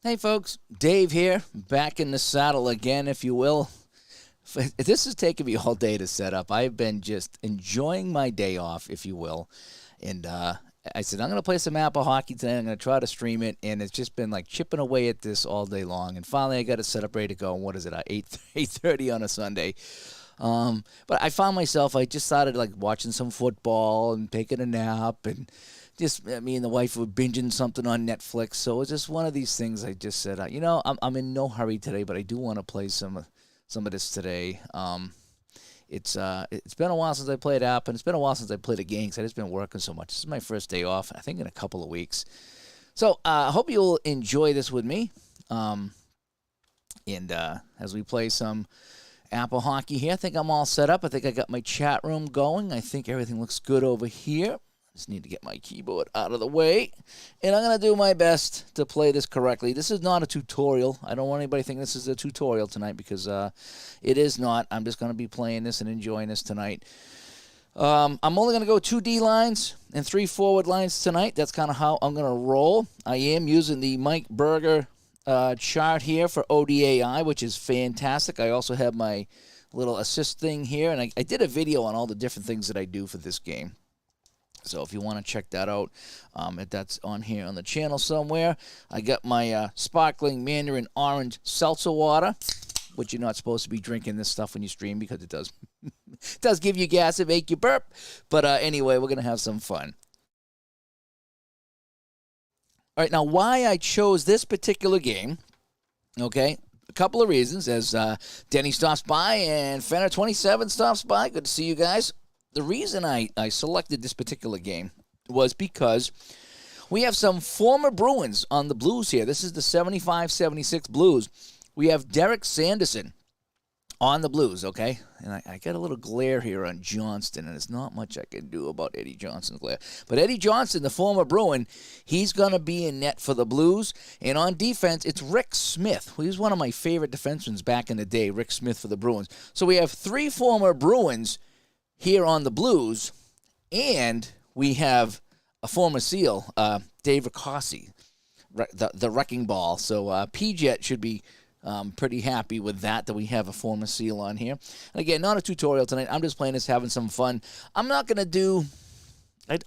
Hey folks, Dave here, back in the saddle again, if you will. This has taken me all day to set up. I've been just enjoying my day off, if you will. And I said, I'm going to play some APBA Hockey today. I'm going to try to stream it. And it's just been like chipping away at this all day long. And finally, I got it set up, ready to go. And what is it, 8:30 on a Sunday. But I found myself, I just started like watching some football and taking a nap. And just me and the wife were binging something on Netflix. So it was just one of these things I just said, I'm in no hurry today, but I do want to play some of this today. It's been a while since I played app, and it's been a while since I played a game because I've just been working so much. This is my first day off, I think, in a couple of weeks. So I hope you'll enjoy this with me. As we play some APBA Hockey here, I think I'm all set up. I think I got my chat room going. I think everything looks good over here. Just need to get my keyboard out of the way. And I'm going to do my best to play this correctly. This is not a tutorial. I don't want anybody thinking this is a tutorial tonight because it is not. I'm just going to be playing this and enjoying this tonight. I'm only going to go 2 D lines and 3 forward lines tonight. That's kind of how I'm going to roll. I am using the Mike Berger chart here for ODAI, which is fantastic. I also have my little assist thing here. And I did a video on all the different things that I do for this game. So if you want to check that out, if that's on here on the channel somewhere. I got my sparkling mandarin orange seltzer water, which you're not supposed to be drinking this stuff when you stream because it does it does give you gas and make you burp. But anyway, we're going to have some fun. All right, now why I chose this particular game, okay, a couple of reasons. As Denny stops by and Fenner27 stops by. Good to see you guys. The reason I selected this particular game was because we have some former Bruins on the Blues here. This is the 75-76 Blues. We have Derek Sanderson on the Blues, okay? And I got a little glare here on Johnston, and there's not much I can do about Eddie Johnston's glare. But Eddie Johnston, the former Bruin, he's going to be in net for the Blues. And on defense, it's Rick Smith. He was one of my favorite defensemen back in the day, Rick Smith for the Bruins. So we have 3 former Bruins here on the Blues, and we have a former SEAL, Dave Ricossi, the wrecking ball. So P-Jet should be pretty happy with that we have a former SEAL on here. And again, not a tutorial tonight. I'm just playing this, having some fun. I'm not going to do...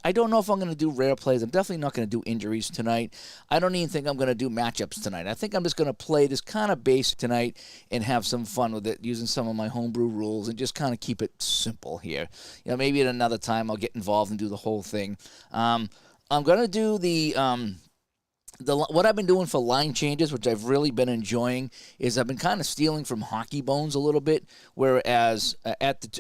I don't know if I'm going to do rare plays. I'm definitely not going to do injuries tonight. I don't even think I'm going to do matchups tonight. I think I'm just going to play this kind of base tonight and have some fun with it using some of my homebrew rules and just kind of keep it simple here. You know, maybe at another time I'll get involved and do the whole thing. I'm going to do what I've been doing for line changes, which I've really been enjoying, is I've been kind of stealing from Hockey Bones a little bit, whereas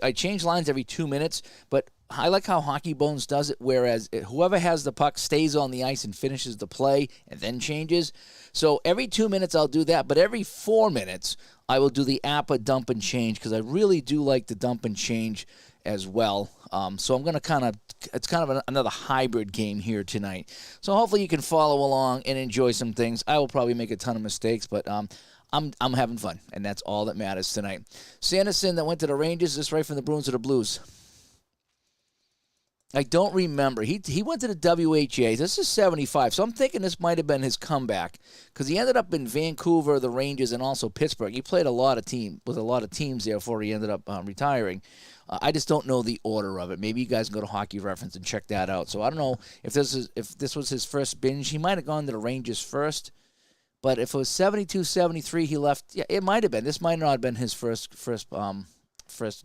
I change lines every 2 minutes, but I like how Hockey Bones does it, whereas whoever has the puck stays on the ice and finishes the play and then changes. So every 2 minutes I'll do that, but every 4 minutes I will do the APBA dump and change because I really do like the dump and change as well. So I'm going to it's kind of another hybrid game here tonight. So hopefully you can follow along and enjoy some things. I will probably make a ton of mistakes, but I'm having fun, and that's all that matters tonight. Sanderson that went to the Rangers, this right from the Bruins to the Blues. I don't remember. He went to the WHA. This is 75, so I'm thinking this might have been his comeback because he ended up in Vancouver, the Rangers, and also Pittsburgh. He played with a lot of teams there before he ended up retiring. I just don't know the order of it. Maybe you guys can go to Hockey Reference and check that out. So I don't know if this was his first binge. He might have gone to the Rangers first, but if it was 72, 73, he left. Yeah, it might have been. This might not have been his first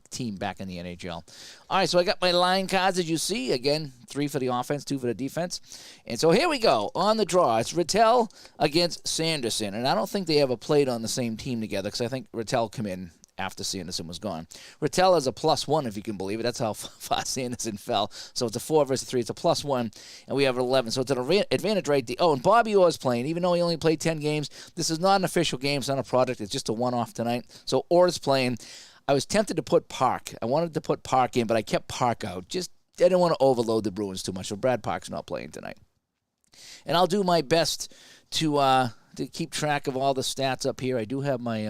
team back in the NHL. All right, so I got my line cards, as you see. Again, 3 for the offense, 2 for the defense. And so here we go. On the draw, it's Rattel against Sanderson. And I don't think they ever played on the same team together because I think Rattel came in after Sanderson was gone. Rattel is a +1, if you can believe it. That's how far Sanderson fell. So it's a 4 versus 3. It's a +1, and we have an 11. So it's an advantage right there. Oh, and Bobby Orr's playing. Even though he only played 10 games, this is not an official game. It's not a product. It's just a one-off tonight. So Orr's playing. I was tempted to put Park. I wanted to put Park in, but I kept Park out. I didn't want to overload the Bruins too much, so Brad Park's not playing tonight. And I'll do my best to keep track of all the stats up here. I do have my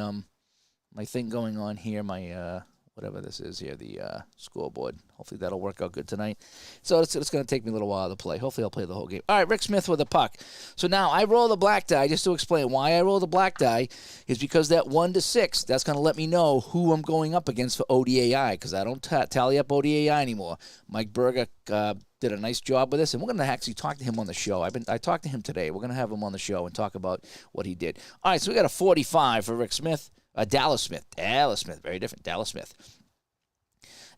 my thing going on here, my whatever this is here, the scoreboard. Hopefully that'll work out good tonight. So it's going to take me a little while to play. Hopefully I'll play the whole game. All right, Rick Smith with the puck. So now I roll the black die. Just to explain why I roll the black die is because that 1 to 6, that's going to let me know who I'm going up against for ODAI, because I don't tally up ODAI anymore. Mike Berger did a nice job with this, and we're going to actually talk to him on the show. I talked to him today. We're going to have him on the show and talk about what he did. All right, so we got a 45 for Rick Smith. Dallas Smith, very different, Dallas Smith.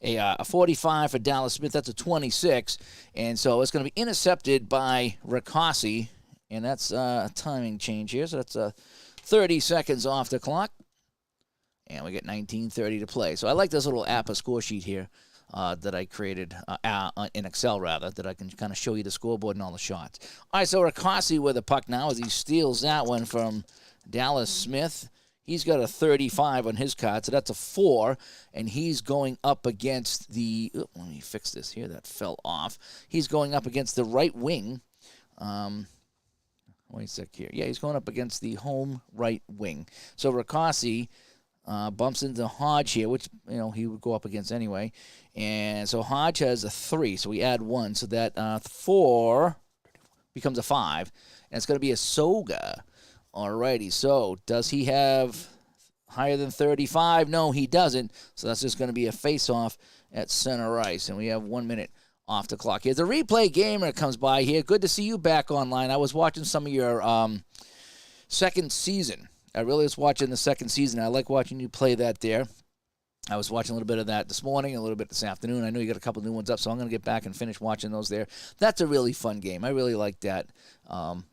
A 45 for Dallas Smith, that's a 26, and so it's going to be intercepted by Rakasi, and that's a timing change here, so that's 30 seconds off the clock, and we get 19:30 to play. So I like this little APBA score sheet here that I created in Excel, rather, that I can kind of show you the scoreboard and all the shots. All right, so Rakasi with the puck now as he steals that one from Dallas Smith. He's got a 35 on his card, so that's a 4, and he's going up against the... let me fix this here. That fell off. He's going up against the right wing. Wait a sec here. Yeah, he's going up against the home right wing. So Rakasi bumps into Hodge here, which, he would go up against anyway. And so Hodge has a 3, so we add 1. So that 4 becomes a 5, and it's going to be a Soga. Alrighty, so does he have higher than 35? No, he doesn't. So that's just going to be a face-off at center ice. And we have 1 minute off the clock. Here's a replay gamer comes by here. Good to see you back online. I was watching some of your second season. I really was watching the second season. I like watching you play that there. I was watching a little bit of that this morning, a little bit this afternoon. I know you got a couple new ones up, so I'm going to get back and finish watching those there. That's a really fun game. I really like that.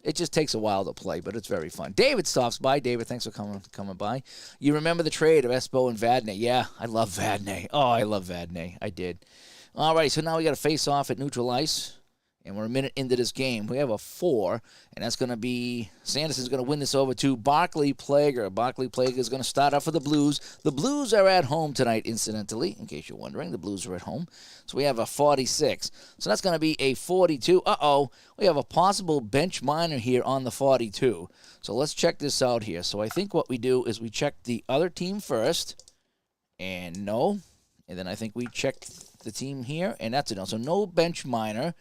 It just takes a while to play, but it's very fun. David stops by. David, thanks for coming by. You remember the trade of Espo and Vadnais? Yeah, I love Vadnais. Oh, I love Vadnais. I did. All right, so now we got a face-off at neutral ice. And we're a minute into this game. We have a 4, and that's going to be Sanderson's going to win this over to Barclay Plager. Barclay Plager is going to start off for the Blues. The Blues are at home tonight, incidentally, in case you're wondering. The Blues are at home. So we have a 46. So that's going to be a 42. We have a possible bench minor here on the 42. So let's check this out here. So I think what we do is we check the other team first, and no. And then I think we check the team here, and that's a no. So no bench minor.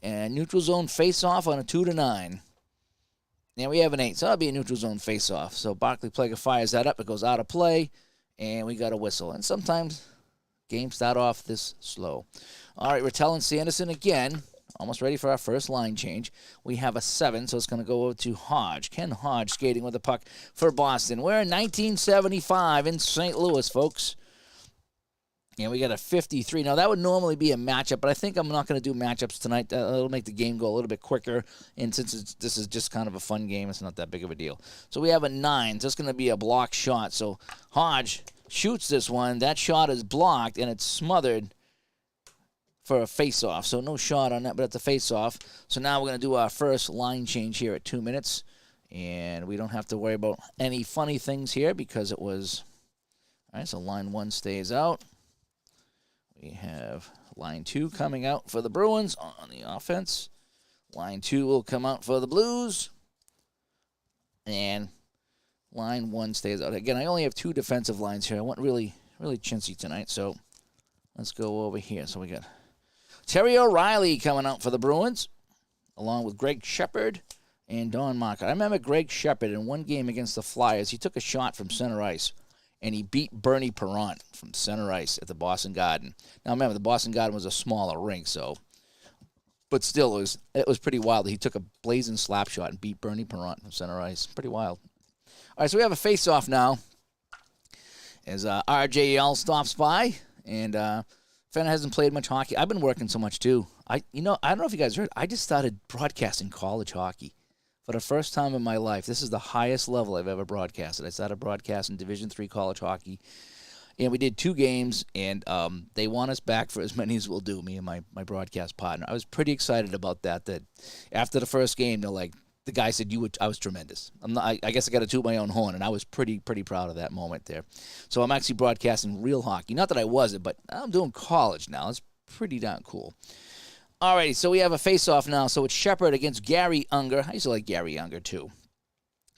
And neutral zone face-off on a 2 to 9. And we have an 8, so that'll be a neutral zone face-off. So Barclay Plager fires that up. It goes out of play, and we got a whistle. And sometimes games start off this slow. All right, Rattel and Sanderson again. Almost ready for our first line change. We have a 7, so it's going to go over to Hodge. Ken Hodge skating with the puck for Boston. We're in 1975 in St. Louis, folks. And we got a 53. Now, that would normally be a matchup, but I think I'm not going to do matchups tonight. It'll make the game go a little bit quicker. And since this is just kind of a fun game, it's not that big of a deal. So we have a 9. So it's going to be a block shot. So Hodge shoots this one. That shot is blocked, and it's smothered for a face-off. So no shot on that, but it's a face-off. So now we're going to do our first line change here at 2 minutes. And we don't have to worry about any funny things here because it was... All right, so line 1 stays out. We have line 2 coming out for the Bruins on the offense. Line 2 will come out for the Blues. And line 1 stays out. Again, I only have 2 defensive lines here. I want really chintzy tonight, so let's go over here. So we got Terry O'Reilly coming out for the Bruins, along with Greg Shepard and Don Marker. I remember Greg Shepard in one game against the Flyers. He took a shot from center ice, and he beat Bernie Perrant from center ice at the Boston Garden. Now, remember, the Boston Garden was a smaller rink, but still, it was pretty wild. He took a blazing slap shot and beat Bernie Perrant from center ice. Pretty wild. All right, so we have a face-off now as RJL stops by, and Fenner hasn't played much hockey. I've been working so much, too. I don't know if you guys heard, I just started broadcasting college hockey. For the first time in my life, this is the highest level I've ever broadcasted. I started broadcasting Division III college hockey, and we did 2 games, and they want us back for as many as we'll do, me and my broadcast partner. I was pretty excited about that after the first game, they're like, the guy said, I was tremendous. I guess I got to toot my own horn, and I was pretty proud of that moment there. So I'm actually broadcasting real hockey. Not that I wasn't, but I'm doing college now. It's pretty darn cool. All right, so we have a face-off now. So it's Shepard against Gary Unger. I used to like Gary Unger, too.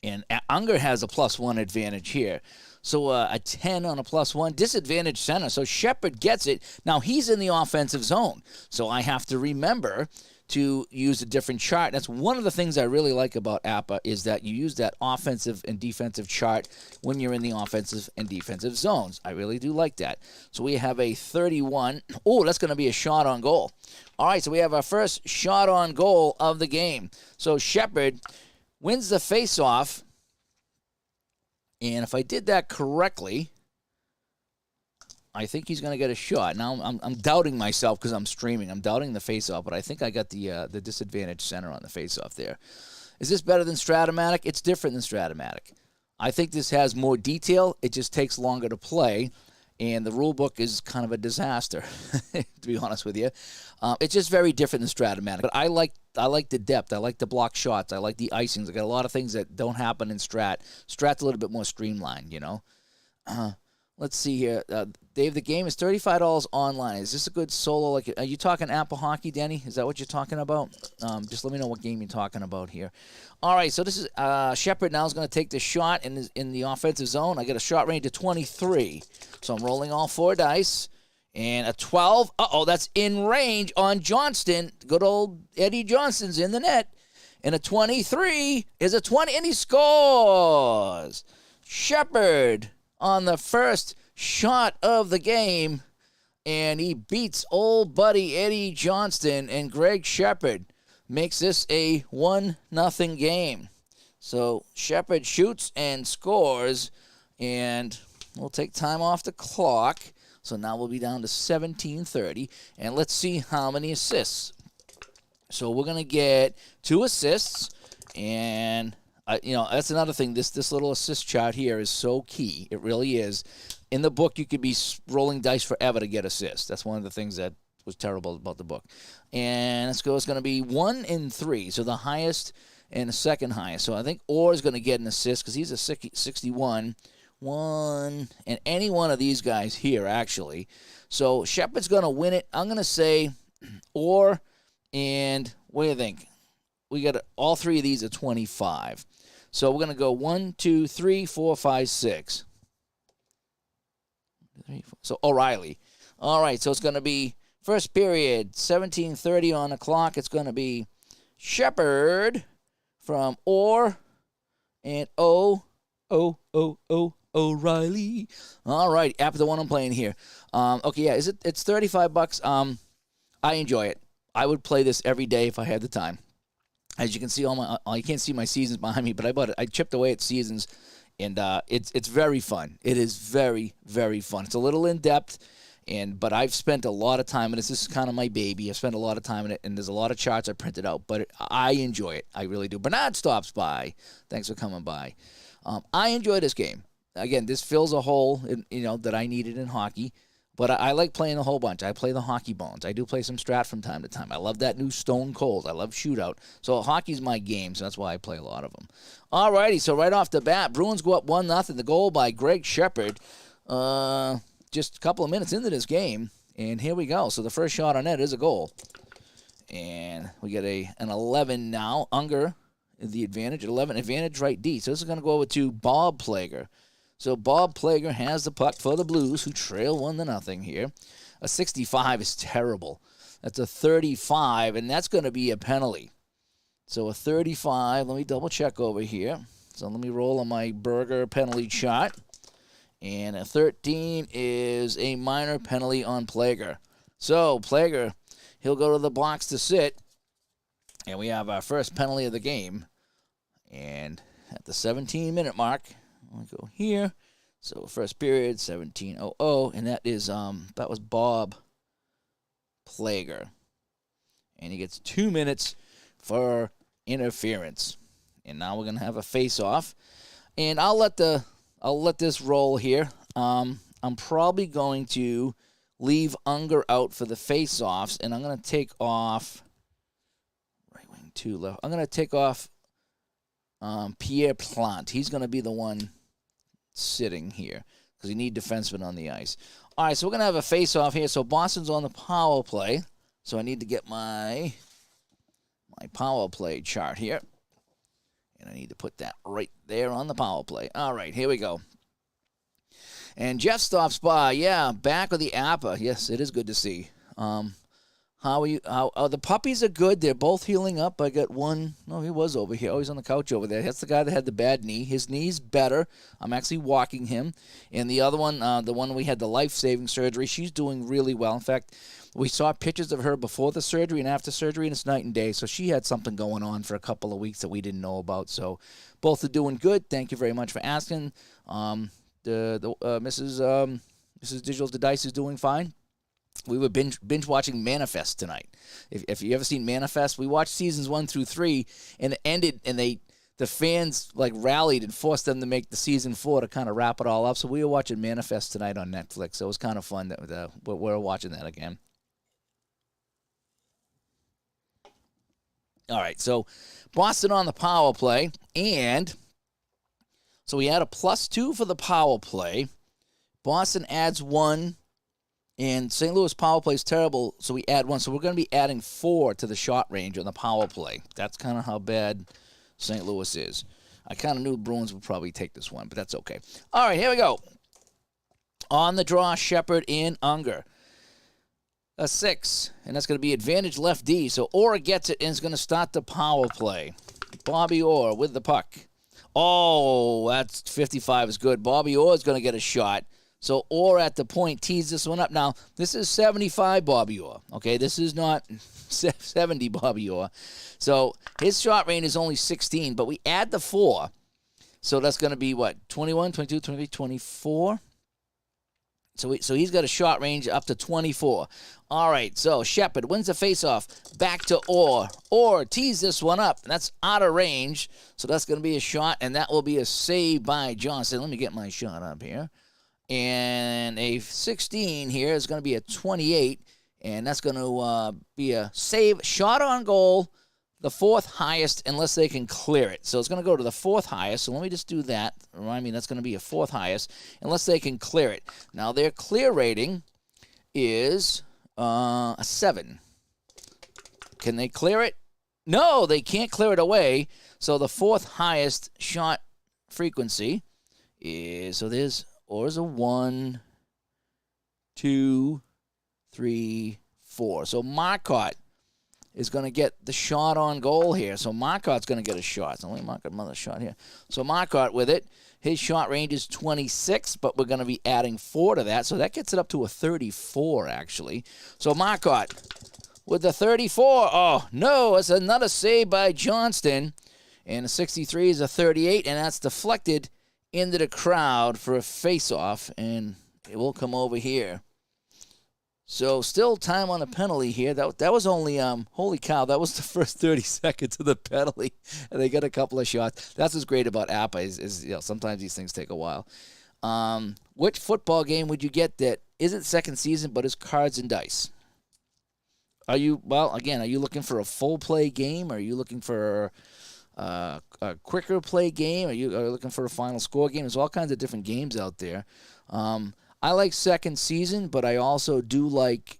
And Unger has a +1 advantage here. So a 10 on a +1. Disadvantage center. So Shepard gets it. Now he's in the offensive zone. So I have to remember to use a different chart. That's one of the things I really like about APBA is that you use that offensive and defensive chart when you're in the offensive and defensive zones. I really do like that. So we have a 31. Oh, that's going to be a shot on goal. All right, so we have our first shot on goal of the game. So Shepard wins the faceoff. And if I did that correctly, I think he's going to get a shot. Now, I'm doubting myself because I'm streaming. I'm doubting the faceoff, but I think I got the disadvantage center on the faceoff there. Is this better than Stratomatic? It's different than Stratomatic. I think this has more detail. It just takes longer to play, and the rule book is kind of a disaster, to be honest with you. It's just very different than Stratomatic. But I like the depth. I like the block shots. I like the icings. I got a lot of things that don't happen in Strat. Strat's a little bit more streamlined, you know. Let's see here. Dave, the game is $35 online. Is this a good solo? Like, are you talking APBA Hockey, Denny? Is that what you're talking about? Just let me know what game you're talking about here. All right, so this is Shepard now is going to take the shot in the offensive zone. I got a shot range of 23. So I'm rolling all 4 dice. And a 12. Uh-oh, that's in range on Johnston. Good old Eddie Johnston's in the net. And a 23 is a 20, and he scores. Shepard on the first shot of the game, and he beats old buddy Eddie Johnston, and Greg Shepard makes this a 1-0 game. So Shepard shoots and scores, and we'll take time off the clock. So now we'll be down to 17:30, and let's see how many assists. So we're going to get 2 assists, and that's another thing. This little assist chart here is so key. It really is. In the book, you could be rolling dice forever to get assists. That's one of the things that was terrible about the book. And let's go. It's going to be 1 and 3, so the highest and the second highest. So I think Orr is going to get an assist because he's a 61. One, and any one of these guys here, actually. So Shepard's going to win it. I'm going to say Orr, and what do you think? We got all 3 of these at 25. So we're going to go 1, 2, 3, 4, 5, 6. So O'Reilly. All right, so it's going to be first period, 17:30 on the clock. It's going to be Shepard from Orr and O'Reilly. All right, after the one I'm playing here. Okay, yeah, it's $35. I enjoy it. I would play this every day if I had the time. As you can see, you can't see my seasons behind me, but I bought it. I chipped away at seasons, and it's very fun. It is very, very fun. It's a little in depth, but I've spent a lot of time in this. This is kind of my baby. I've spent a lot of time in it, and there's a lot of charts I printed out, but I enjoy it. I really do. Bernard stops by. Thanks for coming by. I enjoy this game. Again, this fills a hole, that I needed in hockey. But I like playing a whole bunch. I play the Hockey Bones. I do play some Strat from time to time. I love that new Stone Cold. I love Shootout. So hockey's my game, so that's why I play a lot of them. All righty, so right off the bat, Bruins go up 1-0. The goal by Greg Shepard. Just a couple of minutes into this game, and here we go. So the first shot on net is a goal. And we get an 11 now. Unger, the advantage at 11. Advantage right D. So this is going to go over to Bob Plager. So Bob Plager has the puck for the Blues, who trail 1-0 here. A 65 is terrible. That's a 35, and that's going to be a penalty. So a 35, let me double check over here. So let me roll on my Burger penalty chart. And a 13 is a minor penalty on Plager. So Plager, he'll go to the box to sit. And we have our first penalty of the game. And at the 17-minute mark, we go here. So first period, 17:00, and that was Bob Plager. And he gets 2 minutes for interference. And now we're gonna have a face-off. And I'll let this roll here. I'm probably going to leave Unger out for the face-offs, and I'm gonna take off right wing 2 left. I'm gonna take off Pierre Plante. He's gonna be the one sitting here because you need defensemen on the ice. All right, so we're going to have a face-off here. So Boston's on the power play. So I need to get my power play chart here. And I need to put that right there on the power play. All right, here we go. And Jeff stops by. Yeah, back with the APBA. Yes, it is good to see. How are you? The puppies are good. They're both healing up. I got one. No, he was over here. Oh, he's on the couch over there. That's the guy that had the bad knee. His knee's better. I'm actually walking him. And the other one, the one we had the life-saving surgery, she's doing really well. In fact, we saw pictures of her before the surgery and after surgery, and it's night and day. So she had something going on for a couple of weeks that we didn't know about. So both are doing good. Thank you very much for asking. Mrs. Digital's the Dice is doing fine. We were binge watching Manifest tonight. If you ever seen Manifest, we watched seasons 1 through 3, and it ended, and the fans like rallied and forced them to make the season 4 to kind of wrap it all up. So we were watching Manifest tonight on Netflix. So it was kind of fun that we're watching that again. All right, so Boston on the power play, and so we had a +2 for the power play. Boston adds 1. And St. Louis power play is terrible, so we add 1. So we're going to be adding 4 to the shot range on the power play. That's kind of how bad St. Louis is. I kind of knew the Bruins would probably take this one, but that's okay. All right, here we go. On the draw, Shepard and Unger. A 6, and that's going to be advantage left D. So Orr gets it and is going to start the power play. Bobby Orr with the puck. Oh, that's 55 is good. Bobby Orr is going to get a shot. So Orr at the point tees this one up. Now, this is 75 Bobby Orr, okay? This is not 70 Bobby Orr. So his shot range is only 16, but we add the 4. So that's going to be, what, 21, 22, 23, 24? So he's got a shot range up to 24. All right, so Shepard wins the faceoff. Back to Orr. Orr tees this one up, and that's out of range. So that's going to be a shot, and that will be a save by Johnston. Let me get my shot up here. And a 16 here is going to be a 28, and that's going to be a save. Shot on goal, the 4th highest, unless they can clear it. So it's going to go to the 4th highest. So let me just do that. Remind me, that's going to be a 4th highest, unless they can clear it. Now, their clear rating is a 7. Can they clear it? No, they can't clear it away. So the 4th highest shot frequency is, so there's Orr's a 1, 2, 3, 4. So Marcotte is going to get the shot on goal here. So Marcotte's going to get a shot. So let me mark another shot here. So Marcotte with it. His shot range is 26, but we're going to be adding 4 to that. So that gets it up to a 34, actually. So Marcotte with the 34. Oh, no, it's another save by Johnston. And a 63 is a 38, and that's deflected into the crowd for a face-off, and it will come over here. So still time on a penalty here. That was only, holy cow, that was the first 30 seconds of the penalty, and they got a couple of shots. That's what's great about APBA is sometimes these things take a while. Which football game would you get that isn't second season but is cards and dice? Are you looking for a full play game? Are you looking for a quicker play game? Are you looking for a final score game? There's all kinds of different games out there. I like second season, but I also do like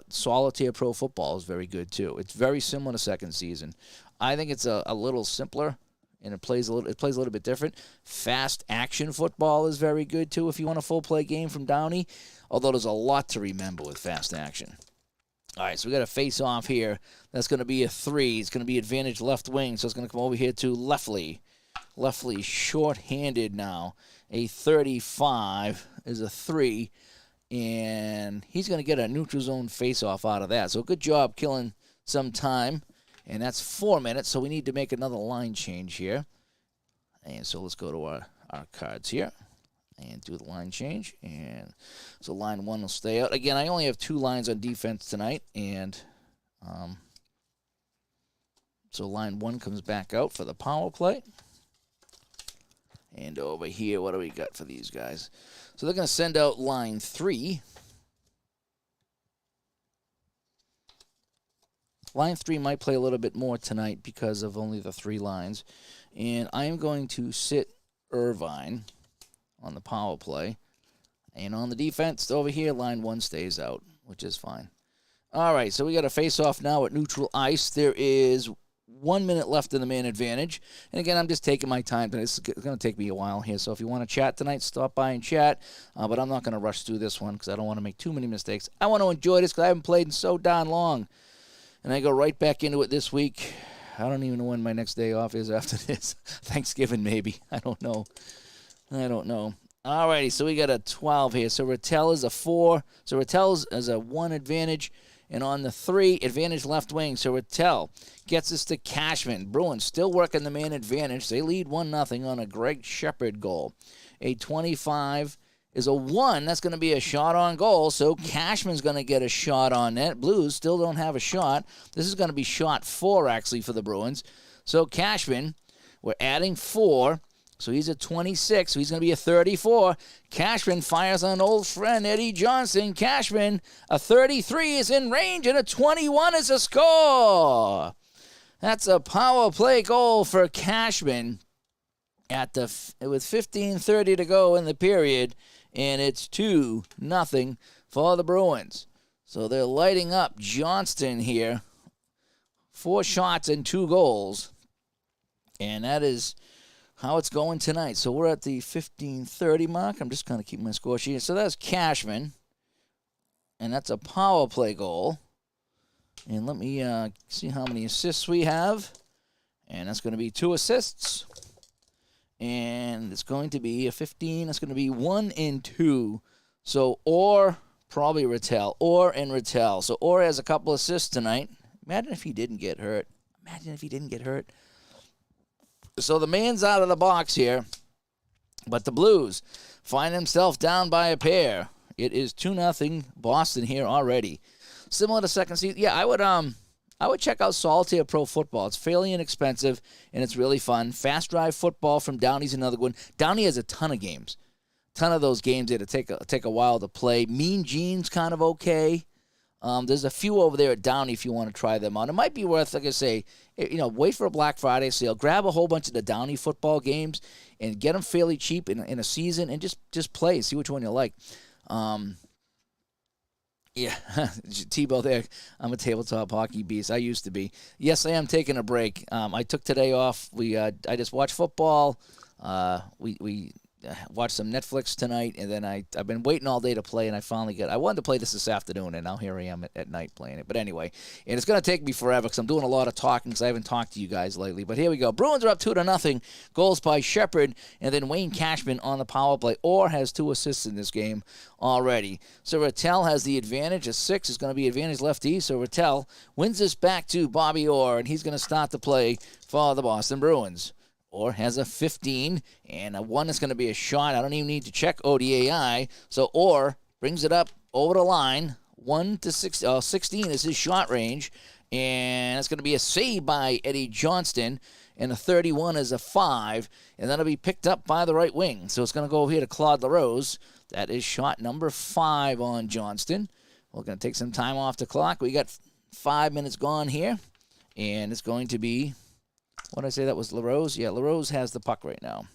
solitaire pro football is very good too. It's very similar to second season. I think it's a little simpler, and it plays a little bit different. Fast action football is very good too if you want a full play game from Downey, although there's a lot to remember with fast action. All right, so we got a face-off here. That's going to be a 3. It's going to be advantage left wing, so it's going to come over here to Lefley. Lefley short-handed now. A 35 is a 3, and he's going to get a neutral zone face-off out of that. So good job killing some time, and that's 4 minutes, so we need to make another line change here. And so let's go to our cards here and do the line change. And so line 1 will stay out. Again, I only have 2 lines on defense tonight, and so line 1 comes back out for the power play. And over here, what do we got for these guys? So they're going to send out line 3. Line 3 might play a little bit more tonight because of only the 3 lines. And I'm going to sit Irvine on the power play. And on the defense, over here, line 1 stays out, which is fine. All right, so we got a face-off now at neutral ice. There is 1 minute left in the man advantage. And again, I'm just taking my time. It's going to take me a while here. So if you want to chat tonight, stop by and chat. But I'm not going to rush through this one because I don't want to make too many mistakes. I want to enjoy this because I haven't played in so darn long. And I go right back into it this week. I don't even know when my next day off is after this. Thanksgiving, maybe. I don't know. All righty, so we got a 12 here. So Rattel is a 4. So Rattel is a 1 advantage. And on the 3, advantage left wing. So Rattel gets us to Cashman. Bruins still working the man advantage. They lead 1-0 on a Greg Shepard goal. A 25 is a 1. That's going to be a shot on goal. So Cashman's going to get a shot on net. Blues still don't have a shot. This is going to be shot 4, actually, for the Bruins. So Cashman, we're adding 4. So he's a 26, so he's going to be a 34. Cashman fires on old friend Eddie Johnston. Cashman, a 33 is in range, and a 21 is a score. That's a power play goal for Cashman with 15:30 to go in the period, and it's 2-0 for the Bruins. So they're lighting up Johnston here. 4 shots and 2 goals, and that is how it's going tonight. So we're at the 15:30 mark. I'm just kind of keeping my score sheet. So that's Cashman, and that's a power play goal. And let me see how many assists we have. And that's going to be 2 assists. And it's going to be a 15. It's going to be 1 and 2. So Orr, probably Rattel. Orr and Rattel. So Orr has a couple assists tonight. Imagine if he didn't get hurt. So the man's out of the box here, but the Blues find themselves down by a pair. It is 2-0 Boston here already. Similar to second season, yeah, I would check out Solitaire Pro Football. It's fairly inexpensive, and it's really fun. Fast Drive Football from Downey's another one. Downey has a ton of games. Ton of those games there to take a while to play. Mean Gene's kind of okay. There's a few over there at Downey if you want to try them out. It might be worth, like I say, wait for a Black Friday sale. Grab a whole bunch of the Downey football games and get them fairly cheap in a season and just play. See which one you like. Yeah, Tebow there. I'm a tabletop hockey beast. I used to be. Yes, I am taking a break. I took today off. I just watched football. We watched some Netflix tonight, and then I've been waiting all day to play, and I wanted to play this afternoon, and now here I am at night playing it. But anyway, and it's going to take me forever because I'm doing a lot of talking because I haven't talked to you guys lately. But here we go. Bruins are up 2-0. Goals by Shepard, and then Wayne Cashman on the power play. Orr has 2 assists in this game already. So Rattel has the advantage. A 6 is going to be advantage lefty. So Rattel wins this back to Bobby Orr, and he's going to start the play for the Boston Bruins. Orr has a 15, and a 1 is going to be a shot. I don't even need to check ODAI. So Orr brings it up over the line. 1 to 16 is his shot range, and it's going to be a save by Eddie Johnston, and a 31 is a 5, and that'll be picked up by the right wing. So it's going to go over here to Claude LaRose. That is shot number 5 on Johnston. We're going to take some time off the clock. We got 5 minutes gone here, and it's going to be... What did I say? That was LaRose? Yeah, LaRose has the puck right now.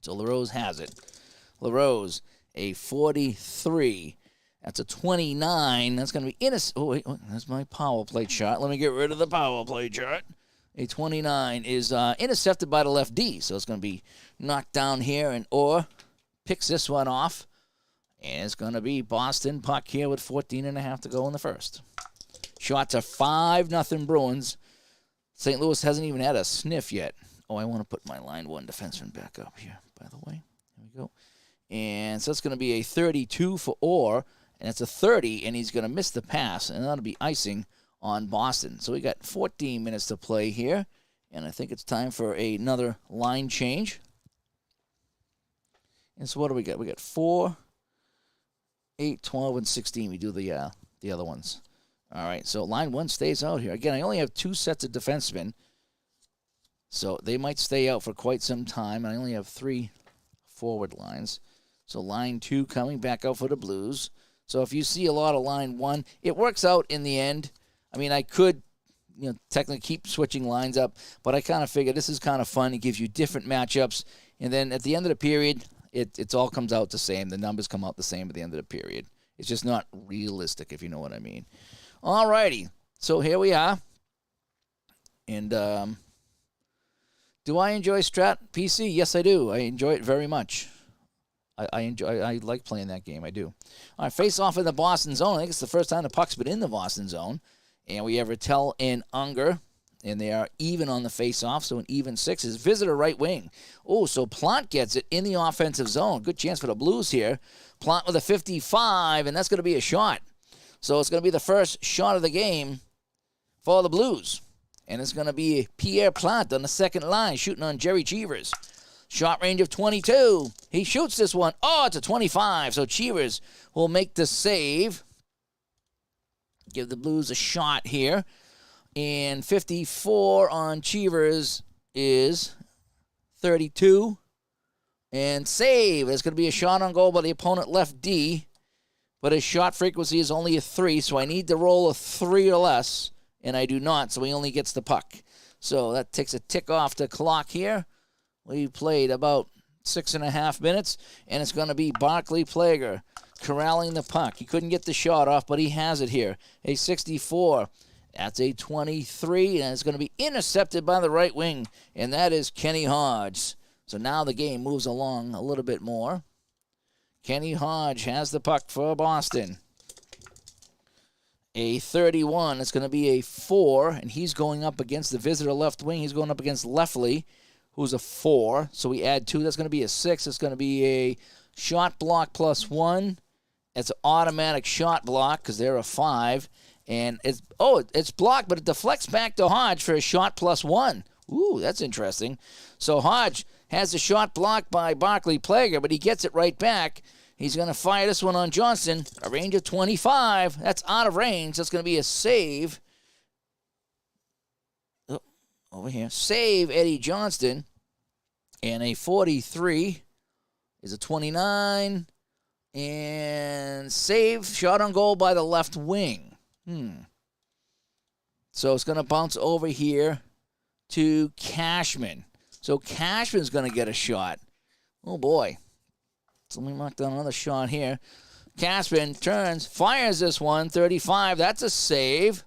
So LaRose has it. LaRose, a 43. That's a 29. That's going to be Oh, wait. That's my power play shot. Let me get rid of the power play shot. A 29 is intercepted by the left D. So it's going to be knocked down here, and Orr picks this one off. And it's going to be Boston puck here with 14.5 to go in the first. Shots are 5-0 Bruins. St. Louis hasn't even had a sniff yet. Oh, I want to put my line 1 defenseman back up here, by the way. There we go. And so it's going to be a 32 for Orr, and it's a 30, and he's going to miss the pass, and that'll be icing on Boston. So we got 14 minutes to play here, and I think it's time for another line change. And so what do we got? We got 4, 8, 12, and 16. We do the other ones. All right, so line 1 stays out here. Again, I only have 2 sets of defensemen, so they might stay out for quite some time. I only have 3 forward lines. So line 2 coming back out for the Blues. So if you see a lot of line 1, it works out in the end. I mean, I could, technically keep switching lines up, but I kind of figure this is kind of fun. It gives you different matchups, and then at the end of the period, it all comes out the same. The numbers come out the same at the end of the period. It's just not realistic, if you know what I mean. All righty, so here we are. And do I enjoy Strat PC? Yes, I do. I enjoy it very much. I like playing that game. I do. All right, face off in the Boston zone. I think it's the first time the puck's been in the Boston zone. And we have Rattel and Unger. And they are even on the face-off, so an even 6 is visitor right wing. Oh, so Plante gets it in the offensive zone. Good chance for the Blues here. Plante with a 55, and that's going to be a shot. So it's going to be the first shot of the game for the Blues. And it's going to be Pierre Plante on the second line shooting on Jerry Cheevers. Shot range of 22. He shoots this one. Oh, it's a 25. So Cheevers will make the save. Give the Blues a shot here. And 54 on Cheevers is 32. And save. It's going to be a shot on goal by the opponent left D. But his shot frequency is only a 3, so I need to roll a 3 or less. And I do not, so he only gets the puck. So that takes a tick off the clock here. We played about 6.5 minutes. And it's going to be Barclay Plager corralling the puck. He couldn't get the shot off, but he has it here. A 64. That's a 23, and it's going to be intercepted by the right wing, and that is Kenny Hodge. So now the game moves along a little bit more. Kenny Hodge has the puck for Boston. A 31, it's going to be a 4, and he's going up against the visitor left wing. He's going up against Lefley, who's a 4. So we add 2. That's going to be a 6. It's going to be a shot block plus 1. It's an automatic shot block because they're a 5. And it's blocked, but it deflects back to Hodge for a shot plus 1. Ooh, that's interesting. So Hodge has a shot blocked by Barclay Plager, but he gets it right back. He's going to fire this one on Johnston. A range of 25. That's out of range. That's going to be a save. Oh, over here. Save Eddie Johnston. And a 43 is a 29. And save. Shot on goal by the left wing. So it's going to bounce over here to Cashman. So Cashman's going to get a shot. Oh, boy. So let me mark down another shot here. Cashman turns, fires this one, 35. That's a save.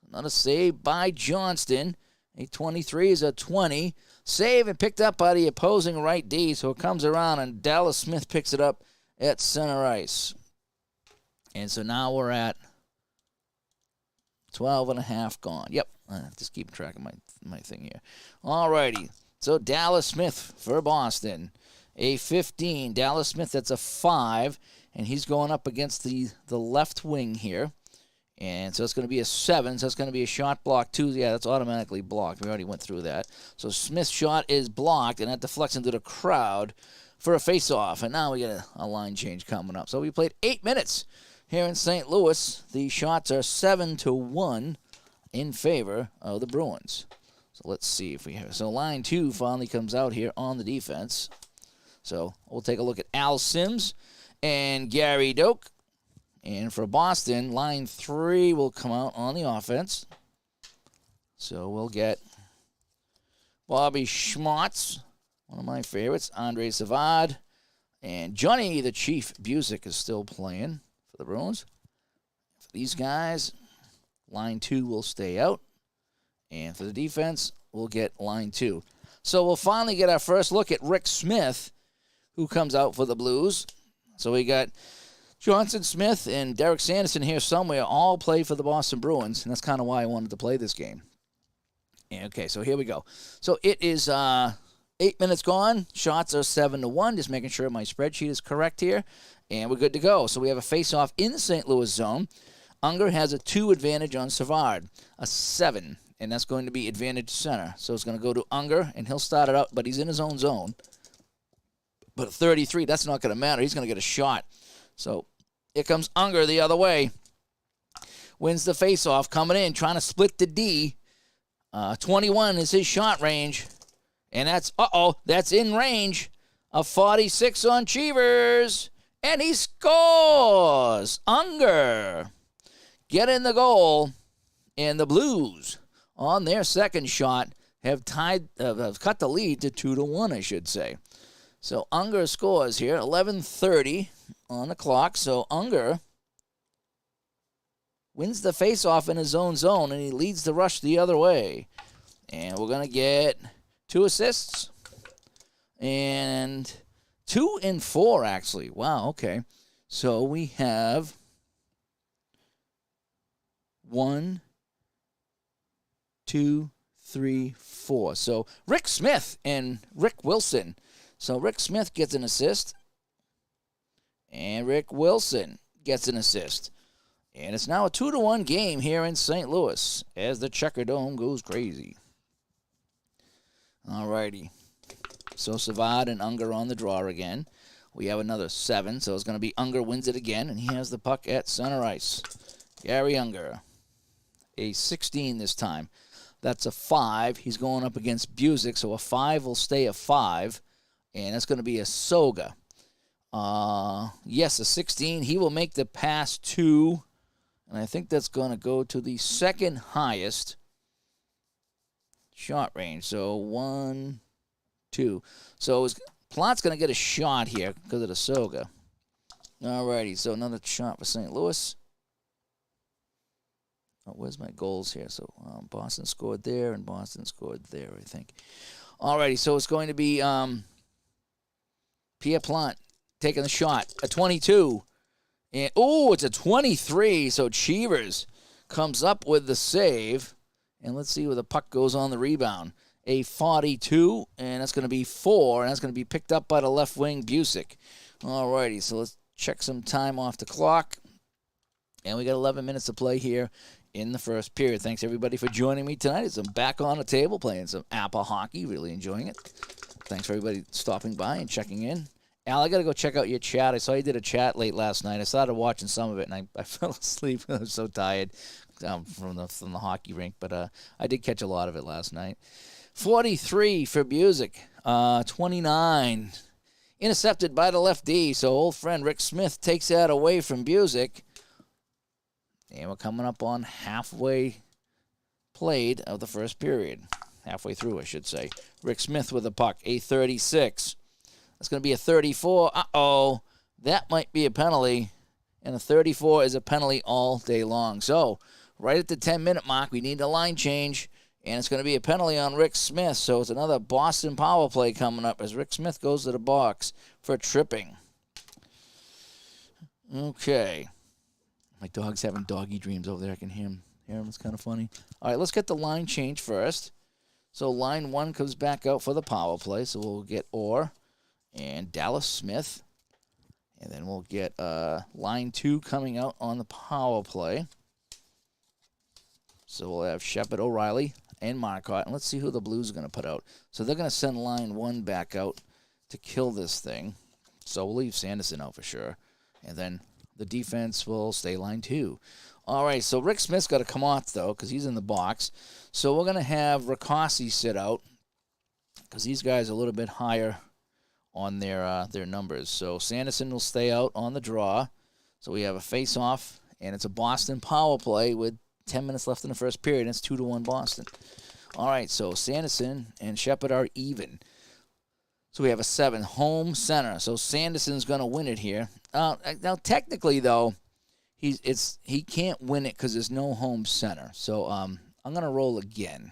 Another save by Johnston. A 23 is a 20. Save and picked up by the opposing right D. So it comes around, and Dallas Smith picks it up at center ice. And so now we're at 12.5 gone. Yep, just keeping track of my thing here. All righty. So Dallas Smith for Boston. A 15. Dallas Smith, that's a 5. And he's going up against the left wing here. And so it's going to be a 7. So it's going to be a shot block 2. Yeah, that's automatically blocked. We already went through that. So Smith's shot is blocked, and that deflects into the crowd for a face-off. And now we get a line change coming up. So we played 8 minutes. Here in St. Louis, the shots are 7-1 in favor of the Bruins. So let's see if we have. So line 2 finally comes out here on the defense. So we'll take a look at Al Sims and Gary Doak. And for Boston, line 3 will come out on the offense. So we'll get Bobby Schmartz, one of my favorites, Andre Savard, and Johnny the Chief Busick is still playing the Bruins. For these guys, line 2 will stay out. And for the defense, we'll get line 2. So we'll finally get our first look at Rick Smith, who comes out for the Blues. So we got Johnson, Smith, and Derek Sanderson here somewhere, all play for the Boston Bruins. And that's kind of why I wanted to play this game. Okay, so here we go. So it is 8 minutes gone. Shots are 7-1. Just making sure my spreadsheet is correct here. And we're good to go. So we have a face-off in the St. Louis zone. Unger has a 2 advantage on Savard, a 7, and that's going to be advantage center. So it's going to go to Unger, and he'll start it out, but he's in his own zone. But at 33, that's not going to matter. He's going to get a shot. So here comes Unger the other way. Wins the face-off, coming in, trying to split the D. 21 is his shot range, and that's in range. A 46 on Cheevers. And he scores! Unger getting the goal. And the Blues, on their second shot, have cut the lead to 2-1, I should say. So Unger scores here, 11:30 on the clock. So Unger wins the faceoff in his own zone, and he leads the rush the other way. And we're going to get 2 assists. And 2 and 4, actually. Wow, okay. So we have 1, 2, 3, 4. So Rick Smith and Rick Wilson. So Rick Smith gets an assist. And Rick Wilson gets an assist. And it's now a 2-1 game here in St. Louis as the Checker Dome goes crazy. All righty. So Savard and Unger on the draw again. We have another 7, so it's going to be Unger wins it again, and he has the puck at center ice. Gary Unger, a 16 this time. That's a 5. He's going up against Busick, so a 5 will stay a 5, and that's going to be a Soga. Yes, a 16. He will make the pass to, and I think that's going to go to the second highest shot range. So 1, 2. So Plot's going to get a shot here because of the Soga. Alrighty, so another shot for St. Louis. Oh, where's my goals here? So Boston scored there, and Boston scored there, I think. Alrighty, so it's going to be Pierre Plante taking the shot. A 22. And it's a 23. So Cheevers comes up with the save. And let's see where the puck goes on the rebound. A 42, and that's going to be 4, and that's going to be picked up by the left wing, Busick. Alrighty, so let's check some time off the clock. And we got 11 minutes to play here in the first period. Thanks, everybody, for joining me tonight. I'm back on the table playing some APBA Hockey. Really enjoying it. Thanks for everybody stopping by and checking in. Al, I got to go check out your chat. I saw you did a chat late last night. I started watching some of it, and I fell asleep. I was so tired from the hockey rink. But I did catch a lot of it last night. 43 for Busick. 29. Intercepted by the left D. So old friend Rick Smith takes that away from Busick. And we're coming up on halfway played of the first period. Halfway through, I should say. Rick Smith with the puck. A 36. That's going to be a 34. Uh-oh. That might be a penalty. And a 34 is a penalty all day long. So, right at the 10-minute mark, we need a line change. And it's going to be a penalty on Rick Smith. So, it's another Boston power play coming up as Rick Smith goes to the box for tripping. Okay. My dog's having doggy dreams over there. I can hear him. It's kind of funny. All right, let's get the line change first. So, line 1 comes back out for the power play. So, we'll get Orr and Dallas Smith. And then we'll get line 2 coming out on the power play. So we'll have Shepard, O'Reilly, and Marcotte. And let's see who the Blues are going to put out. So they're going to send line 1 back out to kill this thing. So we'll leave Sanderson out for sure. And then the defense will stay line 2. All right, so Rick Smith's got to come off, though, because he's in the box. So we're going to have Rakossi sit out because these guys are a little bit higher on their numbers. So Sanderson will stay out on the draw. So we have a face-off, and it's a Boston power play with 10 minutes left in the first period, and it's 2-1 Boston. All right, so Sanderson and Shepard are even. So we have a 7 home center. So Sanderson's going to win it here. Now technically, though, he can't win it because there's no home center. So I'm going to roll again.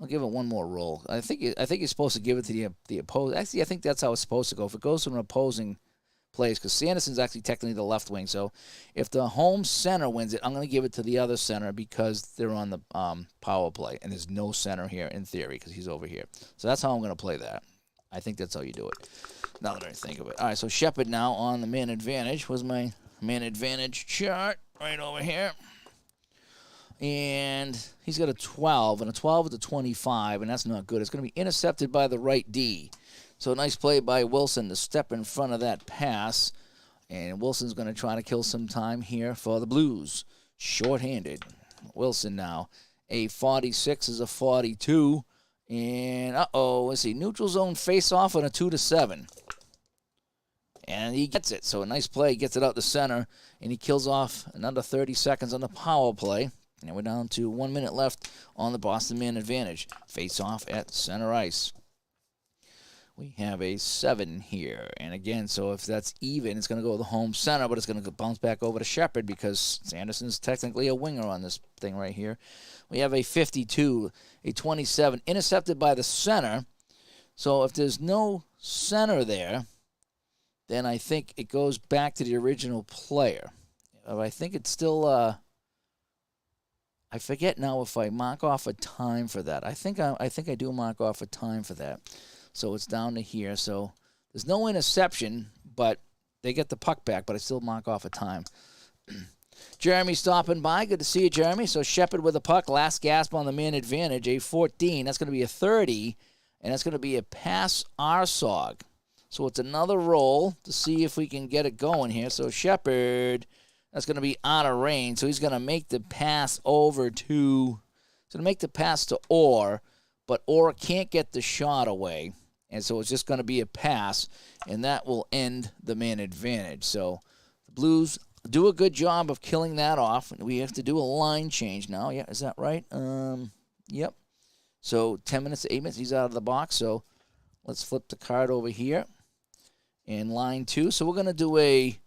I'll give it one more roll. I think you're supposed to give it to the opposing. Actually, I think that's how it's supposed to go. If it goes to an opposing place, because Sanderson's actually technically the left wing. So if the home center wins it, I'm going to give it to the other center because they're on the power play, and there's no center here in theory because he's over here. So that's how I'm going to play that. I think that's how you do it. Now that I think of it. All right, so Shepard now on the man advantage. Was my man advantage chart right over here. And he's got a 12, and a 12 is a 25, and that's not good. It's going to be intercepted by the right D. So a nice play by Wilson to step in front of that pass. And Wilson's going to try to kill some time here for the Blues. Short-handed. Wilson now. A 46 is a 42. And, let's see. Neutral zone face-off on a 2-7. And he gets it. So a nice play. Gets it out the center. And he kills off another 30 seconds on the power play. And we're down to 1 minute left on the Boston man advantage. Face-off at center ice. We have a 7 here. And again, so if that's even, it's going to go to the home center, but it's going to bounce back over to Shepard because Sanderson's technically a winger on this thing right here. We have a 52, a 27, intercepted by the center. So if there's no center there, then I think it goes back to the original player. I think it's still, I forget now if I mark off a time for that. I think I do mark off a time for that. So it's down to here. So there's no interception, but they get the puck back, but I still mark off a time. Jeremy stopping by. Good to see you, Jeremy. So Shepard with the puck. Last gasp on the man advantage. A 14. That's going to be a 30. And that's going to be a pass Arsog. So it's another roll to see if we can get it going here. So Shepard, that's going to be out of range. So he's going to make the pass over to, he's going to make the pass to Orr, but Orr can't get the shot away. And so it's just going to be a pass, and that will end the man advantage. So the Blues do a good job of killing that off. We have to do a line change now. Yeah, is that right? Yep. So 10 minutes to 8 minutes, he's out of the box. So let's flip the card over here. And line 2. So we're going to do a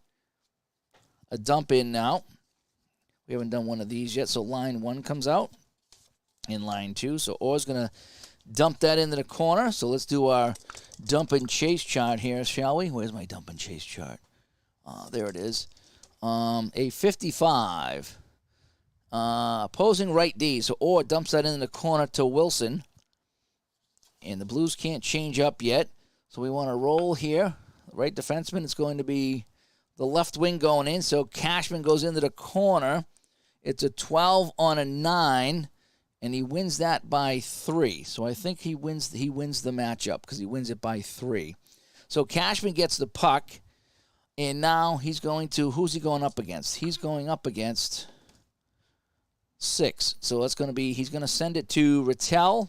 dump in now. We haven't done one of these yet. So line 1 comes out in line 2. So Orr's going to dump that into the corner. So let's do our dump and chase chart here, shall we? Where's my dump and chase chart? There it is. A 55. Opposing right D. So Orr dumps that into the corner to Wilson. And the Blues can't change up yet. So we want to roll here. Right defenseman is going to be the left wing going in. So Cashman goes into the corner. It's a 12 on a 9. And he wins that by 3. So I think he wins the matchup because he wins it by 3. So Cashman gets the puck. And now he's going to, who's he going up against? He's going up against 6. So it's going to be, he's going to send it to Rattel.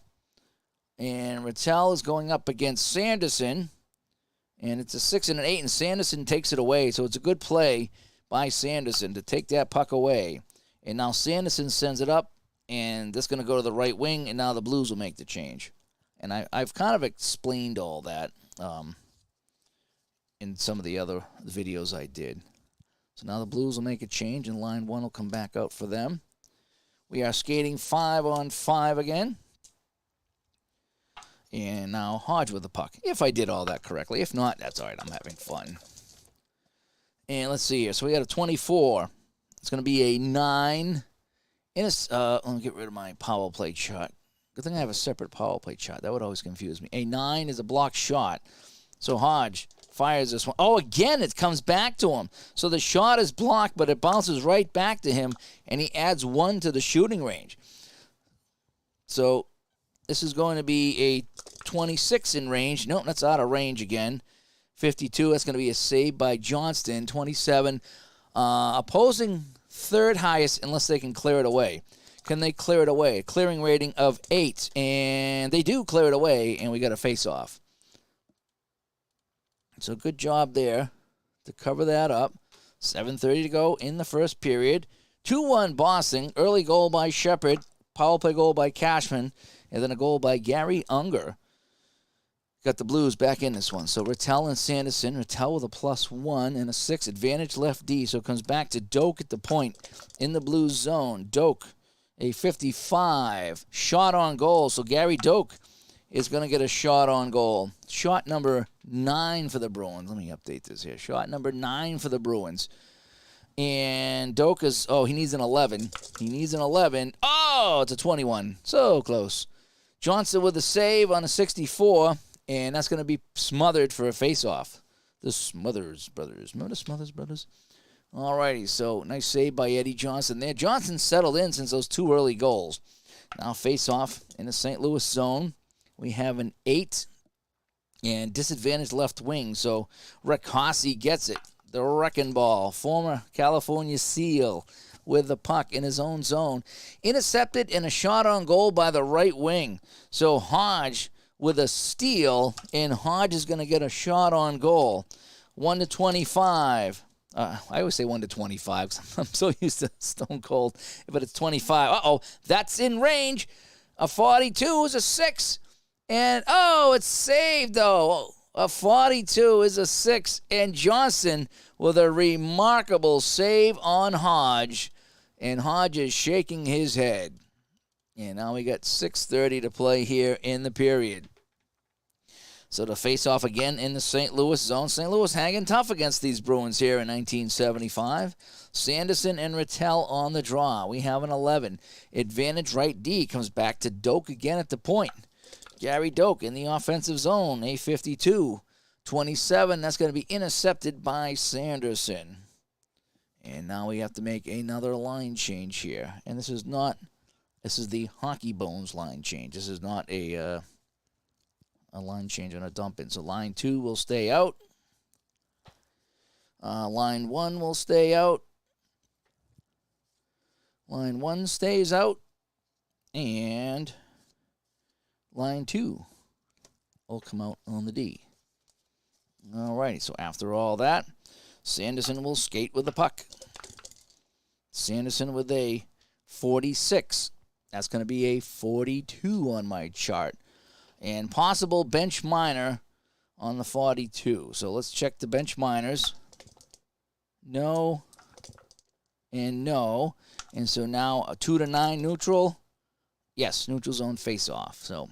And Rattel is going up against Sanderson. And it's a 6 and an 8, and Sanderson takes it away. So it's a good play by Sanderson to take that puck away. And now Sanderson sends it up, and this is going to go to the right wing, and now the Blues will make the change. And I've kind of explained all that in some of the other videos I did. So now the Blues will make a change, and line 1 will come back out for them. We are skating 5-on-5 again. And now Hodge with the puck, if I did all that correctly. If not, that's all right. I'm having fun. And let's see here. So we got a 24. It's going to be a 9. Let me get rid of my power play chart. Good thing I have a separate power play chart. That would always confuse me. A 9 is a blocked shot. So Hodge fires this one. Oh, again, it comes back to him. So the shot is blocked, but it bounces right back to him, and he adds 1 to the shooting range. So this is going to be a 26 in range. Nope, that's out of range again. 52, that's going to be a save by Johnston. 27, opposing third highest unless they can clear it away. Can they clear it away? Clearing rating of 8, and they do clear it away, and we got a face-off. So good job there to cover that up. 7:30 to go in the first period. 2-1 Boston. Early goal by Shepard. Power play goal by Cashman. And then a goal by Gary Unger. Got the Blues back in this one. So Rattel and Sanderson. Rattel with a +1 and a 6. Advantage left D. So it comes back to Doak at the point in the Blues zone. Doak, a 55. Shot on goal. So Gary Doak is going to get a shot on goal. Shot number 9 for the Bruins. Let me update this here. Shot number 9 for the Bruins. And Doak is, he needs an 11. He needs an 11. Oh, it's a 21. So close. Johnston with a save on a 64, and that's going to be smothered for a face-off. The Smothers brothers. Remember the Smothers brothers? All righty, so nice save by Eddie Johnston there. Johnston settled in since those 2 early goals. Now face-off in the St. Louis zone. We have an 8 and disadvantaged left wing, so Rick Hossey gets it. The wrecking ball, former California SEAL, with the puck in his own zone. Intercepted and a shot on goal by the right wing. So Hodge with a steal, and Hodge is going to get a shot on goal. 1-25. I always say 1-25 because I'm so used to Stone Cold, but it's 25. That's in range. A 42 is a 6. And, oh, it's saved, though. A 42 is a 6, and Johnston with a remarkable save on Hodge. And Hodge is shaking his head. And now we got 6:30 to play here in the period. So to face off again in the St. Louis zone. St. Louis hanging tough against these Bruins here in 1975. Sanderson and Rattel on the draw. We have an 11. Advantage right D comes back to Doak again at the point. Gary Doak in the offensive zone, a 52. 27, that's going to be intercepted by Sanderson. And now we have to make another line change here. And this is the Hockey Bones line change. This is not a line change on a dump-in. So line 2 will stay out. Line 1 will stay out. Line 1 stays out. And line 2 will come out on the D. Alrighty, so after all that, Sanderson will skate with the puck. Sanderson with a 46. That's going to be a 42 on my chart. And possible bench minor on the 42. So let's check the bench minors. No and no. And so now a 2 to 9 neutral. Yes, neutral zone face-off. So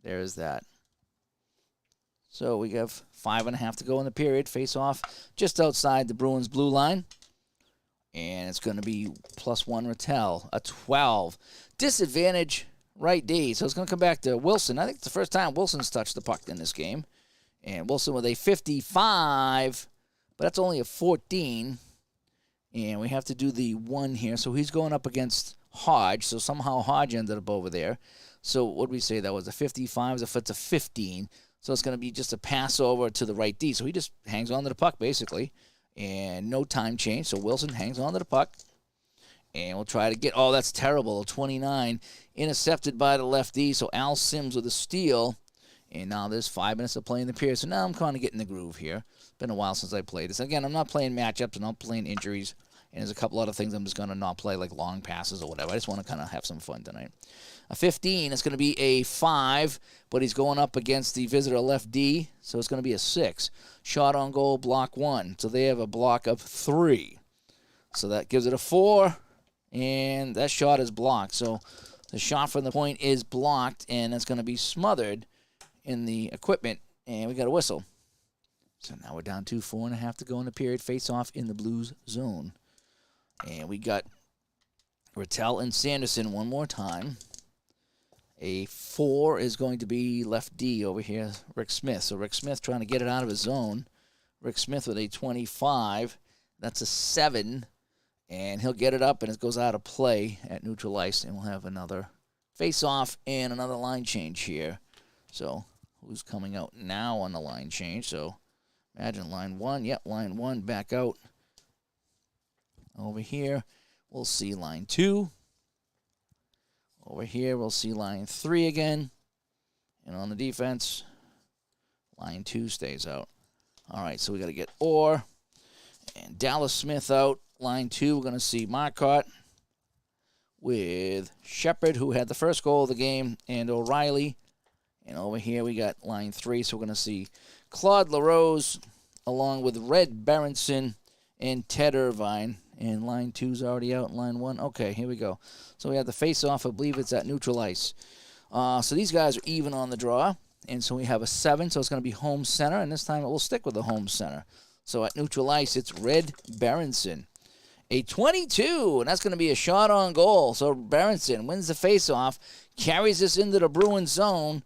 there's that. So we have 5.5 to go in the period. Face-off just outside the Bruins blue line. And it's going to be +1 Rattel, a 12. Disadvantage right D. So it's going to come back to Wilson. I think it's the first time Wilson's touched the puck in this game. And Wilson with a 55, but that's only a 14. And we have to do the 1 here. So he's going up against Hodge. So somehow Hodge ended up over there. So what did we say? That was a 55. If it's a 15. So it's going to be just a pass over to the right D. So he just hangs on to the puck, basically. And no time change. So Wilson hangs on to the puck. And we'll try to get, oh, that's terrible. 29, intercepted by the left D. So Al Sims with a steal. And now there's 5 minutes of play in the period. So now I'm kind of getting the groove here. It's been a while since I played this. Again, I'm not playing matchups. I'm not playing injuries. And there's a couple other things I'm just going to not play, like long passes or whatever. I just want to kind of have some fun tonight. A 15 is going to be a 5, but he's going up against the visitor left D, so it's going to be a 6. Shot on goal, block 1. So they have a block of 3. So that gives it a 4, and that shot is blocked. So the shot from the point is blocked, and it's going to be smothered in the equipment, and we got a whistle. So now we're down to 4.5 to go in the period. Face off in the Blues zone. And we got Rattel and Sanderson one more time. A 4 is going to be left D over here, Rick Smith. So Rick Smith trying to get it out of his zone. Rick Smith with a 25. That's a 7. And he'll get it up, and it goes out of play at neutral ice. And we'll have another face-off and another line change here. So who's coming out now on the line change? So imagine line 1. Yep, line 1 back out. Over here, we'll see line 2. Over here, we'll see line 3 again. And on the defense, line 2 stays out. All right, so we got to get Orr and Dallas Smith out. Line 2, we're going to see Marcotte with Shepard, who had the first goal of the game, and O'Reilly. And over here, we got line 3, so we're going to see Claude LaRose along with Red Berenson and Ted Irvine. And line 2's already out, and line 1. Okay, here we go. So we have the face-off. I believe it's at neutral ice. So these guys are even on the draw. And so we have a 7, so it's going to be home center. And this time it will stick with the home center. So at neutral ice, it's Red Berenson. A 22, and that's going to be a shot on goal. So Berenson wins the face-off, carries this into the Bruins zone.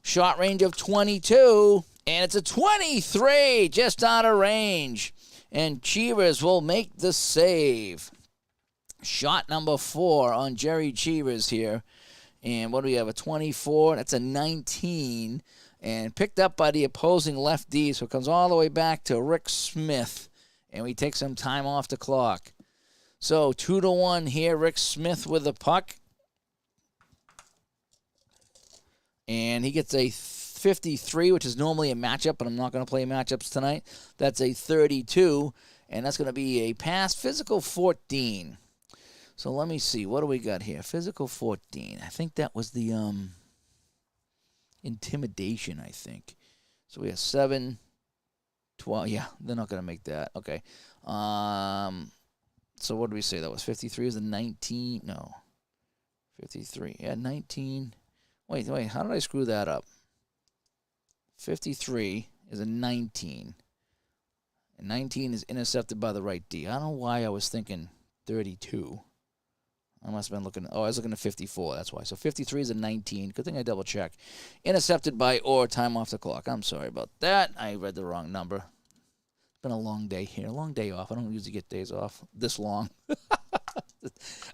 Shot range of 22, and it's a 23, just out of range. And Cheevers will make the save. Shot number 4 on Jerry Cheevers here. And what do we have? A 24. That's a 19. And picked up by the opposing left D. So it comes all the way back to Rick Smith. And we take some time off the clock. So 2-1 here. Rick Smith with the puck. And he gets a 53, which is normally a matchup, but I'm not going to play matchups tonight. That's a 32, and that's going to be a pass. Physical 14. So let me see. What do we got here? Physical 14. I think that was the intimidation, I think. So we have 7, 12. Yeah, they're not going to make that. Okay. So what did we say? That was 53 is a 19. No. 53. Yeah, 19. Wait. How did I screw that up? 53 is a 19. And 19 is intercepted by the right D. I don't know why I was thinking 32. I must have been looking. Oh, I was looking at 54. That's why. So 53 is a 19. Good thing I double checked. Intercepted by or time off the clock. I'm sorry about that. I read the wrong number. It's been a long day here. A long day off. I don't usually get days off this long. I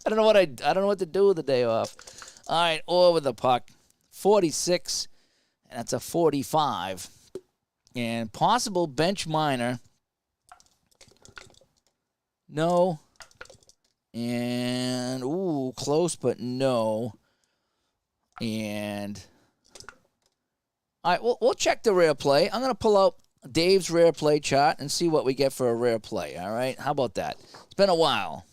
don't know what to do with the day off. All right, or with the puck. 46, and that's a 45. And possible bench minor. No. And, ooh, close, but no. And, all right, we'll check the rare play. I'm going to pull out Dave's rare play chart and see what we get for a rare play, all right? How about that? It's been a while.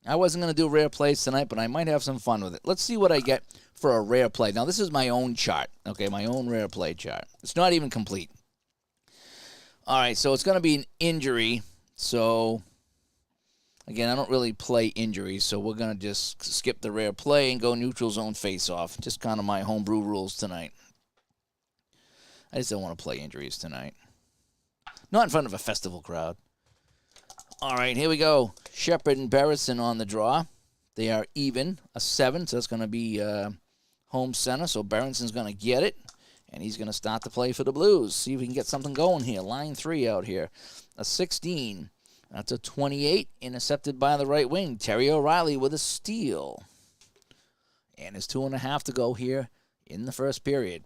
I wasn't going to do rare plays tonight, but I might have some fun with it. Let's see what I get for a rare play. Now, this is my own chart, okay, my own rare play chart. It's not even complete. All right, so it's going to be an injury. So, again, I don't really play injuries, so we're going to just skip the rare play and go neutral zone face-off. Just kind of my homebrew rules tonight. I just don't want to play injuries tonight. Not in front of a festival crowd. All right, here we go. Shepard and Barrison on the draw. They are even, a 7, so that's going to be home center. So Barrison's going to get it, and he's going to start the play for the Blues. See if we can get something going here. Line 3 out here. A 16. That's a 28, intercepted by the right wing. Terry O'Reilly with a steal. And there's 2.5 to go here in the first period.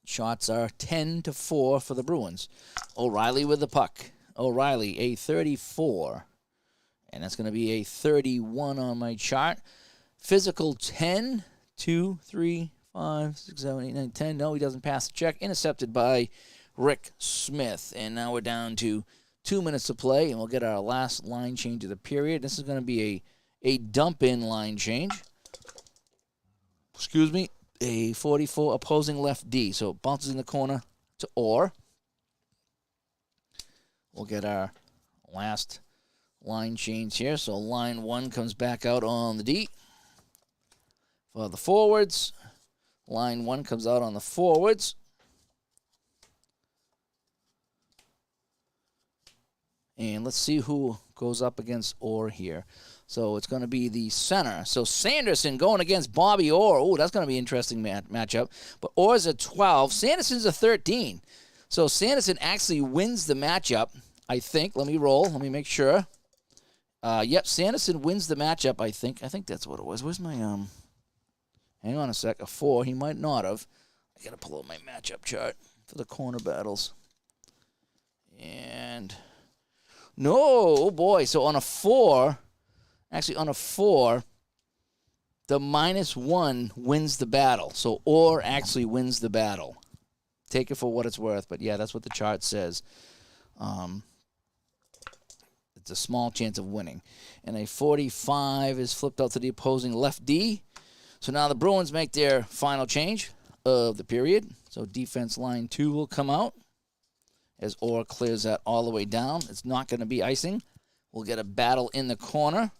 Shots are 10-4 for the Bruins. O'Reilly with the puck. O'Reilly, a 34. And that's going to be a 31 on my chart. Physical 10, 2, 3, 5, 6, 7, 8, 9, 10. No, he doesn't pass the check. Intercepted by Rick Smith. And now we're down to 2 minutes to play, and we'll get our last line change of the period. This is going to be a dump-in line change. Excuse me. A 44 opposing left D. So it bounces in the corner to Orr. We'll get our last line change here. So line 1 comes back out on the D. For the forwards, line 1 comes out on the forwards. And let's see who goes up against Orr here. So it's going to be the center. So Sanderson going against Bobby Orr. Oh, that's going to be an interesting matchup. But Orr's a 12. Sanderson's a 13. So Sanderson actually wins the matchup, I think. Let me roll. Let me make sure. Yep, Sanderson wins the matchup, I think. I think that's what it was. Where's my, hang on a sec. A 4. He might not have. I got to pull out my matchup chart for the corner battles. And no, oh boy. So on a 4, actually on a 4, the -1 wins the battle. So Orr actually wins the battle. Take it for what it's worth, but yeah, that's what the chart says. It's a small chance of winning. And a 45 is flipped out to the opposing left D. So now the Bruins make their final change of the period. So defense line 2 will come out as Orr clears that all the way down. It's not going to be icing. We'll get a battle in the corner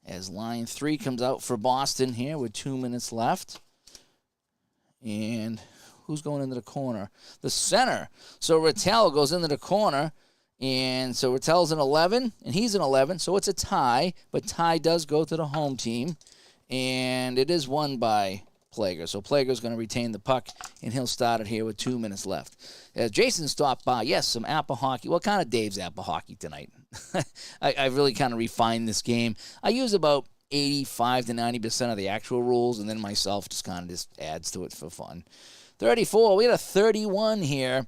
as line 3 comes out for Boston here with 2 minutes left. And who's going into the corner? The center. So Rattel goes into the corner. And so Rattel's an 11, and he's an 11. So it's a tie, but tie does go to the home team. And it is won by Plager. So Plager's going to retain the puck, and he'll start it here with 2 minutes left. Jason stopped by. Yes, some APBA Hockey. Well, kind of Dave's APBA Hockey tonight. I really kind of refined this game. I use about 85 to 90% of the actual rules, and then myself just kind of just adds to it for fun. 34. We had a 31 here.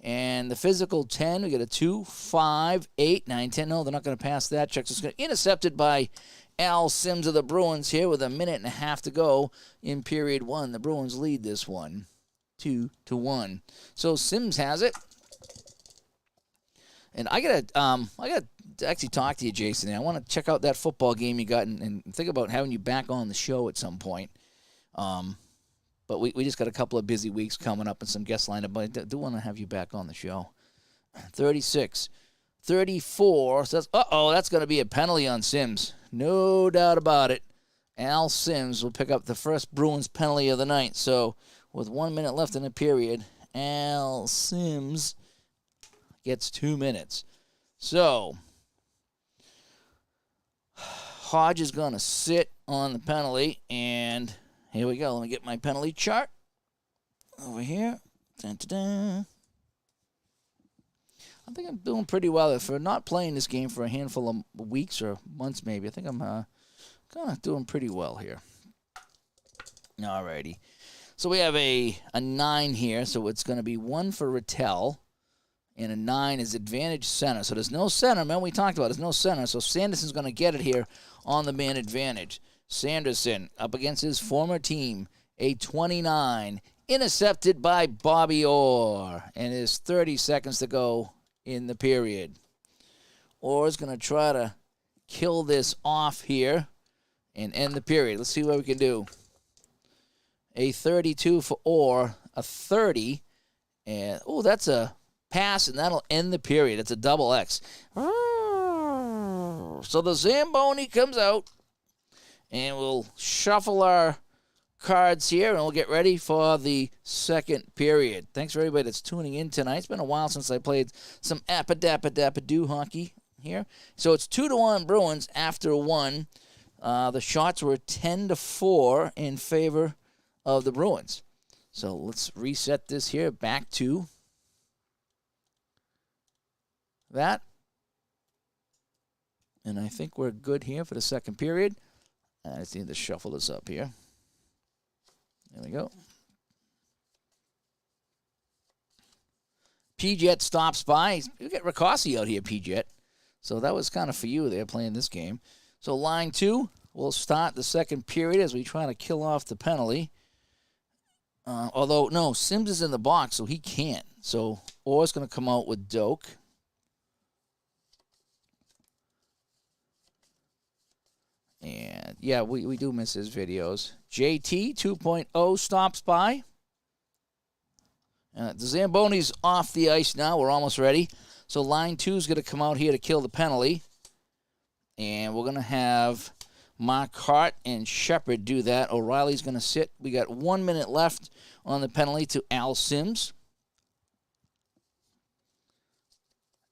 And the physical 10, we get a 2, 5, 8, 9, 10. No, they're not going to pass that. Check's just going to intercepted by Al Sims of the Bruins here with 1.5 minutes to go in period 1. The Bruins lead this one 2-1. So Sims has it. And I gotta actually talk to you, Jason. I want to check out that football game you got and think about having you back on the show at some point. But we just got a couple of busy weeks coming up and some guests lined up. But I do want to have you back on the show. 36, 34. So that's going to be a penalty on Sims. No doubt about it. Al Sims will pick up the first Bruins penalty of the night. So with 1 minute left in the period, Al Sims gets 2 minutes. So Hodge is going to sit on the penalty, and here we go. Let me get my penalty chart over here. Dun-dun-dun. I think I'm doing pretty well for not playing this game for a handful of weeks or months maybe. I think I'm kind of doing pretty well here. Alrighty. So we have a 9 here, so it's going to be 1 for Rattel, and a 9 is advantage center. So there's no center. Remember we talked about it. There's no center, so Sanderson's going to get it here on the man advantage. Sanderson up against his former team, a 29, intercepted by Bobby Orr, and there's 30 seconds to go in the period. Orr's going to try to kill this off here and end the period. Let's see what we can do. A 32 for Orr, a 30, and that's a pass, and that'll end the period. It's a double X. So the Zamboni comes out, and we'll shuffle our cards here, and we'll get ready for the second period. Thanks for everybody that's tuning in tonight. It's been a while since I played some APBA hockey here. So it's 2-1 Bruins after 1. The shots were 10-4 in favor of the Bruins. So let's reset this here back to that. And I think we're good here for the second period. I just need to shuffle this up here. There we go. P-Jet stops by. You get Ricossi out here, P-Jet. So that was kind of for you there playing this game. So line 2 will start the second period as we try to kill off the penalty. Although, no, Sims is in the box, so he can't. So Orr's going to come out with Doak. And, yeah, we do miss his videos. JT 2.0 stops by. The Zamboni's off the ice now. We're almost ready. So line 2 is going to come out here to kill the penalty. And we're going to have Mark Hart and Shepard do that. O'Reilly's going to sit. We got 1 minute left on the penalty to Al Sims.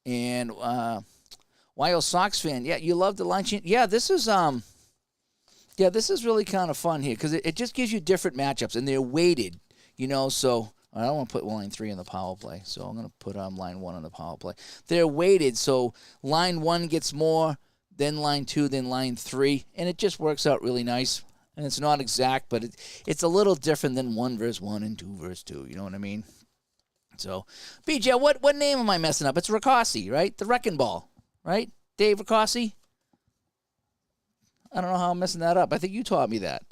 And YO Sox fan, yeah, you love the line change. Yeah, this is really kind of fun here because it just gives you different matchups, and they're weighted, so I don't want to put line 3 in the power play, so I'm going to put line 1 on the power play. They're weighted, so line 1 gets more, then line 2, then line 3, and it just works out really nice. And it's not exact, but it's a little different than 1 versus 1 and 2 versus 2, you know what I mean? So, BJ, what name am I messing up? It's Ricossi, right? The Wrecking Ball, right? Dave Ricossi? I don't know how I'm messing that up. I think you taught me that.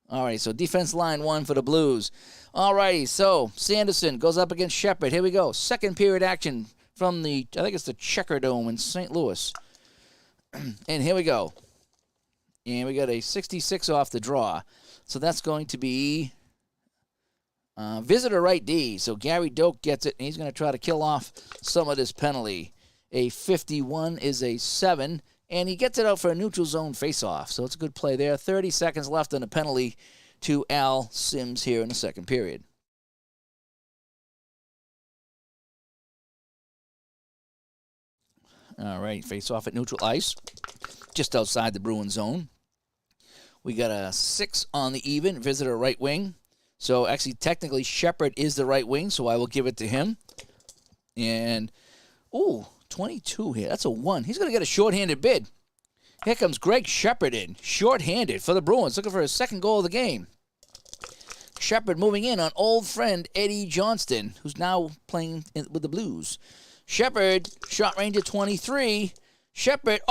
All right, so defense line 1 for the Blues. All righty, so Sanderson goes up against Shepard. Here we go. Second period action from I think it's the Checker Dome in St. Louis. And here we go. And we got a 66 off the draw. So that's going to be visitor right D. So Gary Doak gets it, and he's going to try to kill off some of this penalty. A 51 is a 7. And he gets it out for a neutral zone faceoff. So it's a good play there. 30 seconds left on the penalty to Al Sims here in the second period. All right, faceoff at neutral ice. Just outside the Bruin zone. We got a 6 on the even, visitor right wing. So actually, technically, Shepard is the right wing, so I will give it to him. And, 22 here. That's a 1. He's going to get a shorthanded bid. Here comes Greg Shepard in, shorthanded for the Bruins, looking for his second goal of the game. Shepard moving in on old friend Eddie Johnston, who's now playing with the Blues. Shepard, shot range of 23. Shepard,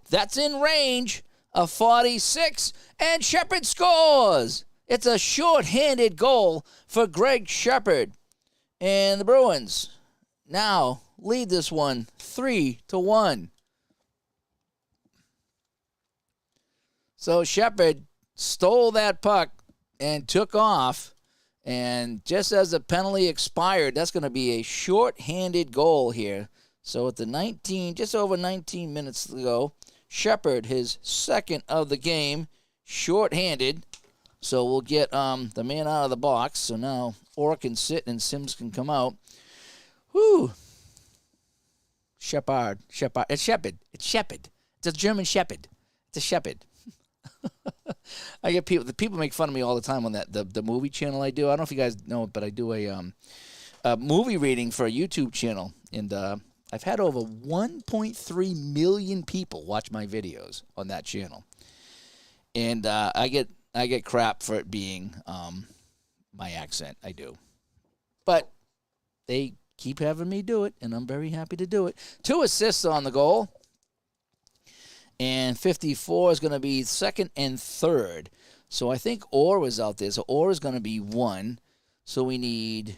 that's in range. A 46, and Shepard scores. It's a shorthanded goal for Greg Shepard. And the Bruins now lead this one 3-1. So Shepard stole that puck and took off. And just as the penalty expired, that's going to be a short-handed goal here. So at the just over 19 minutes ago, Shepard, his second of the game, short-handed. So we'll get the man out of the box. So now Orr can sit and Sims can come out. Whew. Shepard. It's Shepard. It's a German Shepherd. It's a Shepherd. I get people. The people make fun of me all the time on the movie channel I do. I don't know if you guys know it, but I do a movie reading for a YouTube channel, and I've had over 1.3 million people watch my videos on that channel, and I get crap for it being my accent. I do, but they keep having me do it, and I'm very happy to do it. 2 assists on the goal. And 54 is going to be second and third. So I think Orr was out there. So Orr is going to be 1. So we need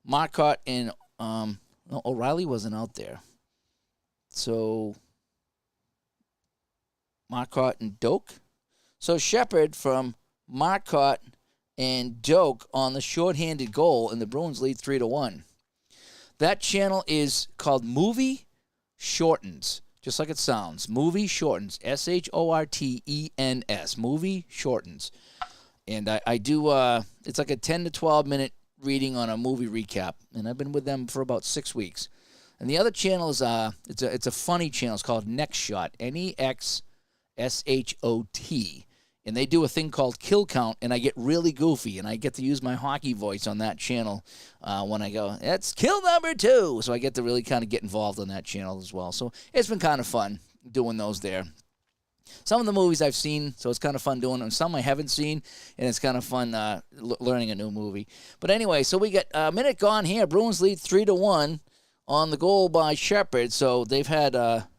Marcotte and no, O'Reilly wasn't out there. So Marcotte and Doak. So Shepard from Marcotte and Doak on the shorthanded goal, and the Bruins lead 3-1. That channel is called Movie Shortens. Just like it sounds. Movie Shortens. Shortens. Movie Shortens. And I do, it's like a 10 to 12 minute reading on a movie recap. And I've been with them for about 6 weeks. And the other channel is, it's a funny channel. It's called Next Shot. Nexshot. And they do a thing called Kill Count, and I get really goofy, and I get to use my hockey voice on that channel when I go, that's kill number 2. So I get to really kind of get involved on that channel as well. So it's been kind of fun doing those there. Some of the movies I've seen, so it's kind of fun doing them. Some I haven't seen, and it's kind of fun learning a new movie. But anyway, so we got a minute gone here. Bruins lead 3-1 on the goal by Shepard. So they've had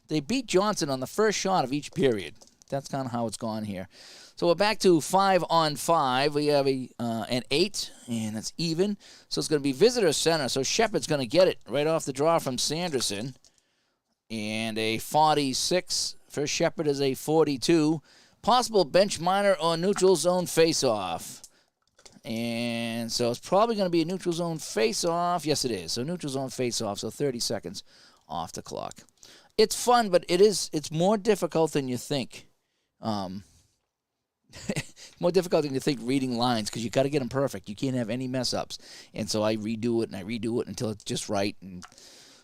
they beat Johnston on the first shot of each period. That's kind of how it's gone here. So we're back to 5-on-5. We have an 8, and that's even. So it's going to be visitor center. So Shepard's going to get it right off the draw from Sanderson. And a 46 for Shepard is a 42. Possible bench minor or neutral zone face-off. And so it's probably going to be a neutral zone face-off. Yes, it is. So neutral zone face-off. So 30 seconds off the clock. It's fun, but it's more difficult than you think. More difficult than you think reading lines because you got to get them perfect. You can't have any mess ups, and so I redo it until it's just right. And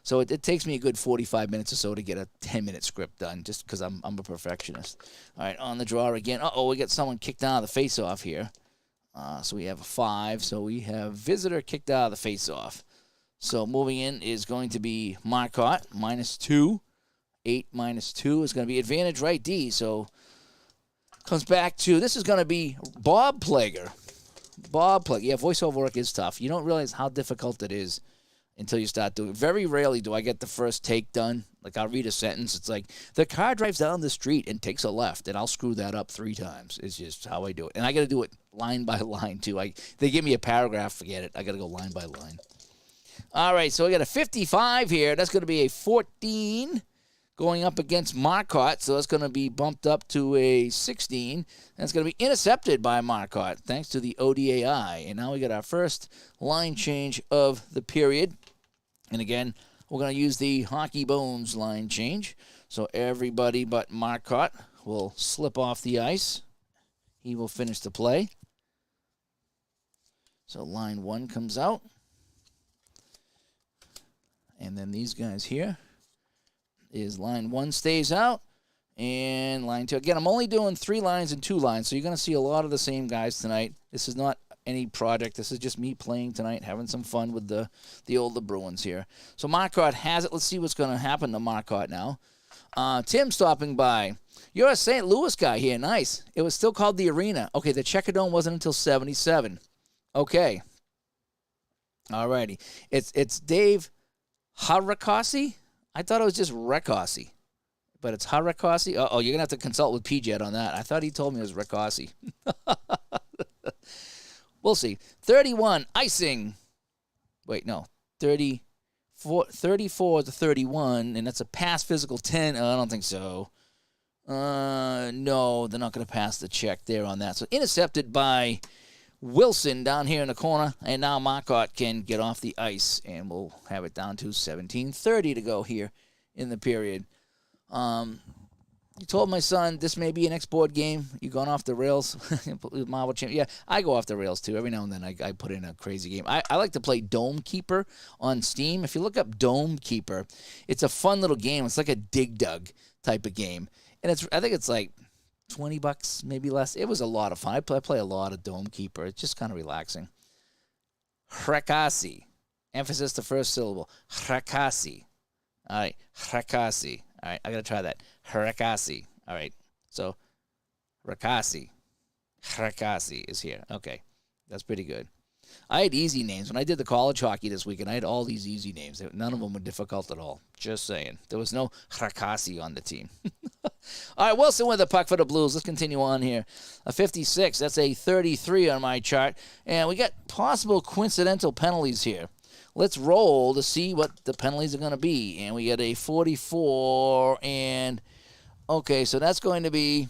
so it takes me a good 45 minutes or so to get a 10-minute script done, just because I'm a perfectionist. All right, on the draw again. We got someone kicked out of the face-off here. So we have a 5. So we have visitor kicked out of the face-off. So moving in is going to be Marcotte -2. 8 -2 is going to be advantage right D. So comes back to, this is going to be Bob Plager. Yeah, voiceover work is tough. You don't realize how difficult it is until you start doing it. Very rarely do I get the first take done. Like, I'll read a sentence. It's like, the car drives down the street and takes a left, and I'll screw that up 3 times. It's just how I do it. And I got to do it line by line, too. They give me a paragraph, forget it. I got to go line by line. All right, so we got a 55 here. That's going to be a 14. Going up against Marcotte, so that's going to be bumped up to a 16. That's going to be intercepted by Marcotte, thanks to the ODAI. And now we got our first line change of the period. And again, we're going to use the Hockey Bones line change. So everybody but Marcotte will slip off the ice. He will finish the play. So line 1 comes out. And then these guys here. Is line 1 stays out, and line 2. Again, I'm only doing 3 lines and 2 lines, so you're going to see a lot of the same guys tonight. This is not any project. This is just me playing tonight, having some fun with the older Bruins here. So Marcotte has it. Let's see what's going to happen to Marcotte now. Tim stopping by. You're a St. Louis guy here. Nice. It was still called the Arena. Okay, the Checkerdome wasn't until 77. Okay. All righty. It's Dave Harakasi. I thought it was just Rekasi, but it's Harakasi. You're going to have to consult with PJ on that. I thought he told me it was Rekasi. We'll see. 31, icing. Wait, no. 30, 34 to 31, and that's a pass physical 10. I don't think so. No, they're not going to pass the check there on that. So intercepted by Wilson down here in the corner, and now Marcotte can get off the ice, and we'll have it down to 17:30 to go here in the period. You told my son this may be an X-board game. You gone off the rails? Marvel Champ. Yeah, I go off the rails too. Every now and then I put in a crazy game. I like to play Dome Keeper on Steam. If you look up Dome Keeper, it's a fun little game. It's like a Dig Dug type of game. And I think it's like $20, maybe less. It was a lot of fun. I play a lot of Dome Keeper. It's just kind of relaxing. Hrakasi. Emphasis the first syllable. Hrakasi. All right, Hrakasi. All right, I got to try that. Hrakasi. All right, so Hrakasi is here. Okay, that's pretty good. I had easy names. When I did the college hockey this weekend, I had all these easy names. None of them were difficult at all. Just saying. There was no Hrakasi on the team. All right, Wilson with the puck for the Blues. Let's continue on here. A 56. That's a 33 on my chart. And we got possible coincidental penalties here. Let's roll to see what the penalties are going to be. And we get a 44. And, okay, so that's going to be,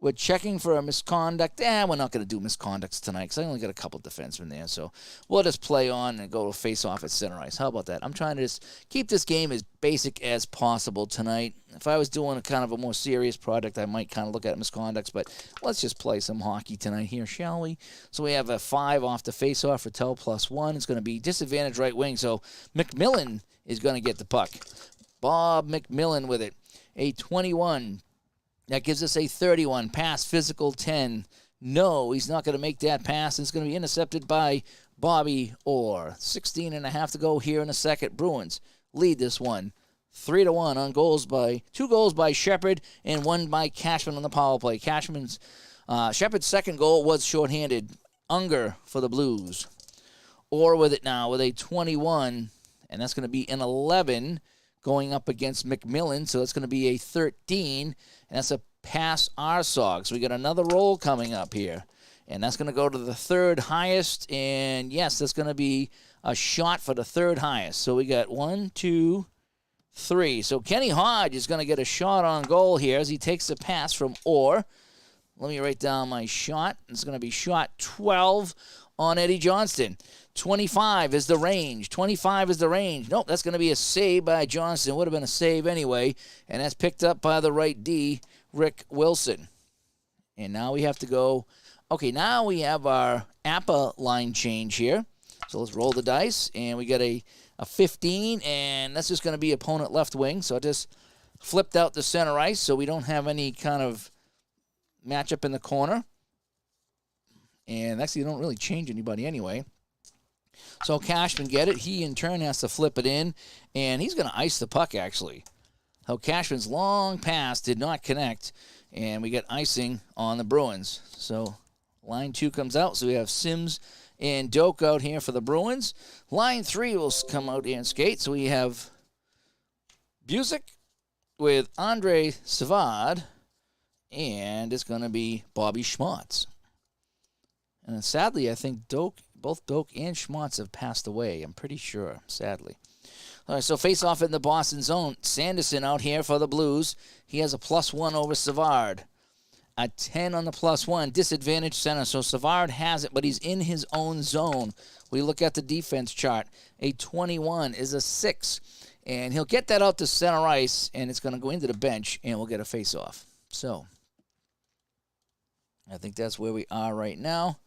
we're checking for a misconduct. We're not going to do misconducts tonight because I only got a couple defensemen there. So we'll just play on and go to face-off at center ice. How about that? I'm trying to just keep this game as basic as possible tonight. If I was doing a kind of a more serious project, I might kind of look at misconducts. But let's just play some hockey tonight here, shall we? So we have a 5 off the face-off for Tell +1. It's going to be disadvantage right wing. So McMillan is going to get the puck. Bob McMillan with it. A 21. That gives us a 31. Pass, physical 10. No, he's not going to make that pass. It's going to be intercepted by Bobby Orr. 16.5 to go here in the second. Bruins lead this one 3-1 on goals by 2 goals by Shepard and 1 by Cashman on the power play. Shepard's second goal was shorthanded. Unger for the Blues. Orr with it now with a 21, and that's going to be an 11 going up against McMillan, so it's going to be a 13. And that's a pass Arsog. So we got another roll coming up here. And that's going to go to the third highest. And, yes, that's going to be a shot for the third highest. So we got 1, 2, 3. So Kenny Hodge is going to get a shot on goal here as he takes the pass from Orr. Let me write down my shot. It's going to be shot 12 on Eddie Johnston. 25 is the range. 25 is the range. Nope, that's going to be a save by Johnston. Would have been a save anyway. And that's picked up by the right D, Rick Wilson. And now we have to go. Okay, now we have our APBA line change here. So let's roll the dice. And we got a 15. And that's just going to be opponent left wing. So I just flipped out the center ice so we don't have any kind of matchup in the corner. And actually, you don't really change anybody anyway. So Cashman get it. He, in turn, has to flip it in. And he's going to ice the puck, actually. So Cashman's long pass did not connect. And we get icing on the Bruins. So line 2 comes out. So we have Sims and Doak out here for the Bruins. Line 3 will come out here and skate. So we have Busick with Andre Savard. And it's going to be Bobby Schmotz. And sadly, I think both Doak and Schmotz have passed away. I'm pretty sure, sadly. All right, so face-off in the Boston zone. Sanderson out here for the Blues. He has a +1 over Savard. A 10 on the +1. Disadvantage center. So Savard has it, but he's in his own zone. We look at the defense chart. A 21 is a 6. And he'll get that out to center ice, and it's going to go into the bench, and we'll get a face-off. So I think that's where we are right now.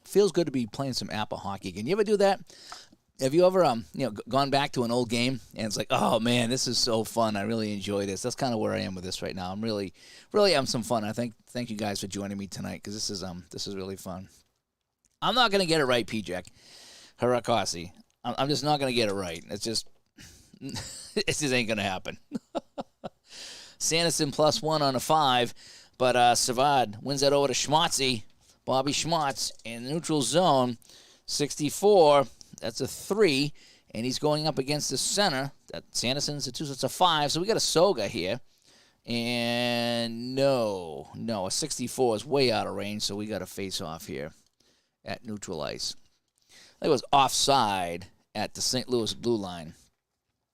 Feels good to be playing some APBA hockey again. You ever do that? Have you ever gone back to an old game and it's like, oh man, this is so fun. I really enjoy this. That's kind of where I am with this right now. I'm really having some fun. I thank you guys for joining me tonight because this is really fun. I'm not gonna get it right, P-Jack. Harakasi. I'm just not gonna get it right. It's just it just ain't gonna happen. Sanderson +1 on a 5, but Savard wins that over to Schmotzy. Bobby Schmotz in the neutral zone, 64. That's a 3, and he's going up against the center. That Sanderson's a 2, so it's a 5. So we got a Soga here, And no, a 64 is way out of range, so we got to face off here at neutral ice. I think it was offside at the St. Louis blue line.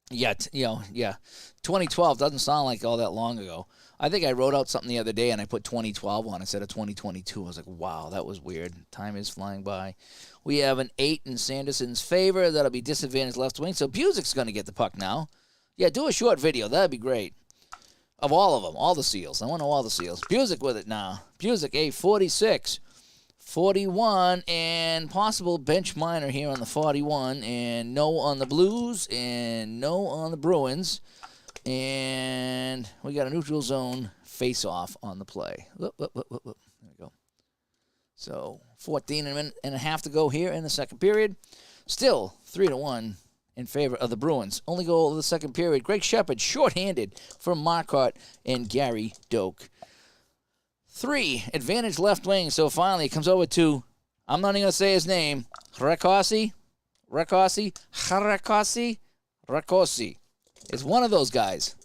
Yeah, 2012 doesn't sound like all that long ago. I think I wrote out something the other day and I put 2012 on instead of 2022. I was like, wow, that was weird. Time is flying by. We have an 8 in Sanderson's favor. That'll be disadvantage left wing. So Buzik's going to get the puck now. Yeah, do a short video. That'd be great. Of all of them, all the seals. I want to know all the seals. Buzik with it now. Buzik, a 46, 41, and possible bench minor here on the 41, and no on the Blues, and no on the Bruins. And we got a neutral zone face-off on the play. There we go. So 14 and a half to go here in the second period. Still 3-1 in favor of the Bruins. Only goal of the second period. Greg Shepard shorthanded from Marcotte and Gary Doak. 3, advantage left wing. So finally it comes over to, I'm not even going to say his name, Rakosi. It's one of those guys.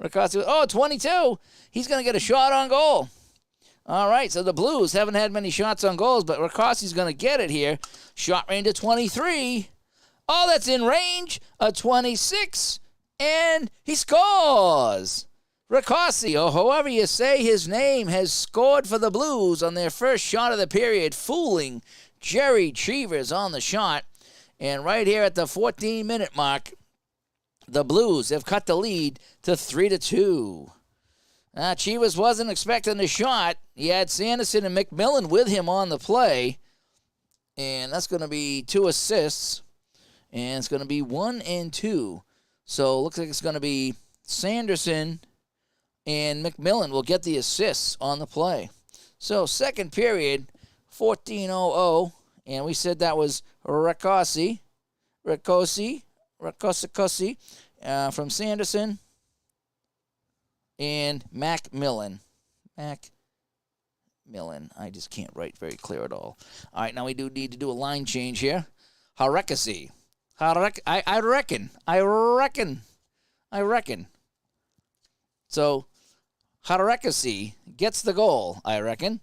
Rakosi, 22. He's going to get a shot on goal. All right, so the Blues haven't had many shots on goals, but Rakosi's going to get it here. Shot range to 23. Oh, that's in range. A 26. And he scores. Rakosi, or however you say his name, has scored for the Blues on their first shot of the period, fooling Jerry Cheevers on the shot. And right here at the 14-minute mark, the Blues have cut the lead to 3-2. Cheevers wasn't expecting the shot. He had Sanderson and McMillan with him on the play. And that's going to be 2 assists. And it's going to be 1 and 2. So it looks like it's going to be Sanderson and McMillan will get the assists on the play. So second period, 14-0-0. And we said that was Rakosi from Sanderson and Macmillan. I just can't write very clear at all. All right, now we do need to do a line change here. Harekasi. I reckon. So Harekasi gets the goal, I reckon.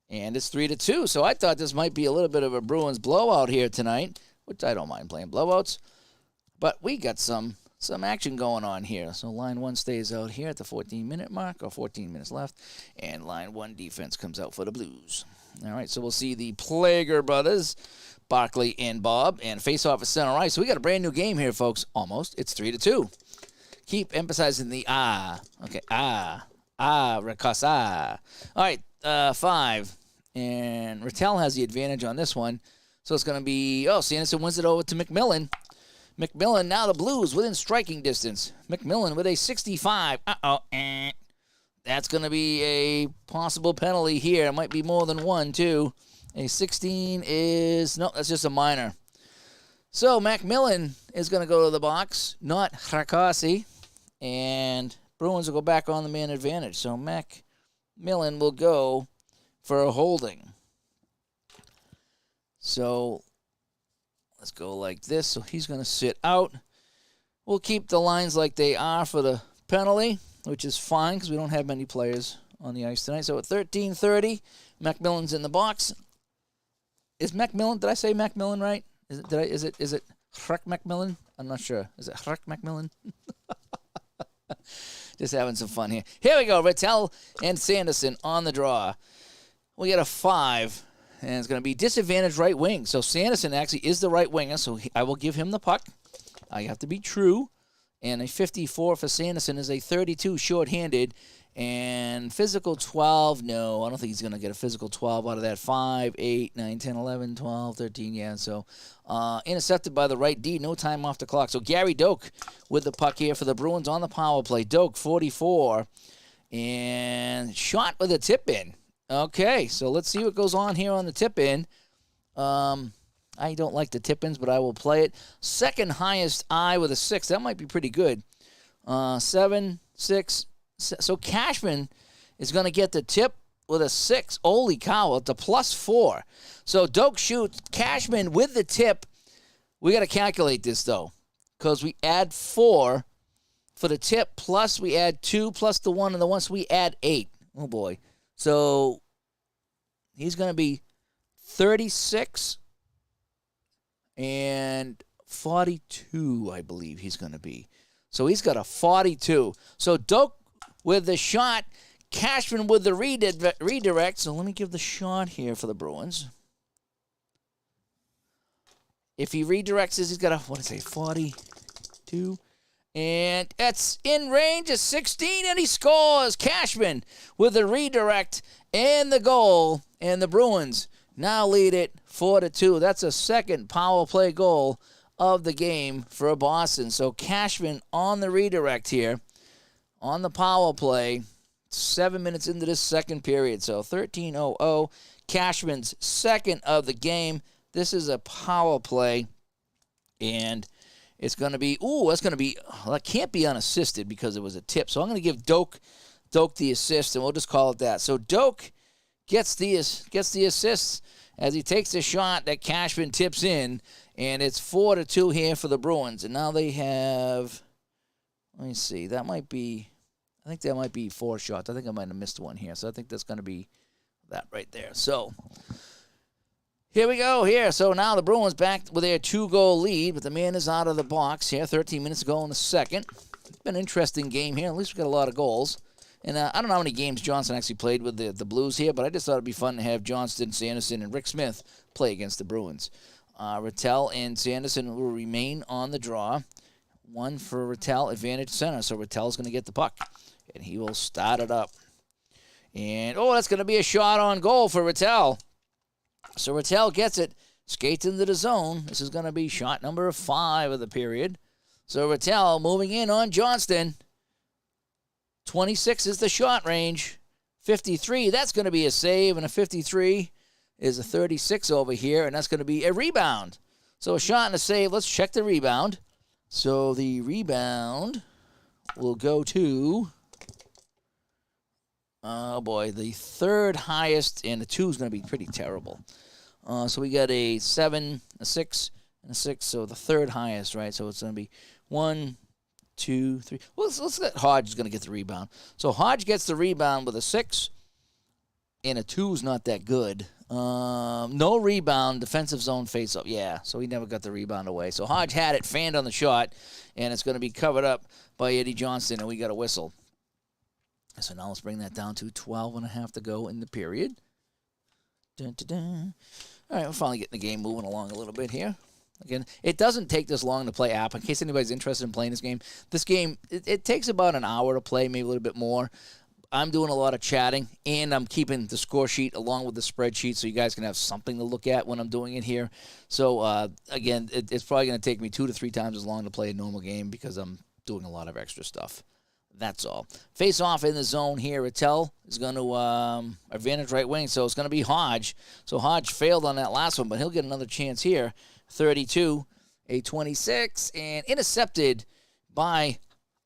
And it's 3-2. So I thought this might be a little bit of a Bruins blowout here tonight, which I don't mind playing blowouts. But we got some action going on here. So line 1 stays out here at the 14-minute mark, or 14 minutes left. And line 1 defense comes out for the Blues. All right, so we'll see the Plager brothers, Barkley and Bob, and face off at center ice. So we got a brand new game here, folks. Almost. It's 3-2. Keep emphasizing the Okay, Rakasa. All right, 5. And Rattel has the advantage on this one. So it's going to be, Sanderson wins it over to McMillan. McMillan, now the Blues within striking distance. McMillan with a 65. That's going to be a possible penalty here. It might be more than one, too. A 16 is, no, that's just a minor. So McMillan is going to go to the box, not Rakasi. And Bruins will go back on the man advantage. So McMillan will go for a holding. So let's go like this. So he's going to sit out. We'll keep the lines like they are for the penalty, which is fine because we don't have many players on the ice tonight. So at 13:30, McMillan's in the box. Is McMillan? Did I say McMillan right? Is it Hruck McMillan? I'm not sure. Is it Hruck McMillan? Just having some fun here. Here we go. Rattel and Sanderson on the draw. We got a 5, and it's going to be disadvantage right wing. So Sanderson actually is the right winger, so I will give him the puck. I have to be true. And a 54 for Sanderson is a 32 shorthanded. And physical 12, no, I don't think he's going to get a physical 12 out of that. 5, 8, 9, 10, 11, 12, 13, yeah. So intercepted by the right D, no time off the clock. So Gary Doak with the puck here for the Bruins on the power play. Doak, 44, and shot with a tip-in. Okay, so let's see what goes on here on the tip-in. I don't like the tip-ins, but I will play it. Second highest I with a 6. That might be pretty good. 7, 6. So Cashman is going to get the tip with a 6. Holy cow, it's a +4. So Doak shoots Cashman with the tip. We got to calculate this, though, because we add 4 for the tip, plus we add 2, plus the 1, and the 1, so we add 8. Oh, boy. So he's going to be 36 and 42, I believe he's going to be. So he's got a 42. So Doak with the shot, Cashman with the redirect. So let me give the shot here for the Bruins. If he redirects this, he's got a, 42. And it's in range of 16, and he scores. Cashman with the redirect and the goal. And the Bruins now lead it 4-2. That's a second power play goal of the game for Boston. So Cashman on the redirect here, on the power play, 7 minutes into this second period. So 13-0-0. Cashman's second of the game. This is a power play, and it's going to be, that can't be unassisted because it was a tip. So I'm going to give Doak the assist, and we'll just call it that. So Doak gets the assist as he takes a shot that Cashman tips in, and it's 4-2 here for the Bruins. And now they have, let me see, I think that might be 4 shots. I think I might have missed one here. So I think that's going to be that right there. So here we go here. So now the Bruins back with their 2-goal lead, but the man is out of the box here. 13 minutes to go in the second. It's been an interesting game here. At least we got a lot of goals. And I don't know how many games Johnston actually played with the Blues here, but I just thought it'd be fun to have Johnston, Sanderson, and Rick Smith play against the Bruins. Rattel and Sanderson will remain on the draw. One for Rattel, advantage center. So Rattel's going to get the puck, and he will start it up. And, that's going to be a shot on goal for Rattel. So Rattel gets it, skates into the zone. This is going to be shot number 5 of the period. So Rattel moving in on Johnston. 26 is the shot range. 53, that's going to be a save, and a 53 is a 36 over here, and that's going to be a rebound. So a shot and a save. Let's check the rebound. So the rebound will go to, the third highest, and the 2 is going to be pretty terrible. So we got a 7, a 6, and a 6, so the third highest, right? So it's going to be 1, 2, 3. Well, let's let Hodge is going to get the rebound. So Hodge gets the rebound with a 6, and a 2 is not that good. No rebound, defensive zone face-up. Yeah, so he never got the rebound away. So Hodge had it, fanned on the shot, and it's going to be covered up by Eddie Johnston, and we got a whistle. So now let's bring that down to 12.5 to go in the period. Dun, dun, dun. All right, we're finally getting the game moving along a little bit here. Again, it doesn't take this long to play APBA. In case anybody's interested in playing this game, it takes about an hour to play, maybe a little bit more. I'm doing a lot of chatting, and I'm keeping the score sheet along with the spreadsheet so you guys can have something to look at when I'm doing it here. So, again, it's probably going to take me 2 to 3 times as long to play a normal game because I'm doing a lot of extra stuff. That's all. Face off in the zone here. Rattel is going to advantage right wing, so it's going to be Hodge. So Hodge failed on that last one, but he'll get another chance here. 32, a 26, and intercepted by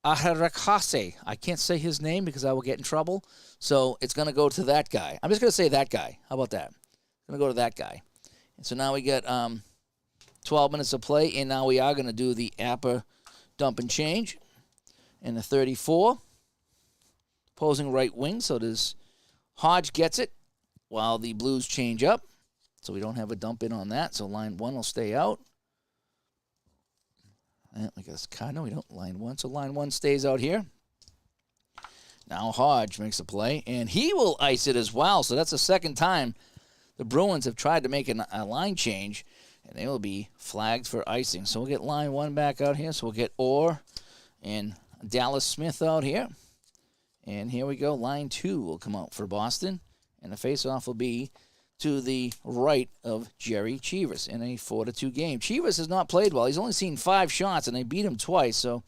Aharakase. I can't say his name because I will get in trouble, so it's going to go to that guy. I'm just going to say that guy. How about that? It's going to go to that guy. And so now we get 12 minutes of play, and now we are going to do the APBA dump and change. And the 34, opposing right wing. So does Hodge gets it while the Blues change up. So we don't have a dump in on that. So line 1 will stay out. And I guess no, we don't. Line 1. So line 1 stays out here. Now Hodge makes a play, and he will ice it as well. So that's the second time the Bruins have tried to make a line change, and they will be flagged for icing. So we'll get line 1 back out here. So we'll get Orr and Dallas Smith out here. And here we go. Line 2 will come out for Boston. And the faceoff will be to the right of Jerry Chivas in a 4-2 game. Chivas has not played well. He's only seen 5 shots, and they beat him twice. So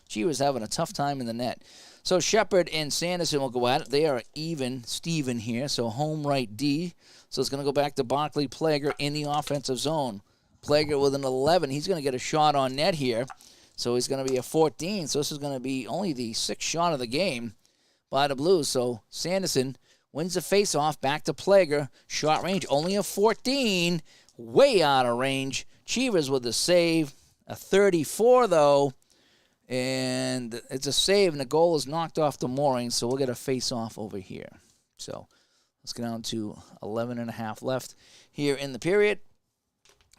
Chivas having a tough time in the net. So Shepard and Sanderson will go at it. They are even Steven here. So home right D. So it's going to go back to Barclay Plager in the offensive zone. Plager with an 11. He's going to get a shot on net here. So he's going to be a 14. So this is going to be only the 6th shot of the game by the Blues. So Sanderson wins the faceoff back to Plager. Shot range only a 14. Way out of range. Chivas with the save. A 34, though. And it's a save, and the goal is knocked off the mooring, so we'll get a face-off over here. So let's get down to 11 and a half left here in the period.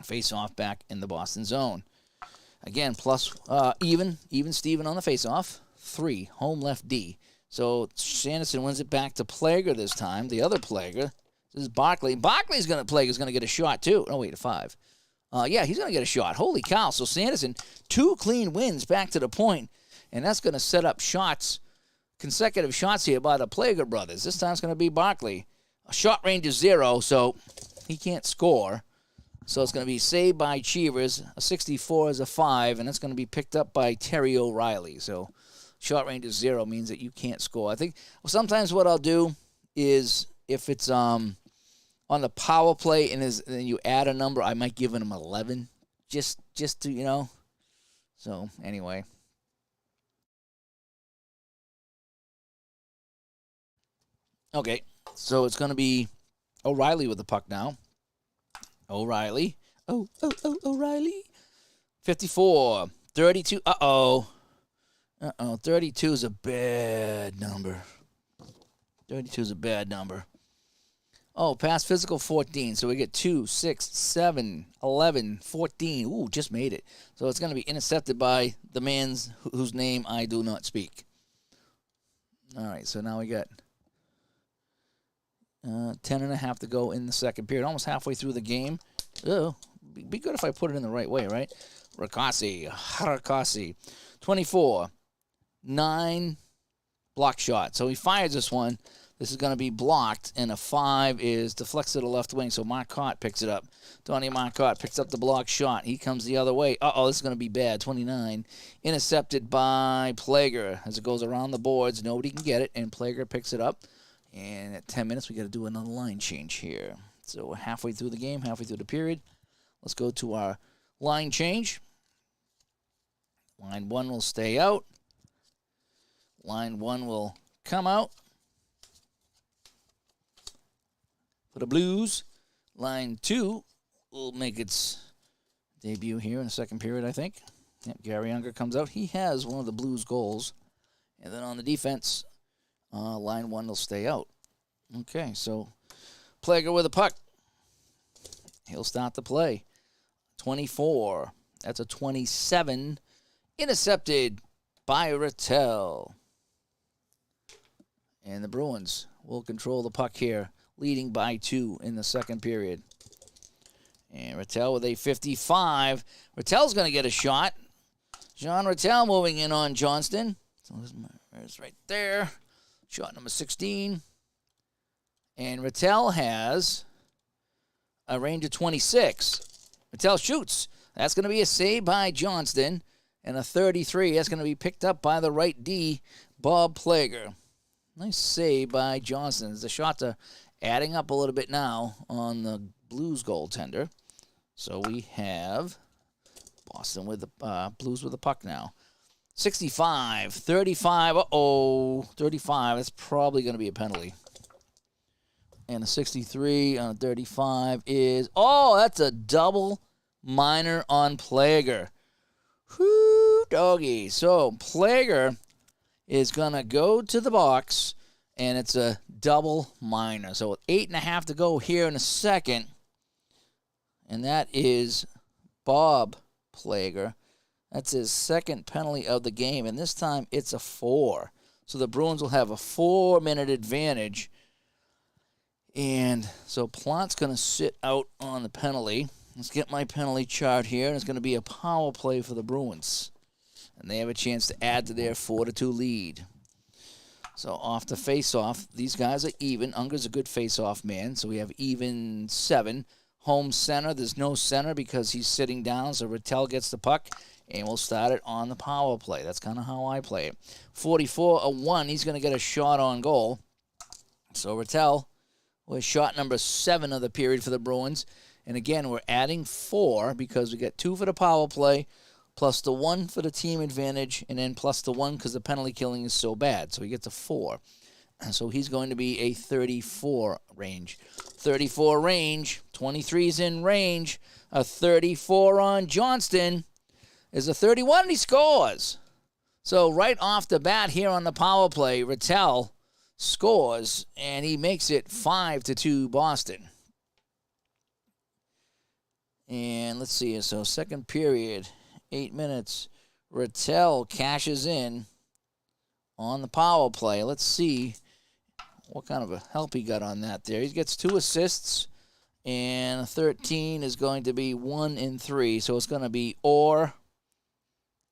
Face-off back in the Boston zone. Again, plus even Steven on the face-off. 3, home left D. So Sanderson wins it back to Plager this time. The other Plager, this is Barkley. Plager's going to get a shot, too. Oh, wait, a 5. Yeah, he's going to get a shot. Holy cow. So Sanderson, 2 clean wins back to the point, and that's going to set up shots, consecutive shots here by the Plager brothers. This time it's going to be Barkley. A shot range is 0, so he can't score. So it's going to be saved by Cheevers. A 64 is a 5, and that's going to be picked up by Terry O'Reilly. So shot range is 0 means that you can't score. I think sometimes what I'll do is if it's on the power play and then you add a number, I might give him 11 just to, you know. So anyway. Okay, so it's going to be O'Reilly with the puck now. O'Reilly. O'Reilly. 54. 32. Uh-oh. 32 is a bad number. 32 is a bad number. Oh, pass physical 14. So we get 2, 6, 7, 11, 14. Ooh, just made it. So it's going to be intercepted by the man whose name I do not speak. All right, so now we got 10 and a half to go in the second period. Almost halfway through the game. Oh, be good if I put it in the right way, right? Harakasi. 24. 9 block shot. So he fires this one. This is going to be blocked, and a 5 is deflects to the left wing, so Marcotte picks it up. Donnie Marcotte picks up the block shot. He comes the other way. Uh-oh, this is going to be bad. 29. Intercepted by Plager. As it goes around the boards, nobody can get it, and Plager picks it up. And at 10 minutes, we got to do another line change here. So we're halfway through the game, halfway through the period. Let's go to our line change. Line 1 will stay out. Line 1 will come out. For the Blues, line 2 will make its debut here in the second period, I think. Yep, Gary Unger comes out. He has one of the Blues' goals. And then on the defense, line 1 will stay out. Okay, so Plager with a puck. He'll start the play. 24. That's a 27. Intercepted by Rattel. And the Bruins will control the puck here, leading by 2 in the second period. And Rattel with a 55. Rattel's going to get a shot. Jean Rattel moving in on Johnston. So it's right there. Shot number 16. And Rattel has a range of 26. Rattel shoots. That's going to be a save by Johnston. And a 33. That's going to be picked up by the right D, Bob Plager. Nice save by Johnston. The shots are adding up a little bit now on the Blues goaltender. So we have Boston with the Blues with the puck now. 65, 35. Uh-oh, 35. That's probably going to be a penalty. And a 63 on 35 is, oh, that's a double minor on Plager. Whoo, doggy. So Plager is going to go to the box, and it's a double minor. So 8.5 to go here in a second. And that is Bob Plager. That's his second penalty of the game, and this time it's a 4. So the Bruins will have a 4-minute advantage. And so Plant's going to sit out on the penalty. Let's get my penalty chart here, and it's going to be a power play for the Bruins. And they have a chance to add to their 4-2 lead. So off the face-off, these guys are even. Unger's a good face-off man, so we have even 7. Home center, there's no center because he's sitting down, so Rattel gets the puck, and we'll start it on the power play. That's kind of how I play it. 44-1, he's going to get a shot on goal. So Rattel was shot number 7 of the period for the Bruins. And again, we're adding 4 because we got 2 for the power play, plus the 1 for the team advantage, and then plus the 1 because the penalty killing is so bad. So he gets a 4. And so he's going to be a 34 range. 34 range. 23's in range. A 34 on Johnston is a 31, and he scores. So right off the bat here on the power play, Rattel scores, and he makes it 5-2 Boston. And let's see here. So second period, 8 minutes. Rattel cashes in on the power play. Let's see what kind of a help he got on that there. He gets 2 assists, and 13 is going to be 1 and 3. So it's going to be Orr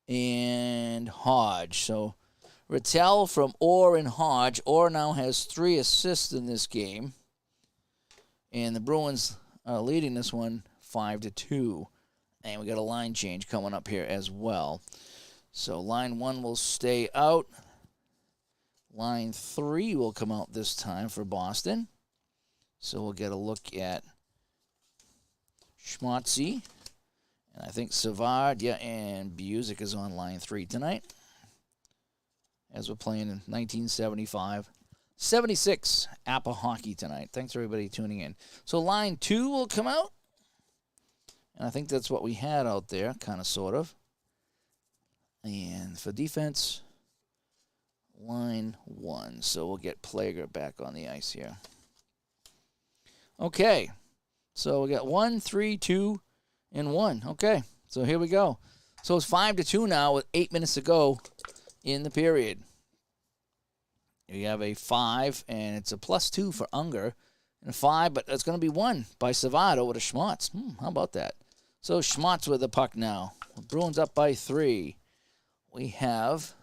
and Hodge. So Rattel from Orr and Hodge. Orr now has 3 assists in this game. And the Bruins are leading this one 5-2. And we got a line change coming up here as well. So line 1 will stay out. Line 3 will come out this time for Boston. So we'll get a look at Schmotzy. And I think Savard, and Buzik is on line 3 tonight. As we're playing in 1975. 76 APBA Hockey tonight. Thanks everybody tuning in. So line 2 will come out. And I think that's what we had out there, kind of, sort of. And for defense, line 1. So we'll get Plager back on the ice here. Okay. So we got 1, 3, 2, and 1. Okay. So here we go. So it's 5-2 now with 8 minutes to go in the period. You have a 5, and it's a +2 for Unger. And a 5, but it's going to be 1 by Savard over to Schmotz. How about that? So Schmotz with the puck now. Bruins up by 3. We have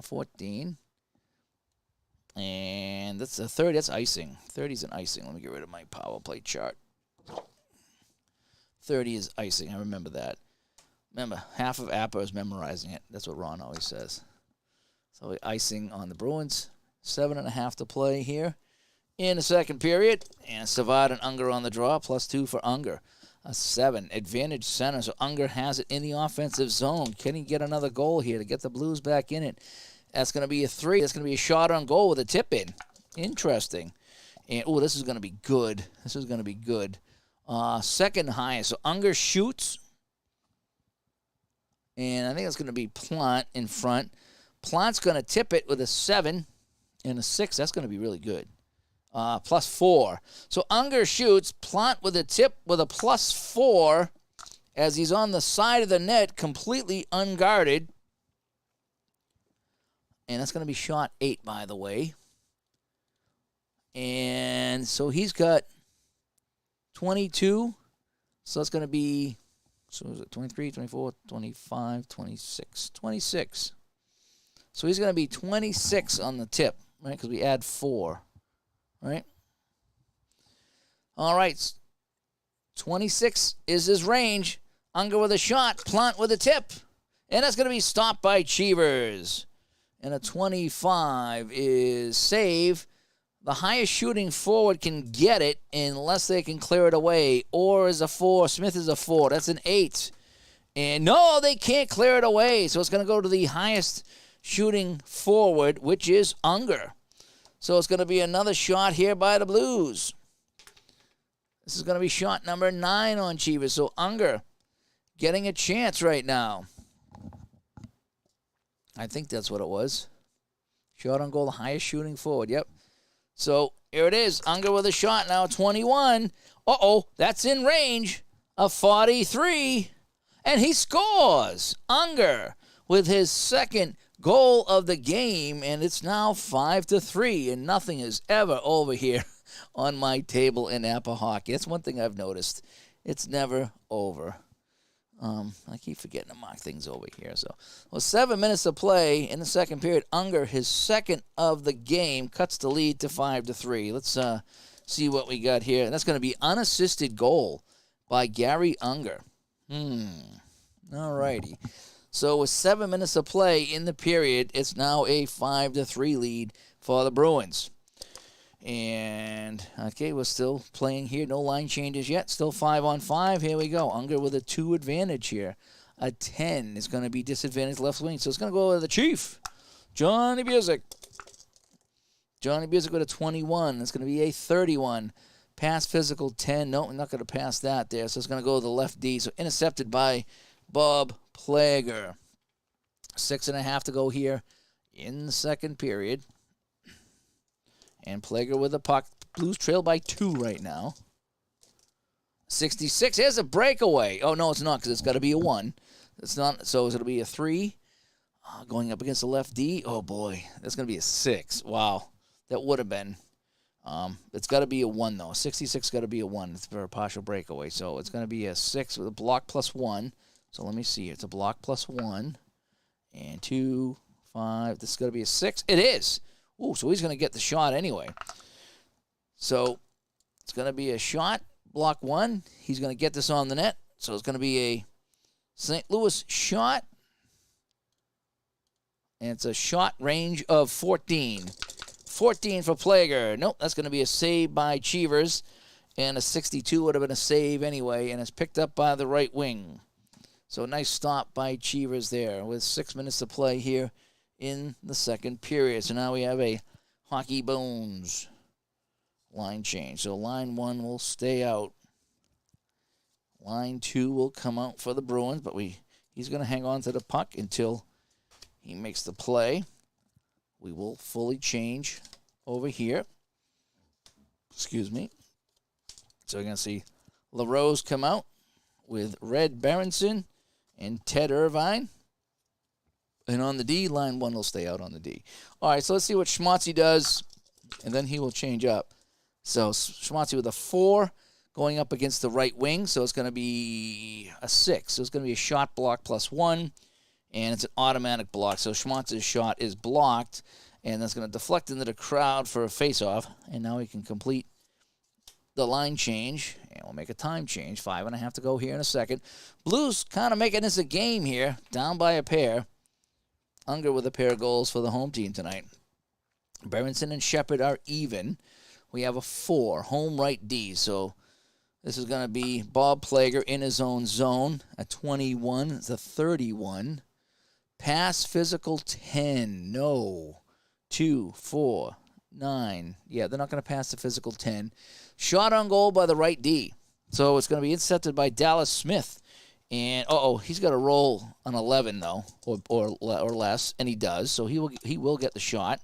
14. And that's a 30. That's icing. 30 is an icing. Let me get rid of my power play chart. 30 is icing. I remember that. Remember, half of APBA is memorizing it. That's what Ron always says. So icing on the Bruins. 7.5 to play here in the second period. And Savard and Unger on the draw. +2 for Unger. A 7. Advantage center. So Unger has it in the offensive zone. Can he get another goal here to get the Blues back in it? That's going to be a 3. That's going to be a shot on goal with a tip in. Interesting. And, this is going to be good. This is going to be good. Second highest. So Unger shoots. And I think it's going to be Plant in front. Plant's going to tip it with a 7 and a 6. That's going to be really good. +4. So Unger shoots. Plant with a tip with a +4 as he's on the side of the net, completely unguarded. And that's going to be shot 8, by the way. And so he's got 22. So that's going to be, so is it 23, 24, 25, 26, 26. So he's going to be 26 on the tip, right? Because we add 4, right? All right. 26 is his range. Unger with a shot. Plant with a tip. And that's going to be stopped by Cheevers. And a 25 is save. The highest shooting forward can get it unless they can clear it away. Orr is a 4. Smith is a 4. That's an 8. And no, they can't clear it away. So it's going to go to the highest shooting forward, which is Unger. So it's going to be another shot here by the Blues. This is going to be shot number 9 on Cheevers. So Unger getting a chance right now. I think that's what it was. Shot on goal, the highest shooting forward. Yep. So here it is. Unger with a shot now, 21. That's in range of 43. And he scores. Unger with his second goal of the game. And it's now 5-3. And nothing is ever over here on my table in APBA Hockey. That's one thing I've noticed. It's never over. I keep forgetting to mark things over here. So, 7 minutes to play in the second period. Unger, his second of the game, cuts the lead to 5-3. Let's see what we got here. And that's going to be unassisted goal by Gary Unger. All righty. So, with 7 minutes to play in the period, it's now a 5-3 lead for the Bruins. And, okay, we're still playing here. No line changes yet. Still 5-on-5. Here we go. Unger with a 2 advantage here. A 10 is going to be disadvantaged left wing. So it's going to go to the Chief, Johnny Buzik. Johnny Buzik with a 21. It's going to be a 31. Pass physical 10. No, we're not going to pass that there. So it's going to go to the left D. So intercepted by Bob Plager. 6.5 to go here in the second period. And Plager with the puck. Blues trail by 2 right now. 66. Here's a breakaway. Oh, no, it's not because it's got to be a 1. It's not, so it'll be a 3. Going up against the left D. Oh, boy. That's going to be a 6. Wow. That would have been. It's got to be a 1, though. 66 got to be a 1. It's for a partial breakaway. So it's going to be a 6 with a block plus 1. So let me see. It's a block plus 1. And 2, 5. This is going to be a 6. It is. Ooh, so he's going to get the shot anyway. So it's going to be a shot, block 1. He's going to get this on the net. So it's going to be a St. Louis shot. And it's a shot range of 14. 14 for Plager. Nope, that's going to be a save by Cheevers. And a 62 would have been a save anyway. And it's picked up by the right wing. So a nice stop by Cheevers there with 6 minutes to play here in the second period. So now we have a Hockey Bones line change. So line 1 will stay out. Line 2 will come out for the Bruins. But he's going to hang on to the puck until he makes the play. We will fully change over here. Excuse me. So we're going to see LaRose come out with Red Berenson and Ted Irvine. And on the D, line 1 will stay out on the D. All right, so let's see what Schmatzy does, and then he will change up. So Schmatzy with a 4 going up against the right wing, so it's going to be a 6. So it's going to be a shot block plus 1. And it's an automatic block. So Schmatz's shot is blocked. And that's going to deflect into the crowd for a face-off. And now we can complete the line change. And we'll make a time change. 5.5 to go here in a second. Blues kind of making this a game here. Down by a pair. Unger with a pair of goals for the home team tonight. Berenson and Shepard are even. We have a 4. Home right D. So this is going to be Bob Plager in his own zone. A 21. It's a 31. Pass physical 10. No. 2, 4, 9. Yeah, they're not going to pass the physical 10. Shot on goal by the right D. So it's going to be intercepted by Dallas Smith. And, he's got to roll an 11, though, or less, and he does. So he will get the shot.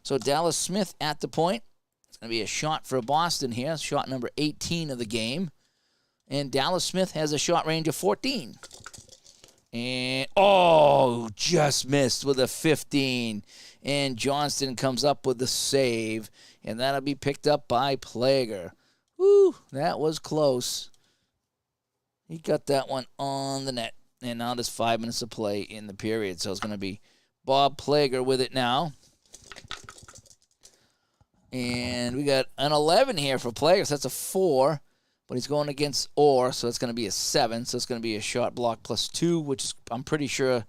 So Dallas Smith at the point. It's going to be a shot for Boston here. Shot number 18 of the game. And Dallas Smith has a shot range of 14. And, just missed with a 15. And Johnston comes up with the save. And that'll be picked up by Plager. Woo, that was close. He got that one on the net. And now there's 5 minutes to play in the period. So it's going to be Bob Plager with it now. And we got an 11 here for Plager. So that's a 4. But he's going against Orr, so it's going to be a 7. So it's going to be a shot block plus 2, which is, I'm pretty sure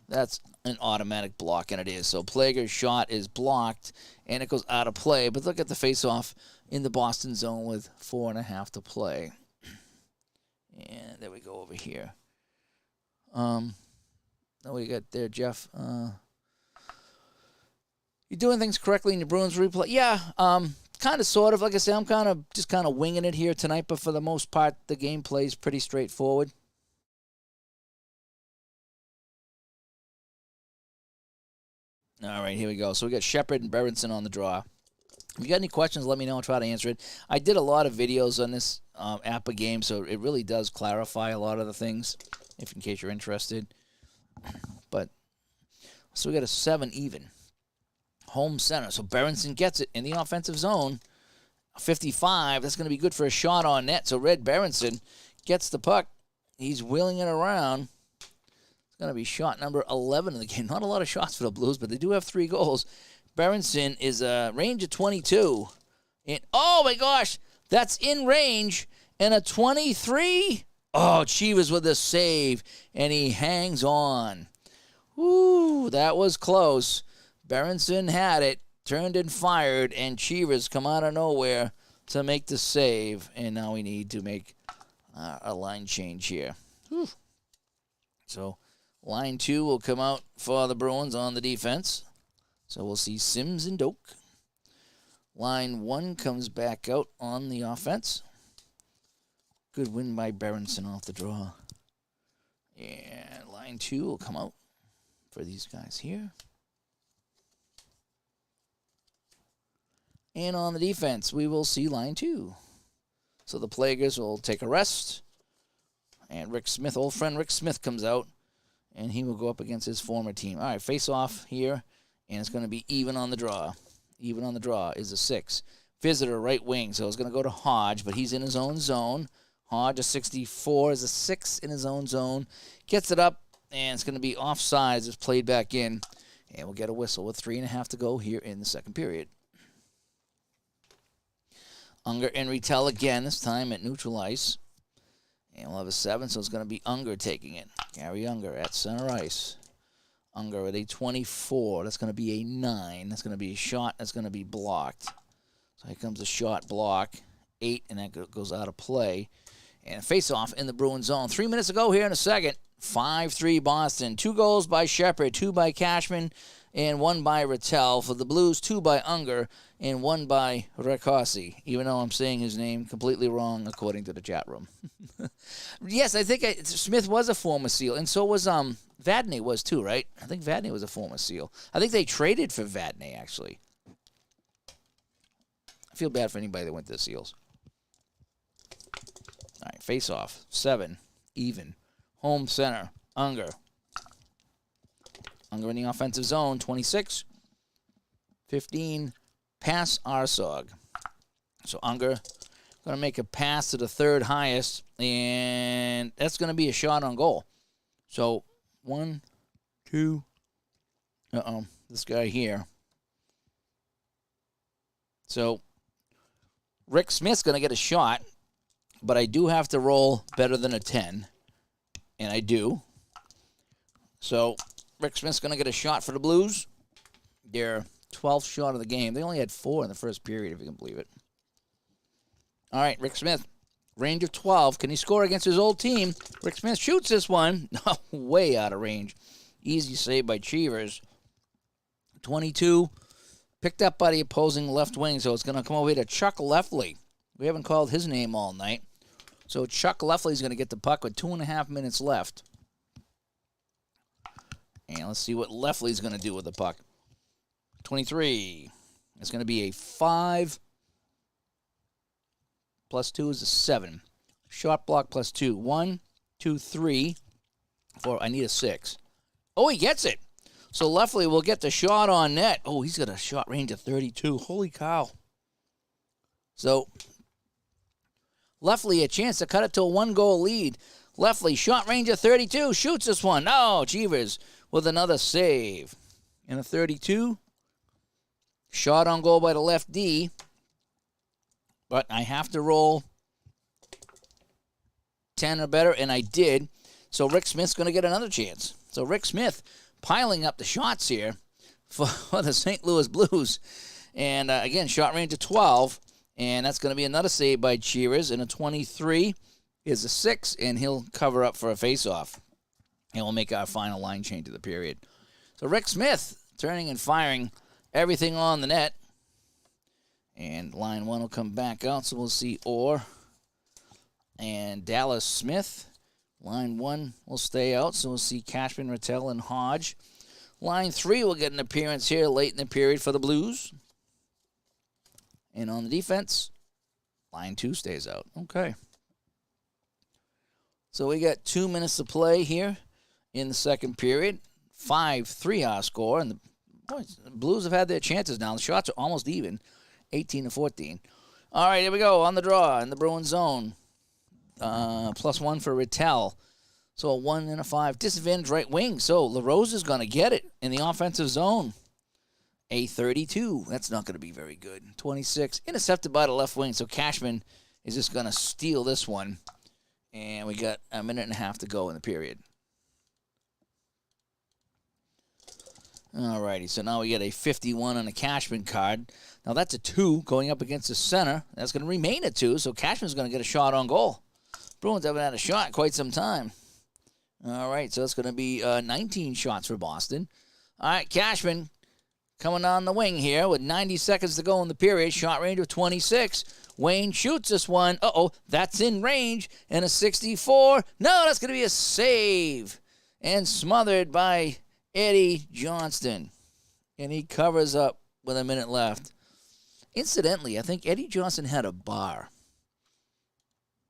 that's an automatic block, and it is. So Plager's shot is blocked, and it goes out of play. But look at the face-off in the Boston zone with 4.5 to play. And there we go over here. What do you got there, Jeff? You doing things correctly in your Bruins replay? Yeah, kind of, sort of. Like I said, I'm kind of winging it here tonight, but for the most part, the gameplay is pretty straightforward. All right, here we go. So we got Shepard and Berenson on the draw. If you got any questions, let me know. I'll try to answer it. I did a lot of videos on this APBA game, so it really does clarify a lot of the things, in case you're interested. But so we got a 7 even. Home center. So Berenson gets it in the offensive zone. 55. That's going to be good for a shot on net. So Red Berenson gets the puck. He's wheeling it around. It's going to be shot number 11 of the game. Not a lot of shots for the Blues, but they do have 3 goals. Berenson is a range of 22. And, oh, my gosh, that's in range. And a 23. Oh, Chivas with a save. And he hangs on. Woo, that was close. Berenson had it, turned and fired, and Chivas come out of nowhere to make the save. And now we need to make a line change here. Whew. So line 2 will come out for the Bruins on the defense. So we'll see Sims and Doak. Line 1 comes back out on the offense. Good win by Berenson off the draw. And line 2 will come out for these guys here. And on the defense, we will see line 2. So the Plaguers will take a rest. And Rick Smith, old friend Rick Smith, comes out. And he will go up against his former team. All right, face off here. And it's going to be even on the draw. Even on the draw is a 6. Visitor, right wing. So it's going to go to Hodge, but he's in his own zone. Hodge, a 64, is a 6 in his own zone. Gets it up, and it's going to be offsides. It's played back in. And we'll get a whistle with 3.5 to go here in the second period. Unger and Retell again, this time at neutral ice. And we'll have a 7, so it's going to be Unger taking it. Gary Unger at center ice. Unger with a 24. That's going to be a 9. That's going to be a shot. That's going to be blocked. So here comes the shot block. 8, and that goes out of play. And face-off in the Bruins zone. 3 minutes to go here in a second. 5-3 Boston. 2 goals by Shepard, 2 by Cashman, and 1 by Rattel. For the Blues, 2 by Unger, and 1 by Rakossi, even though I'm saying his name completely wrong according to the chat room. Yes, I think Smith was a former SEAL, and so was Vadney was too, right? I think Vadney was a former SEAL. I think they traded for Vadney, actually. I feel bad for anybody that went to the SEALs. All right, face-off. 7, even. Home center, Unger. Unger in the offensive zone, 26. 15, pass Arsog. So Unger going to make a pass to the third highest, and that's going to be a shot on goal. So 1, 2, this guy here. So Rick Smith's going to get a shot, but I do have to roll better than a 10, and I do. So Rick Smith's going to get a shot for the Blues. Their 12th shot of the game. They only had 4 in the first period, if you can believe it. All right, Rick Smith, range of 12. Can he score against his old team? Rick Smith shoots this one. Way out of range. Easy save by Cheevers. 22, picked up by the opposing left wing, so it's going to come over here to Chuck Leffley. We haven't called his name all night. So Chuck Leffley's going to get the puck with 2.5 minutes left. And let's see what Leffley's going to do with the puck. 23. It's going to be a 5. Plus 2 is a 7. Shot block plus 2. 1, 2, 3, 4. I need a 6. Oh, he gets it. So Leffley will get the shot on net. Oh, he's got a shot range of 32. Holy cow. So Leffley a chance to cut it to a 1-goal lead. Leffley, shot range of 32. Shoots this one. Oh, Cheevers with another save. And a 32. Shot on goal by the left D. But I have to roll 10 or better, and I did. So Rick Smith's going to get another chance. So Rick Smith piling up the shots here for the St. Louis Blues. And again, shot range of 12. And that's going to be another save by Cheevers. And a 23 is a 6, and he'll cover up for a faceoff. And we'll make our final line change of the period. So Rick Smith turning and firing everything on the net. And line 1 will come back out, so we'll see Orr and Dallas Smith. Line 1 will stay out, so we'll see Cashman, Rattel, and Hodge. Line 3 will get an appearance here late in the period for the Blues. And on the defense, line 2 stays out. Okay. So we got 2 minutes to play here in the second period. 5-3 our score, and the Blues have had their chances now. The shots are almost even. 18-14. All right, here we go. On the draw in the Bruins zone. +1 for Rattel. So a 1 and a 5. Disadvantage right wing. So LaRose is going to get it in the offensive zone. A 32. That's not going to be very good. 26. Intercepted by the left wing. So Cashman is just going to steal this one. And we got a minute and a half to go in the period. All righty, so now we get a 51 on a Cashman card. Now that's a 2 going up against the center. That's going to remain a 2, so Cashman's going to get a shot on goal. Bruins haven't had a shot in quite some time. All right, so it's going to be 19 shots for Boston. All right, Cashman coming on the wing here with 90 seconds to go in the period. Shot range of 26. Wayne shoots this one. Uh-oh, that's in range. And a 64. No, that's going to be a save. And smothered by Eddie Johnston. And he covers up with a minute left. Incidentally, I think Eddie Johnston had a bar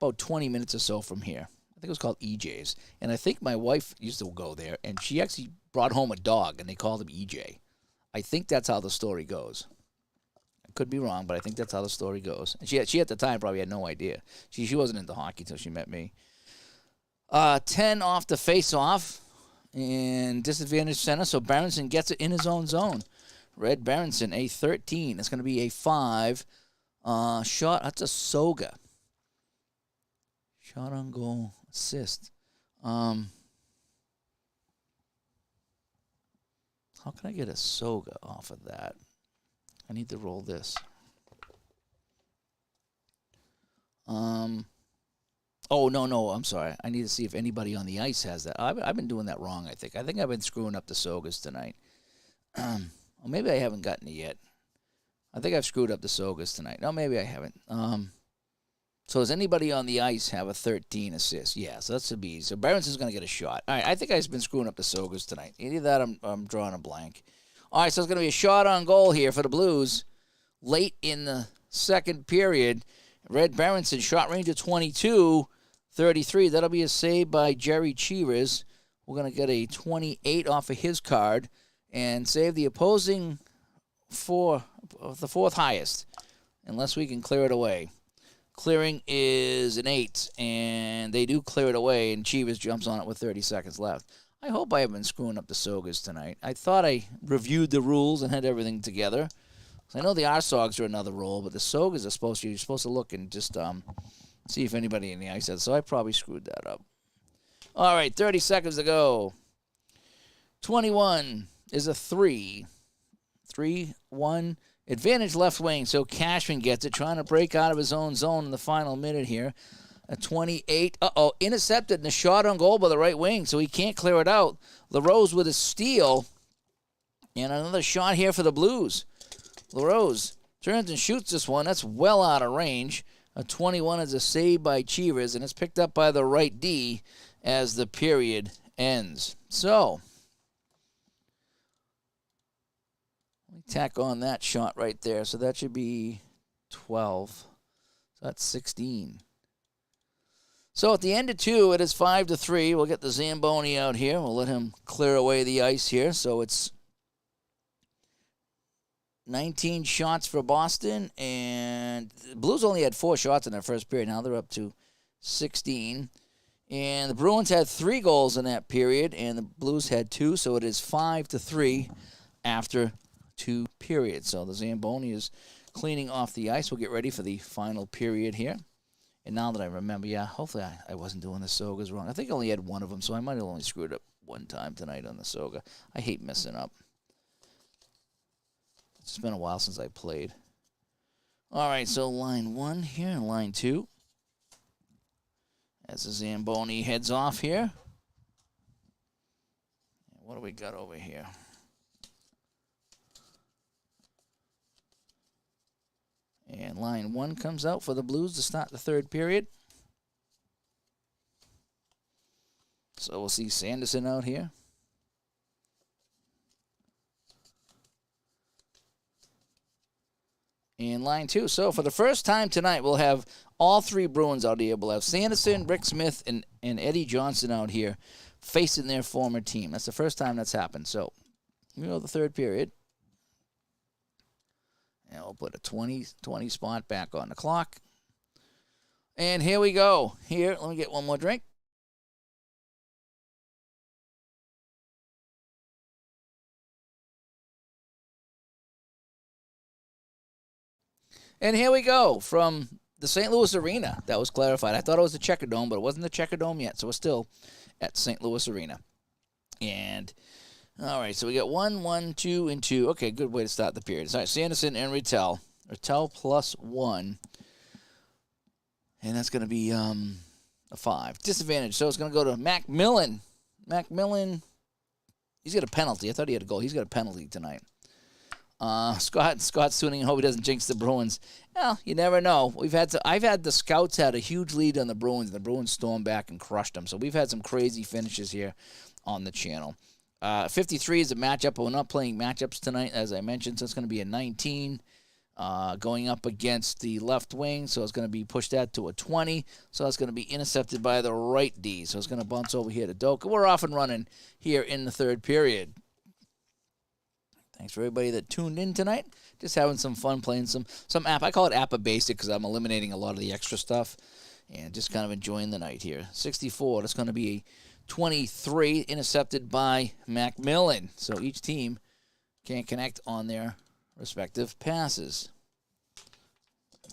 about 20 minutes or so from here. I think it was called EJ's. And I think my wife used to go there, and she actually brought home a dog, and they called him EJ. I think that's how the story goes. I could be wrong, but I think that's how the story goes. And she at the time probably had no idea. She wasn't into hockey until she met me. 10 off the face-off, and disadvantage center, so Berenson gets it in his own zone. Red Berenson, a 13. It's going to be a 5 shot. That's a Soga. Shot on goal, assist. How can I get a Soga off of that? I need to roll this. Oh, no, I'm sorry. I need to see if anybody on the ice has that. I've been doing that wrong, I think. I think I've been screwing up the Sogas tonight. Or maybe I haven't gotten it yet. I think I've screwed up the Sogas tonight. No, maybe I haven't. So does anybody on the ice have a 13 assist? Yeah, so that's a B. So Berenson's going to get a shot. All right, I think I've been screwing up the Sogas tonight. Either that or I'm drawing a blank. All right, so it's going to be a shot on goal here for the Blues late in the second period. Red Berenson, shot range of 22, 33. That'll be a save by Jerry Cheevers. We're going to get a 28 off of his card and save the opposing the fourth highest, unless we can clear it away. Clearing is an 8, and they do clear it away, and Cheevers jumps on it with 30 seconds left. I hope I haven't been screwing up the Sogas tonight. I thought I reviewed the rules and had everything together. I know the Arsogs are another rule, but the Sogas are you're supposed to look and just see if anybody in the ice has. So I probably screwed that up. All right, 30 seconds to go. 21 is a 3. 3-1. Advantage left wing, so Cashman gets it, trying to break out of his own zone in the final minute here. A 28. Intercepted and a shot on goal by the right wing, so he can't clear it out. LaRose with a steal. And another shot here for the Blues. LaRose turns and shoots this one. That's well out of range. A 21 is a save by Cheevers, and it's picked up by the right D as the period ends. So, let me tack on that shot right there. So that should be 12. So that's 16. So at the end of 2, it is 5-3. We'll get the Zamboni out here. We'll let him clear away the ice here. So it's 19 shots for Boston, and the Blues only had 4 shots in their first period. Now they're up to 16. And the Bruins had 3 goals in that period, and the Blues had 2, so it is 5-3 after 2 periods. So the Zamboni is cleaning off the ice. We'll get ready for the final period here. And now that I remember, hopefully I wasn't doing the Sogas wrong. I think I only had one of them, so I might have only screwed up one time tonight on the Soga. I hate messing up. It's been a while since I played. All right, so line 1 here and line 2. As the Zamboni heads off here. What do we got over here? And line 1 comes out for the Blues to start the third period. So we'll see Sanderson out here. And line 2. So for the first time tonight, we'll have all 3 Bruins out here. We'll have Sanderson, Rick Smith, and Eddie Johnston out here facing their former team. That's the first time that's happened. So, the third period. And we'll put a 20 spot back on the clock. And here we go. Here, let me get one more drink. And here we go from the St. Louis Arena. That was clarified. I thought it was the Checker Dome, but it wasn't the Checker Dome yet, so we're still at St. Louis Arena. And, all right, so we got 1, 1, 2, and 2. Okay, good way to start the period. All right, Sanderson and Rattel. Rattel +1. And that's going to be a 5. Disadvantage, so it's going to go to Macmillan. Macmillan, he's got a penalty. I thought he had a goal. He's got a penalty tonight. Scott's tuning in. Hope he doesn't jinx the Bruins. Well, you never know. I've had the Scouts had a huge lead on the Bruins. The Bruins stormed back and crushed them. So we've had some crazy finishes here on the channel. 53 is a matchup, but we're not playing matchups tonight, as I mentioned, so it's going to be a 19 going up against the left wing, so it's going to be pushed out to a 20, so it's going to be intercepted by the right D, so it's going to bounce over here to Doka. We're off and running here in the third period. Thanks for everybody that tuned in tonight. Just having some fun playing some app. I call it APBA Basic because I'm eliminating a lot of the extra stuff and just kind of enjoying the night here. 64, that's going to be a 23, intercepted by Macmillan. So each team can connect on their respective passes.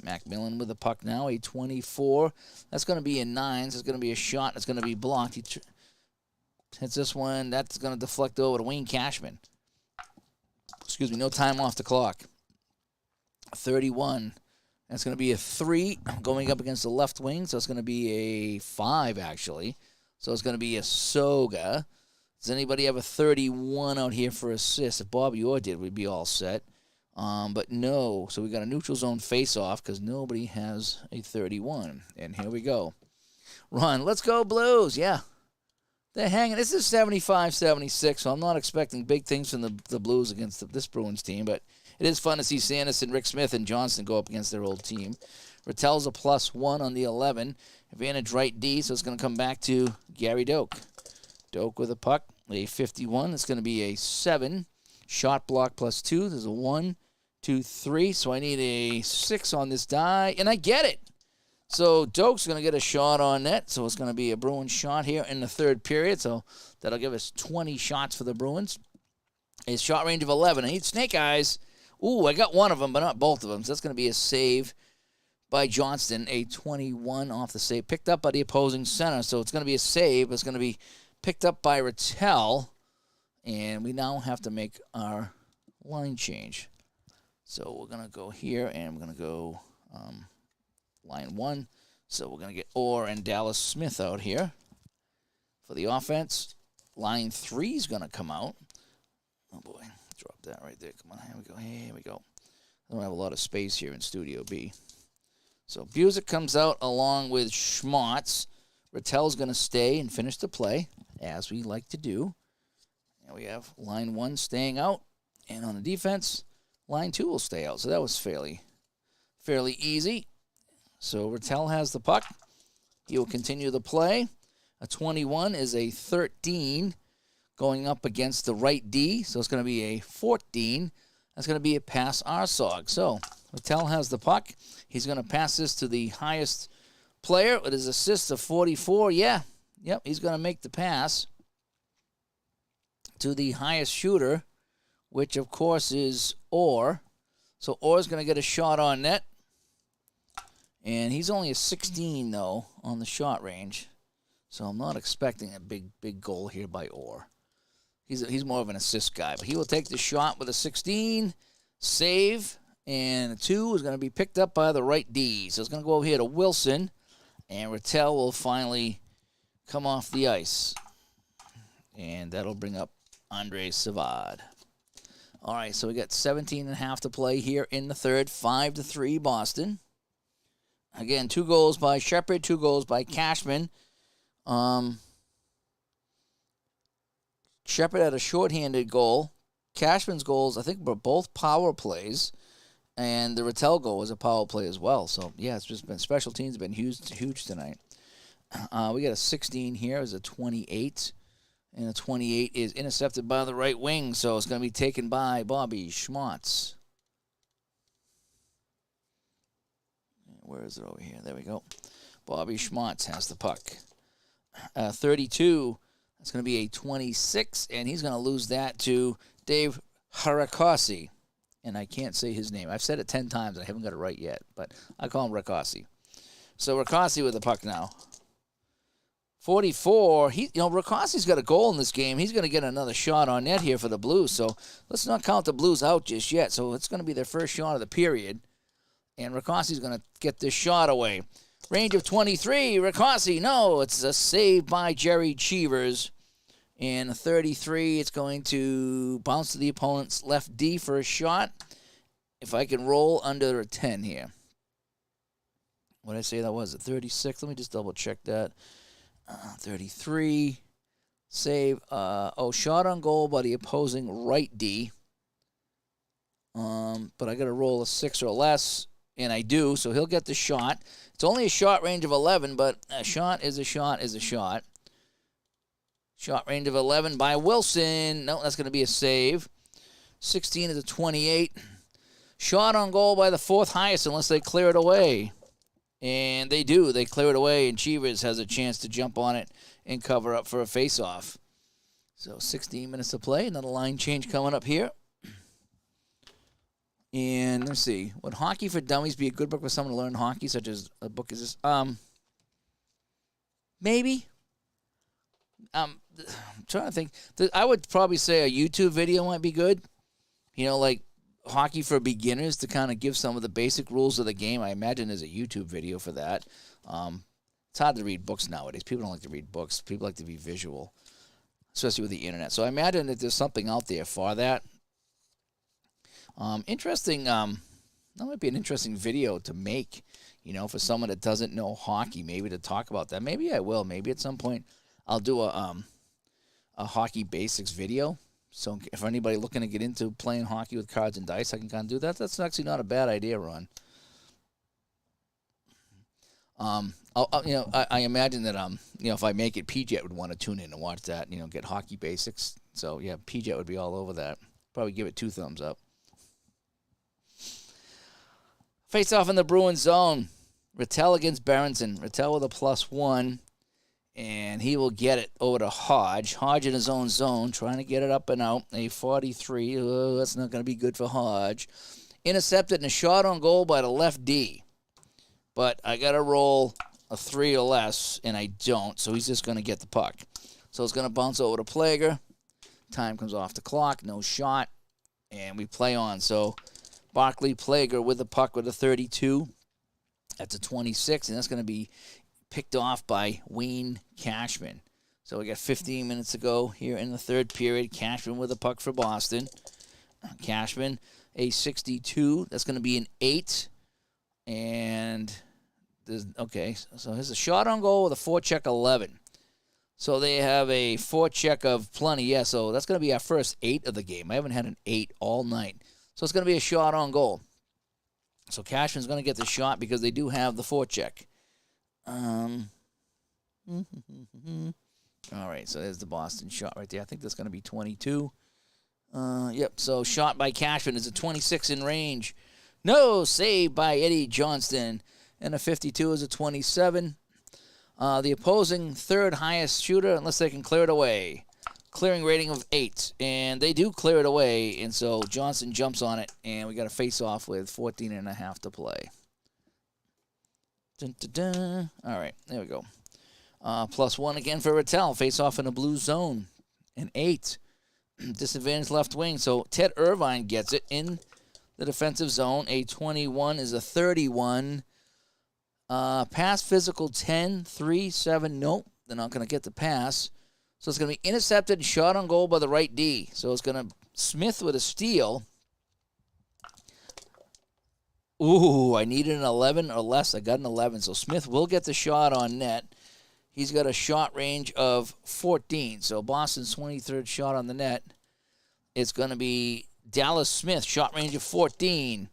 Macmillan with the puck now, a 24. That's going to be a 9. So it's going to be a shot. It's going to be blocked. He hits this one. That's going to deflect over to Wayne Cashman. Excuse me, no time off the clock. 31. That's going to be a 3 going up against the left wing. So it's going to be a 5, actually. So it's going to be a Soga. Does anybody have a 31 out here for assist? If Bobby Orr did, we'd be all set. But no. So we got a neutral zone face-off because nobody has a 31. And here we go. Run. Let's go, Blues. Yeah. They're hanging. This is 75-76, so I'm not expecting big things from the Blues against this Bruins team, but it is fun to see Sanderson, Rick Smith, and Johnston go up against their old team. Rattel's a +1 on the 11. Advantage right D, so it's going to come back to Gary Doak. Doak with a puck, a 51. It's going to be a 7. Shot block +2. There's a 1, 2, 3, so I need a 6 on this die, and I get it. So Doak's going to get a shot on net, so it's going to be a Bruins shot here in the third period, so that'll give us 20 shots for the Bruins. A shot range of 11. I need snake eyes. Ooh, I got one of them, but not both of them, so that's going to be a save by Johnston, a 21 off the save, picked up by the opposing center, so it's going to be a save. It's going to be picked up by Rattel, and we now have to make our line change. So we're going to go here, and we're going to go line 1. So we're going to get Orr and Dallas Smith out here for the offense. Line 3 is going to come out. Oh, boy. Drop that right there. Come on. Here we go. Here we go. I don't have a lot of space here in Studio B. So Busick comes out along with Schmotz. Rattel's going to stay and finish the play, as we like to do. And we have line 1 staying out. And on the defense, line 2 will stay out. So that was fairly easy. So Rattel has the puck. He will continue the play. A 21 is a 13 going up against the right D. So it's going to be a 14. That's going to be a pass Arsog. So Rattel has the puck. He's going to pass this to the highest player with his assist of 44. Yeah. Yep, he's going to make the pass to the highest shooter, which, of course, is Orr. So Orr's going to get a shot on net. And he's only a 16, though, on the shot range. So I'm not expecting a big goal here by Orr. He's more of an assist guy. But he will take the shot with a 16, save, and a 2 is going to be picked up by the right D. So it's going to go over here to Wilson, and Rattel will finally come off the ice. And that'll bring up Andre Savard. All right, so we got 17.5 to play here in the third. 5-3 Boston. Again, 2 goals by Shepard, 2 goals by Cashman. Shepard had a shorthanded goal. Cashman's goals, I think, were both power plays. And the Rattel goal was a power play as well. So, yeah, it's just been special teams have been huge tonight. We got a 16 here. It's a 28. And a 28 is intercepted by the right wing. So it's going to be taken by Bobby Schmotz. Where is it over here? There we go. Bobby Schmotz has the puck. 32. That's going to be a 26, and he's going to lose that to Dave Harakasi. And I can't say his name. I've said it 10 times. I haven't got it right yet, but I call him Rakasi. So Rakasi with the puck now. 44. Rakasi's got a goal in this game. He's going to get another shot on net here for the Blues. So let's not count the Blues out just yet. So it's going to be their first shot of the period. And Rakasi's going to get this shot away. Range of 23. Rakasi, no. It's a save by Jerry Cheevers. And a 33, it's going to bounce to the opponent's left D for a shot. If I can roll under a 10 here. What did I say that was? A 36? Let me just double check that. 33. Save. Shot on goal by the opposing right D. But I got to roll a 6 or less, and I do, so he'll get the shot. It's only a shot range of 11, but a shot is a shot is a shot. Shot range of 11 by Wilson. No, that's going to be a save. 16 is a 28. Shot on goal by the fourth highest unless they clear it away. And they do. They clear it away, and Cheevers has a chance to jump on it and cover up for a face-off. So 16 minutes to play. Another line change coming up here. And let's see. Would Hockey for Dummies be a good book for someone to learn hockey, such as a book as this? Maybe. I'm trying to think. I would probably say a YouTube video might be good. You know, like Hockey for Beginners, to kind of give some of the basic rules of the game. I imagine there's a YouTube video for that. It's hard to read books nowadays. People don't like to read books. People like to be visual, especially with the internet. So I imagine that there's something out there for that. Interesting. That might be an interesting video to make, you know, for someone that doesn't know hockey, maybe to talk about that. Maybe I will. Maybe at some point I'll do a hockey basics video. So if anybody looking to get into playing hockey with cards and dice, I can kind of do that. That's actually not a bad idea, Ron. I imagine that if I make it, PJ would want to tune in and watch that. You know, get hockey basics. So yeah, PJ would be all over that. Probably give it 2 thumbs up. Face off in the Bruins zone. Rattel against Berenson. Rattel with a +1. And he will get it over to Hodge. Hodge in his own zone, trying to get it up and out. A 43. Oh, that's not going to be good for Hodge. Intercepted and a shot on goal by the left D. But I got to roll a 3 or less, and I don't. So he's just going to get the puck. So it's going to bounce over to Plager. Time comes off the clock. No shot. And we play on. So Barkley Plager with the puck with a 32. That's a 26, and that's going to be picked off by Wayne Cashman. So we got 15 minutes to go here in the third period. Cashman with the puck for Boston. Cashman, a 62. That's going to be an 8. And, so here's a shot on goal with a forecheck 11. So they have a forecheck of plenty. Yeah, so that's going to be our first 8 of the game. I haven't had an 8 all night. So it's going to be a shot on goal. So Cashman's going to get the shot because they do have the forecheck. All right, so there's the Boston shot right there. I think that's going to be 22. Yep, so shot by Cashman is a 26 in range. No, save by Eddie Johnston. And a 52 is a 27. The opposing third highest shooter, unless they can clear it away. Clearing rating of 8. And they do clear it away, and so Johnston jumps on it, and we got a face-off with 14.5 to play. Dun, dun, dun. All right, there we go. +1 again for Rattel. Face-off in a blue zone. An 8. Disadvantage left wing. So Ted Irvine gets it in the defensive zone. A 21 is a 31. Pass physical 10, 3, 7. Nope, they're not going to get the pass. So it's going to be intercepted and shot on goal by the right D. So it's going to Smith with a steal. Ooh, I needed an 11 or less. I got an 11. So Smith will get the shot on net. He's got a shot range of 14. So Boston's 23rd shot on the net. It's going to be Dallas Smith, shot range of 14.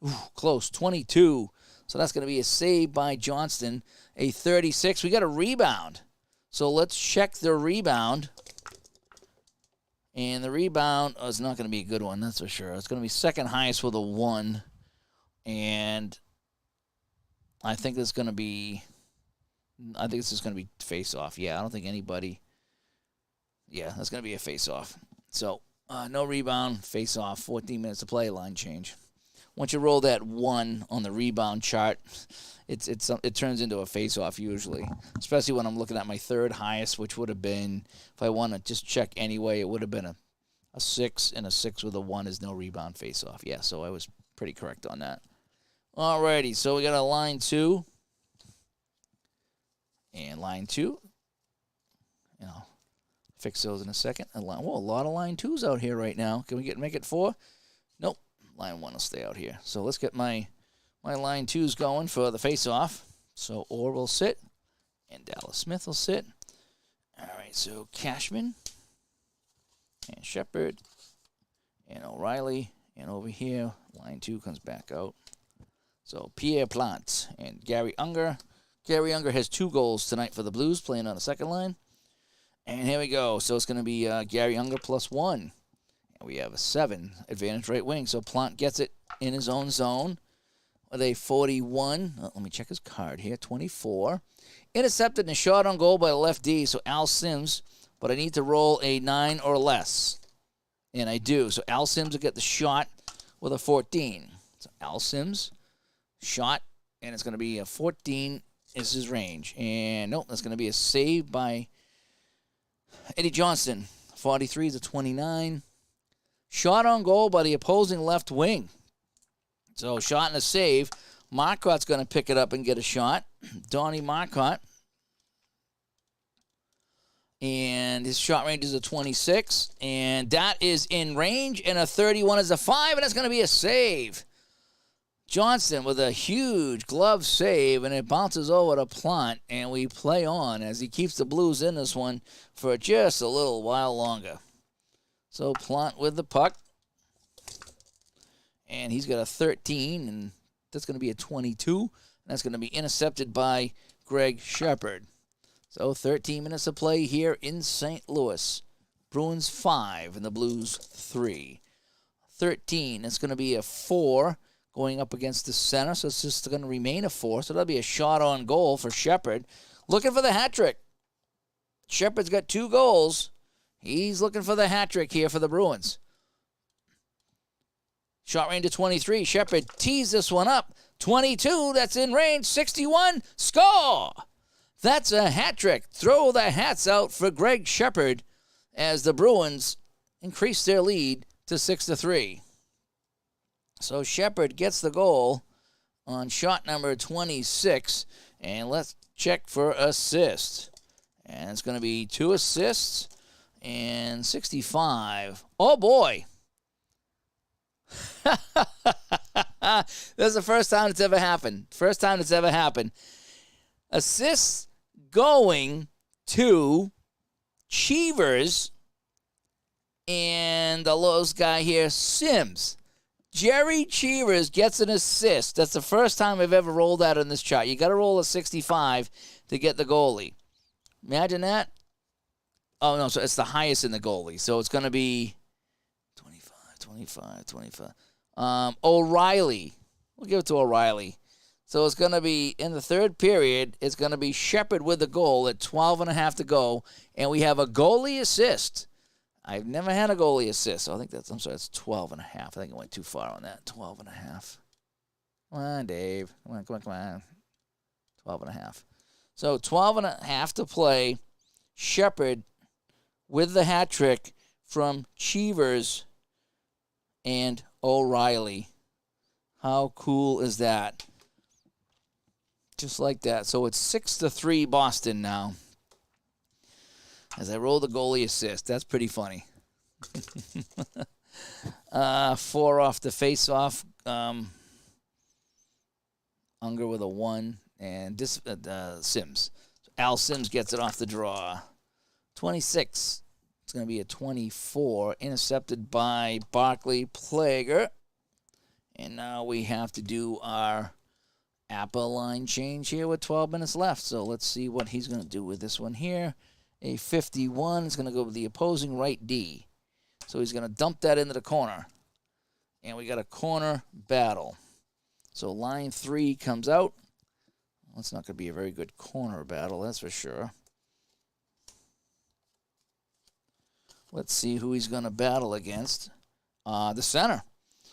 Ooh, close, 22. So that's going to be a save by Johnston. A 36. We got a rebound. So let's check the rebound. And the rebound is not going to be a good one, that's for sure. It's going to be second highest with a 1. And I think it's going to be face-off. Yeah, I don't think anybody. Yeah, that's going to be a face-off. So no rebound, face-off, 14 minutes to play, line change. Once you roll that 1 on the rebound chart, it turns into a face-off usually, especially when I'm looking at my third highest, which would have been, if I want to just check anyway, it would have been a 6, and a 6 with a 1 is no rebound face-off. Yeah, so I was pretty correct on that. Alrighty, so we got a line 2. And line 2. I'll fix those in a second. A lot of line 2s out here right now. Can we make it 4? Nope. Line 1 will stay out here. So let's get my line 2s going for the face-off. So Orr will sit, and Dallas Smith will sit. All right, so Cashman and Shepard and O'Reilly. And over here, line 2 comes back out. So Pierre Plante and Gary Unger. Gary Unger has 2 goals tonight for the Blues, playing on the second line. And here we go. So it's going to be Gary Unger +1. And we have a 7 advantage right wing. So Plante gets it in his own zone with a 41. Let me check his card here. 24. Intercepted and shot on goal by the left D. So Al Sims. But I need to roll a 9 or less. And I do. So Al Sims will get the shot with a 14. So Al Sims, shot, and it's going to be a 14 is his range. And nope, that's going to be a save by Eddie Johnston. 43 is a 29. Shot on goal by the opposing left wing. So shot and a save. Marcotte's going to pick it up and get a shot. Donnie Marcotte. And his shot range is a 26. And that is in range. And a 31 is a 5. And that's going to be a save. Johnston with a huge glove save. And it bounces over to Plante. And we play on as he keeps the Blues in this one for just a little while longer. So Plante with the puck. And he's got a 13. And that's going to be a 22. And that's going to be intercepted by Greg Shepard. So 13 minutes of play here in St. Louis. Bruins 5 and the Blues 3. 13, it's going to be a 4 going up against the center, so it's just going to remain a 4. So that'll be a shot on goal for Shepard. Looking for the hat trick. Shepard's got 2 goals. He's looking for the hat trick here for the Bruins. Shot range to 23. Shepard tees this one up. 22, that's in range. 61, score! That's a hat trick. Throw the hats out for Greg Shepard as the Bruins increase their lead to 6-3. So Shepard gets the goal on shot number 26. And let's check for assist. And it's going to be 2 assists and 65. Oh, boy. This is the first time it's ever happened. First time it's ever happened. Assists going to Cheevers and the Lowe's guy here, Sims. Jerry Cheevers gets an assist. That's the first time I've ever rolled out in this chart. You got to roll a 65 to get the goalie. Imagine that. Oh, no, so it's the highest in the goalie. So it's going to be 25. O'Reilly. We'll give it to O'Reilly. So it's going to be, in the third period, it's going to be Shepard with the goal at 12.5 to go, and we have a goalie assist. I've never had a goalie assist, so I think that's 12.5. I think I went too far on that, 12.5. Come on, Dave. Come on. 12.5. So 12.5 to play. Shepard with the hat trick from Cheevers and O'Reilly. How cool is that? Just like that. So it's 6-3 Boston now. As I roll the goalie assist. That's pretty funny. 4 off the face-off. Unger with a 1. And Sims. Al Sims gets it off the draw. 26. It's going to be a 24. Intercepted by Barclay Plager. And now we have to do our APBA line change here with 12 minutes left. So let's see what he's going to do with this one here. A 51 is going to go with the opposing right D. So he's going to dump that into the corner. And we got a corner battle. So line 3 comes out. That's not going to be a very good corner battle, that's for sure. Let's see who he's going to battle against. The center.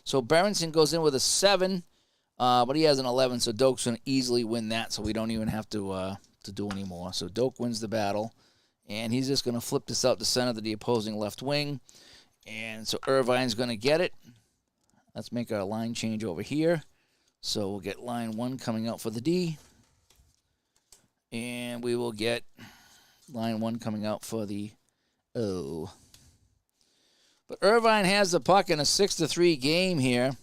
So Berenson goes in with a 7. But he has an 11, so Doak's going to easily win that, so we don't even have to do any more. So Doak wins the battle, and he's just going to flip this out to center to the opposing left wing. And so Irvine's going to get it. Let's make our line change over here. So we'll get line 1 coming out for the D. And we will get line 1 coming out for the O. But Irvine has the puck in a 6-3 game here.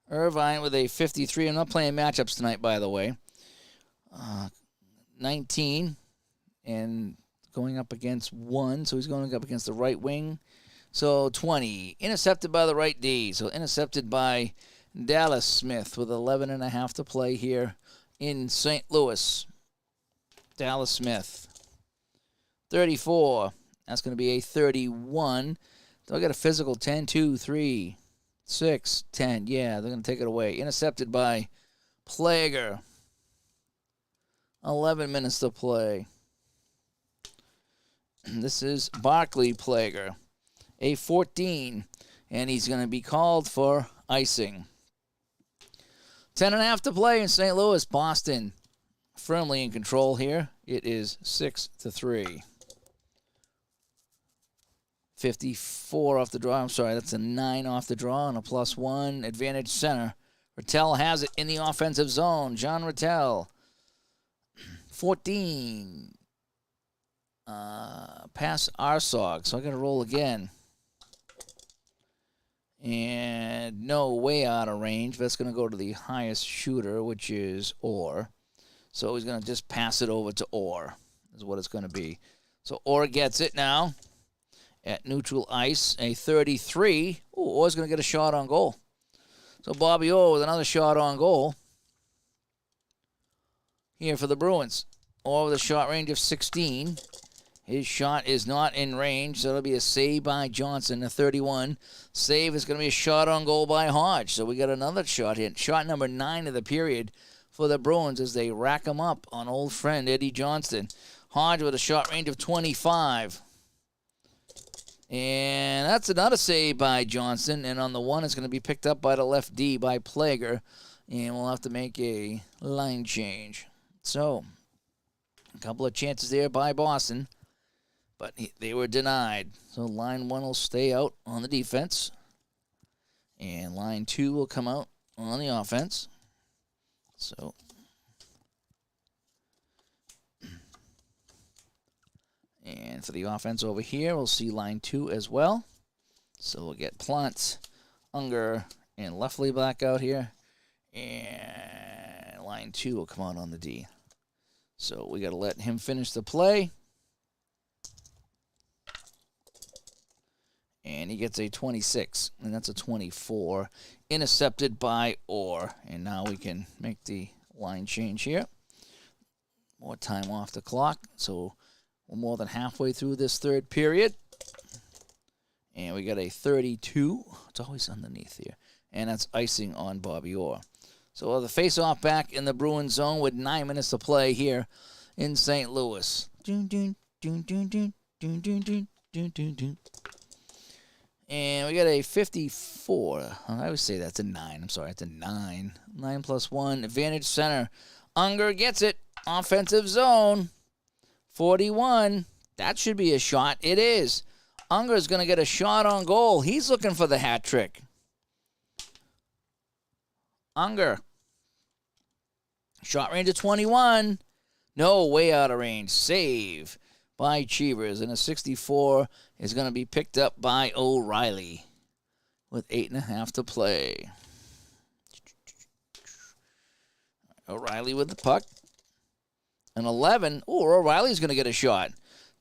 Irvine with a 53. I'm not playing matchups tonight, by the way. 19. And going up against 1, so he's going up against the right wing. So 20. Intercepted by the right D. So intercepted by Dallas Smith with 11.5 to play here in St. Louis. Dallas Smith. 34. That's going to be a 31. So I got a physical 10, 2, 3, 6, 10. Yeah, they're going to take it away. Intercepted by Plager. 11 minutes to play. This is Barkley Plager. A 14. And he's going to be called for icing. 10.5 to play in St. Louis. Boston firmly in control here. It is 6-3. 54 off the draw. I'm sorry, that's a 9 off the draw and a +1. Advantage center. Rattel has it in the offensive zone. John Rattel. 14. Pass Arsog. So I got to roll again. And no, way out of range. That's going to go to the highest shooter, which is Orr. So he's going to just pass it over to Orr, is what it's going to be. So Orr gets it now at neutral ice, a 33. Ooh, Orr's going to get a shot on goal. So Bobby Orr with another shot on goal here for the Bruins. Orr with a shot range of 16. His shot is not in range, so it'll be a save by Johnston, a 31. Save is going to be a shot on goal by Hodge. So we got another shot hit. Shot number 9 of the period for the Bruins as they rack him up on old friend Eddie Johnston. Hodge with a shot range of 25. And that's another save by Johnston. And on the one, it's going to be picked up by the left D by Plager. And we'll have to make a line change. So, a couple of chances there by Boston. But they were denied. So line 1 will stay out on the defense. And line 2 will come out on the offense. So and for the offense over here, we'll see line 2 as well. So we'll get Plantz, Unger, and Leffley back out here. And line 2 will come out on the D. So we got to let him finish the play. And he gets a 26, and that's a 24. Intercepted by Orr. And now we can make the line change here. More time off the clock. So we're more than halfway through this third period. And we got a 32. It's always underneath here. And that's icing on Bobby Orr. So the face-off back in the Bruins zone with 9 minutes to play here in St. Louis. And we got a 54. I always say that's a 9. I'm sorry, it's a 9. 9 plus 1. Advantage center. Unger gets it. Offensive zone. 41. That should be a shot. It is. Unger is going to get a shot on goal. He's looking for the hat trick. Unger. Shot range of 21. No, way out of range. Save by Cheevers. And a 64 is going to be picked up by O'Reilly with 8.5 to play. O'Reilly with the puck. An 11. Oh, O'Reilly's going to get a shot.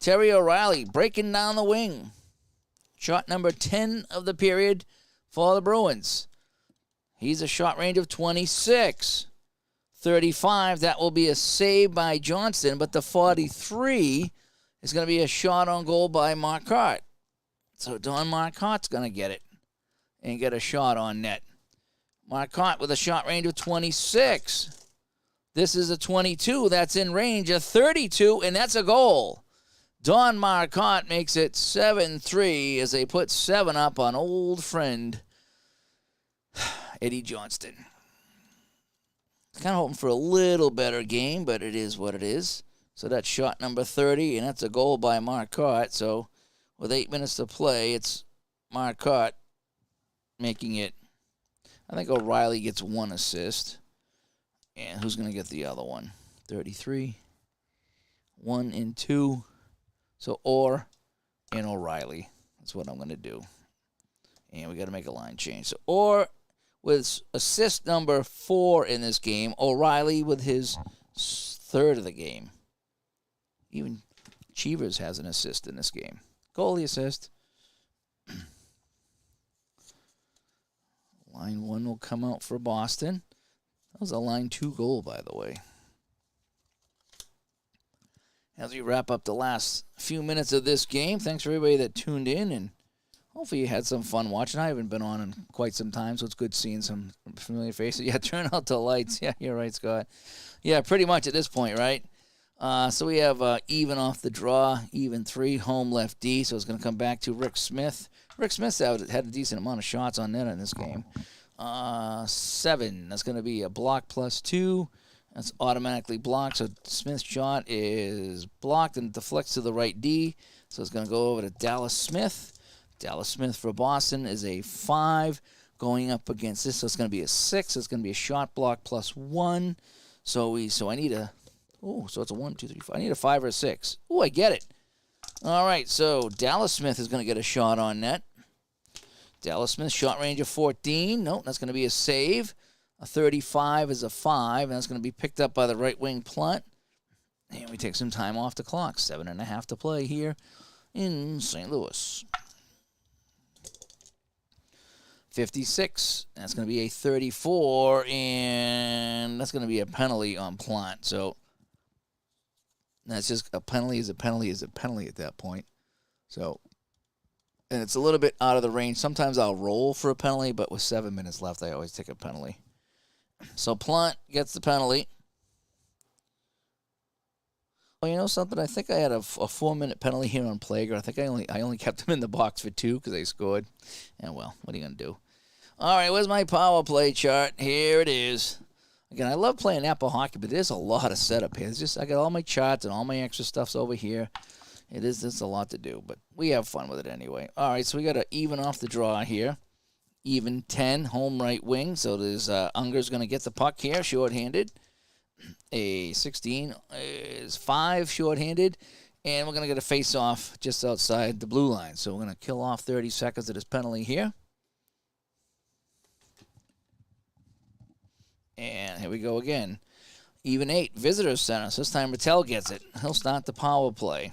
Terry O'Reilly breaking down the wing. Shot number 10 of the period for the Bruins. He's a shot range of 26. 35, that will be a save by Johnston, but the 43 is going to be a shot on goal by Marcotte. So Don Marcotte's going to get it and get a shot on net. Marcotte with a shot range of 26. This is a 22. That's in range. A 32, and that's a goal. Don Marcotte makes it 7-3 as they put 7 up on old friend Eddie Johnston. Kind of hoping for a little better game, but it is what it is. So that's shot number 30, and that's a goal by Marcotte. So with 8 minutes to play, it's Marcotte making it. I think O'Reilly gets 1 assist. And who's going to get the other one? 33. 1 and 2. So Orr and O'Reilly. That's what I'm going to do. And we got to make a line change. So Orr with assist number 4 in this game. O'Reilly with his 3rd of the game. Even Cheevers has an assist in this game. Goalie assist. Line 1 will come out for Boston. That was a line 2 goal, by the way. As we wrap up the last few minutes of this game, thanks for everybody that tuned in, and hopefully you had some fun watching. I haven't been on in quite some time, so it's good seeing some familiar faces. Yeah, turn out the lights. Yeah, you're right, Scott. Yeah, pretty much at this point, right? So we have even off the draw, even 3, home left D, so it's going to come back to Rick Smith. Rick Smith had a decent amount of shots on net in this game. 7, that's going to be a block plus 2. That's automatically blocked, so Smith's shot is blocked and deflects to the right D, so it's going to go over to Dallas Smith. Dallas Smith for Boston is a 5 going up against this, so it's going to be a 6. It's going to be a shot block plus 1. So I need a... Oh, so it's a 1, 2, 3, 4. I need a 5 or a 6. Oh, I get it. All right, so Dallas Smith is going to get a shot on net. Dallas Smith, shot range of 14. Nope, that's going to be a save. A 35 is a 5, and that's going to be picked up by the right wing Plunt. And we take some time off the clock. 7.5 to play here in St. Louis. 56, that's going to be a 34, and that's going to be a penalty on Plunt. So that's just a penalty is a penalty is a penalty at that point. So, and it's a little bit out of the range. Sometimes I'll roll for a penalty, but with 7 minutes left, I always take a penalty. So Plunt gets the penalty. Well, you know something? I think I had a 4-minute penalty here on Plager. I think I only kept him in the box for 2 because they scored. And, well, what are you going to do? All right, where's my power play chart? Here it is. Again, I love playing APBA Hockey, but there's a lot of setup here. It's just I got all my charts and all my extra stuff's over here. It's a lot to do, but we have fun with it anyway. All right, so we got to even off the draw here. Even 10, home right wing. So there's Unger's going to get the puck here, shorthanded. A 16 is 5 shorthanded, and we're going to get a face-off just outside the blue line. So we're going to kill off 30 seconds of this penalty here. And here we go again. Even 8, visitor center. So this time Rattel gets it. He'll start the power play.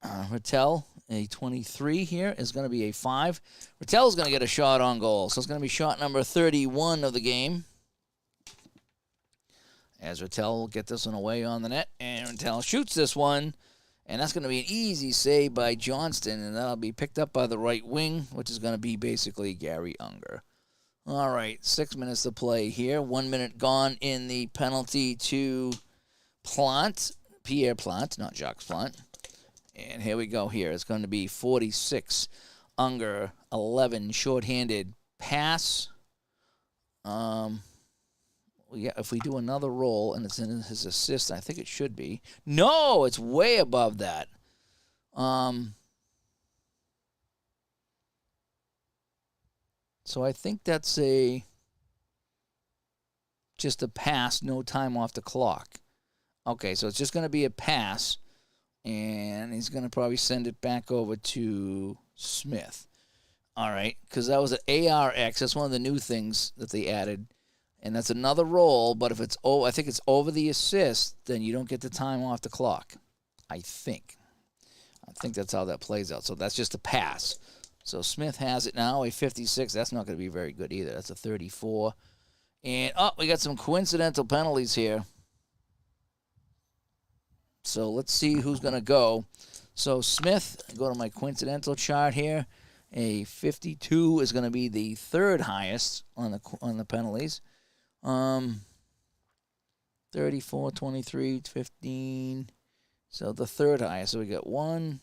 Rattel, a 23 here, is going to be a 5. Rattel's going to get a shot on goal. So it's going to be shot number 31 of the game. As Rattel will get this one away on the net. And Rattel shoots this one. And that's going to be an easy save by Johnston. And that'll be picked up by the right wing, which is going to be basically Gary Unger. All right, 6 minutes to play here. 1 minute gone in the penalty to Plante. Pierre Plante, not Jacques Plante. And here we go here. It's going to be 46. Unger, 11. Shorthanded pass. Yeah, if we do another roll and it's in his assist, I think it should be. No, it's way above that. So I think that's just a pass, no time off the clock. Okay, so it's just going to be a pass, and he's going to probably send it back over to Smith. All right, because that was an ARX. That's one of the new things that they added, and that's another roll. But if it's I think it's over the assist, then you don't get the time off the clock. I think that's how that plays out. So that's just a pass. So Smith has it now, a 56. That's not going to be very good either. That's a 34. And, we got some coincidental penalties here. So let's see who's going to go. So Smith, go to my coincidental chart here. A 52 is going to be the third highest on the penalties. 34, 23, 15. So the third highest. So we got 1,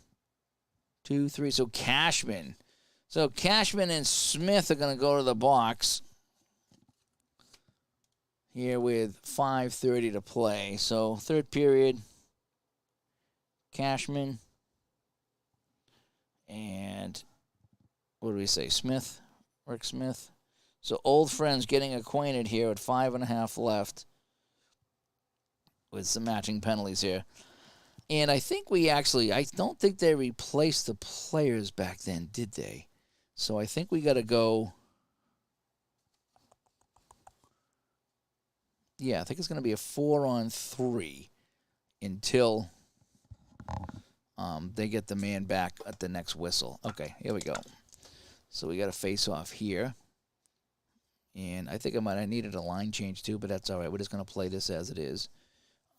2, 3. So Cashman. So Cashman and Smith are going to go to the box here with 5:30 to play. So third period, Cashman and what do we say? Smith, Rick Smith. So old friends getting acquainted here at 5.5 left with some matching penalties here. And I think I don't think they replaced the players back then, did they? So I think we got to go. Yeah, I think it's going to be a 4-on-3 until they get the man back at the next whistle. Okay, here we go. So we got a face-off here. And I think I needed a line change too, but that's all right. We're just going to play this as it is.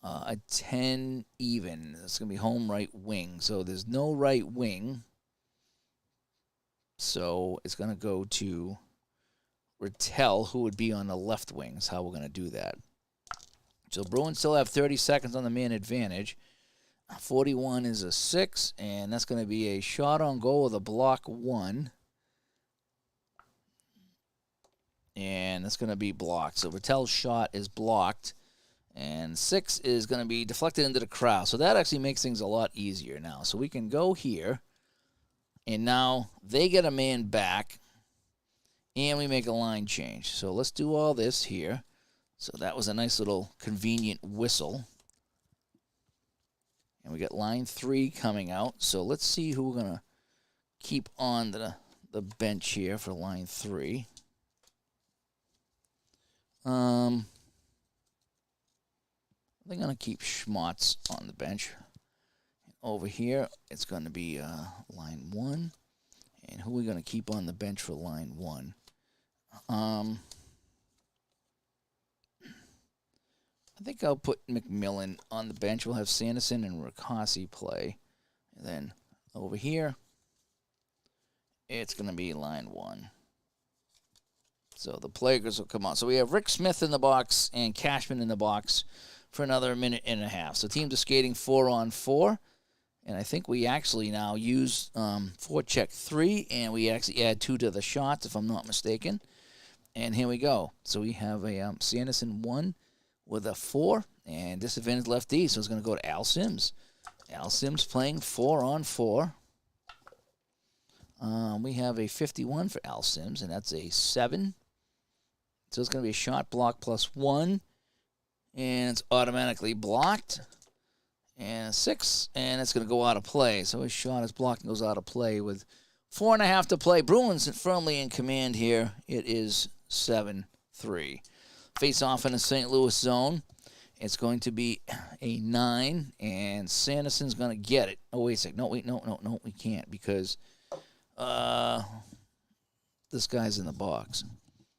A 10 even. It's going to be home right wing. So there's no right wing. So it's going to go to Rattel, who would be on the left wing. That's how we're going to do that. So Bruins still have 30 seconds on the man advantage. 41 is a 6, and that's going to be a shot on goal with a block 1. And that's going to be blocked. So Rattel's shot is blocked. And 6 is going to be deflected into the crowd. So that actually makes things a lot easier now. So we can go here. And now they get a man back. And we make a line change. So let's do all this here. So that was a nice little convenient whistle. And we got line 3 coming out. So let's see who we're going to keep on the bench here for line 3. They're going to keep Schmotz on the bench. Over here, it's going to be line 1. And who are we going to keep on the bench for line 1? I think I'll put McMillan on the bench. We'll have Sanderson and Rakasi play. And then over here, it's going to be line 1. So the players will come on. So we have Rick Smith in the box and Cashman in the box for another minute and a half. So teams are skating 4-on-4. And I think we actually now use forecheck 3, and we actually add 2 to the shots, if I'm not mistaken. And here we go. So we have a Sanderson 1 with a 4, and disadvantage lefty, so it's going to go to Al Sims. Al Sims playing 4-on-4. We have a 51 for Al Sims, and that's a 7. So it's going to be a shot block plus 1, and it's automatically blocked. And a 6, and it's going to go out of play. So his shot is blocked and goes out of play with 4.5 to play. Bruins firmly in command here. It is 7-3. Face off in the St. Louis zone. It's going to be a 9, and Sanderson's going to get it. Oh, wait a second. No, we can't because this guy's in the box.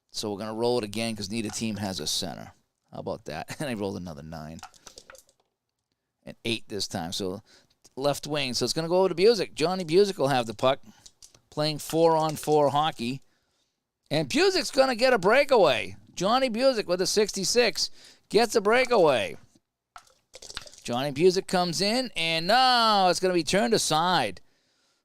So we're going to roll it again because neither team has a center. How about that? And I rolled another 9. And 8 this time. So left wing. So it's going to go over to Busick. Johnny Busick will have the puck. Playing 4-on-4 hockey. And Busick's going to get a breakaway. Johnny Busick with a 66 gets a breakaway. Johnny Busick comes in. And no, it's going to be turned aside.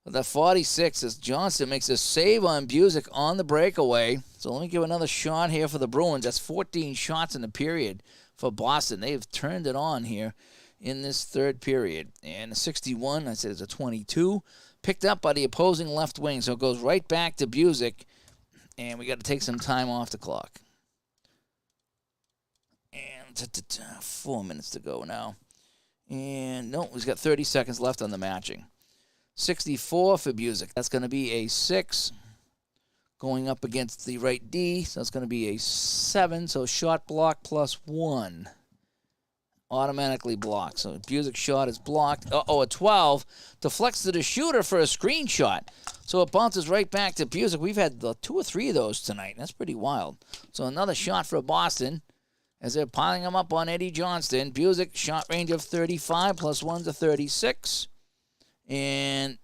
With a 46 as Johnston makes a save on Busick on the breakaway. So let me give another shot here for the Bruins. That's 14 shots in the period for Boston. They've turned it on here in this third period. And a 61, I said it's a 22, picked up by the opposing left wing. So it goes right back to Busick, and we got to take some time off the clock. And 4 minutes to go now. And no, he's got 30 seconds left on the matching. 64 for Busick. That's going to be a 6 going up against the right D. So it's going to be a 7. So shot block plus 1. Automatically blocked. So Busick's shot is blocked. A 12 deflects to the shooter for a screenshot. So it bounces right back to Busick. We've had 2 or 3 of those tonight. That's pretty wild. So another shot for Boston as they're piling them up on Eddie Johnston. Busick shot range of 35 plus 1 to 36. And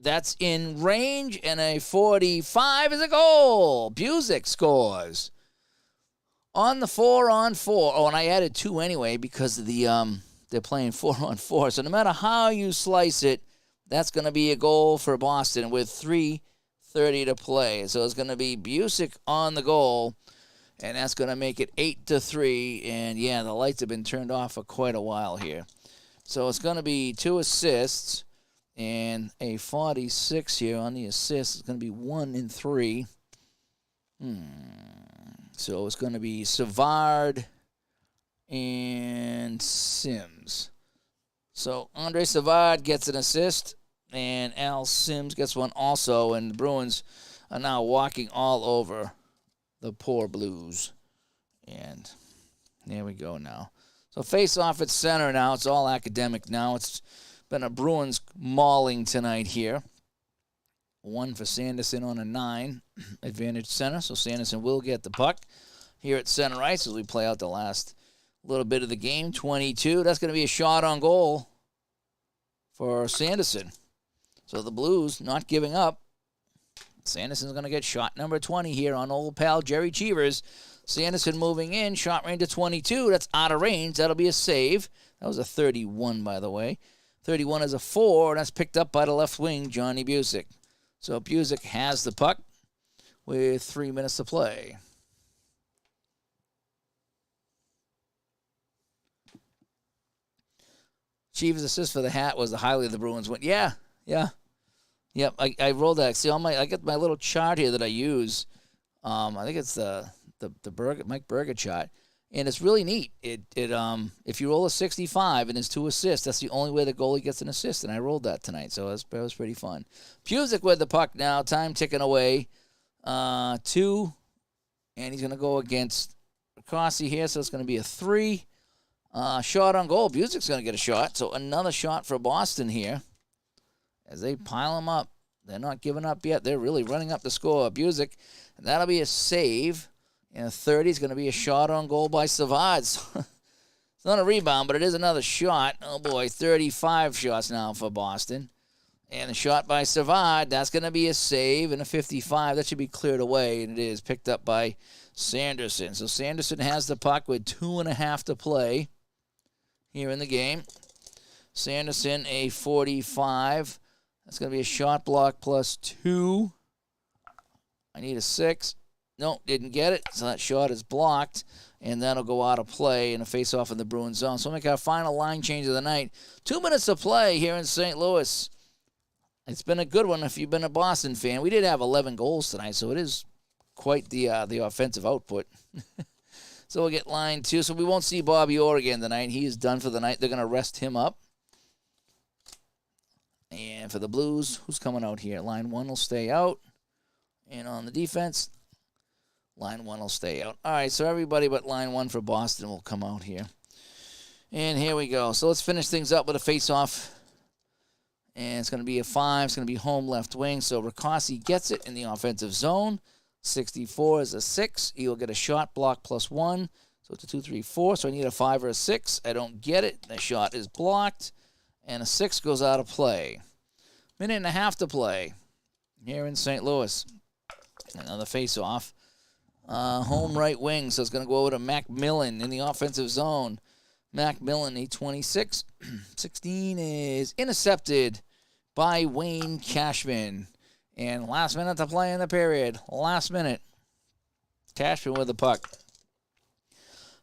that's in range, and a 45 is a goal. Busick scores. On the 4-on-4, oh, and I added 2 anyway because of the they're playing 4-on-4. So no matter how you slice it, that's going to be a goal for Boston with 3:30 to play. So it's going to be Busick on the goal, and that's going to make it 8-3. And yeah, the lights have been turned off for quite a while here. So it's going to be 2 assists and a 46 here on the assists. It's going to be 1 and 3. So it's going to be Savard and Sims. So Andre Savard gets an assist, and Al Sims gets one also, and the Bruins are now walking all over the poor Blues. And there we go now. So face off at center now. It's all academic now. It's been a Bruins mauling tonight here. 1 for Sanderson on a 9. Advantage center, so Sanderson will get the puck here at center ice as we play out the last little bit of the game. 22. That's going to be a shot on goal for Sanderson. So the Blues not giving up. Sanderson's going to get shot number 20 here on old pal Jerry Cheevers. Sanderson moving in, shot range to 22. That's out of range. That'll be a save. That was a 31, by the way. 31 is a 4, and that's picked up by the left wing, Johnny Busick. So Busick has the puck with 3 minutes to play. Cheevers' assist for the hat was the highlight of the Bruins win. Yeah. Yep, I rolled that. See, I got my little chart here that I use. I think it's the Mike Berger chart, and it's really neat. If you roll a 65 and there's 2 assists, that's the only way the goalie gets an assist, and I rolled that tonight, so that was pretty fun. Busick with the puck now, time ticking away. 2, and he's going to go against Rossi here, so it's going to be a 3. Shot on goal. Busick's going to get a shot, so another shot for Boston here. As they pile them up, they're not giving up yet. They're really running up the score. Busick, and that'll be a save. And a 30 is going to be a shot on goal by Savard. It's not a rebound, but it is another shot. Oh, boy, 35 shots now for Boston. And a shot by Savard, that's going to be a save. And a 55, that should be cleared away, and it is picked up by Sanderson. So Sanderson has the puck with 2.5 to play here in the game. Sanderson, a 45. That's going to be a shot block plus 2. I need a 6. Nope, didn't get it. So that shot is blocked, and that'll go out of play in a face-off in the Bruins zone. So we'll make our final line change of the night. 2 minutes to play here in St. Louis. It's been a good one if you've been a Boston fan. We did have 11 goals tonight, so it is quite the offensive output. So we'll get line 2. So we won't see Bobby Orr again tonight. He is done for the night. They're going to rest him up. And for the Blues, who's coming out here? Line 1 will stay out. And on the defense, line 1 will stay out. All right, so everybody but line 1 for Boston will come out here. And here we go. So let's finish things up with a face-off. And it's going to be a 5. It's going to be home left wing. So Ricassi gets it in the offensive zone. 64 is a 6. He will get a shot block plus 1. So it's a 2, 3, 4. So I need a 5 or a 6. I don't get it. The shot is blocked. And a 6 goes out of play. 1.5 to play here in St. Louis. Another face-off. Home right wing, so it's going to go over to Macmillan in the offensive zone. Macmillan, a 26. 16 is intercepted by Wayne Cashman. And last minute to play in the period. Last minute. Cashman with the puck.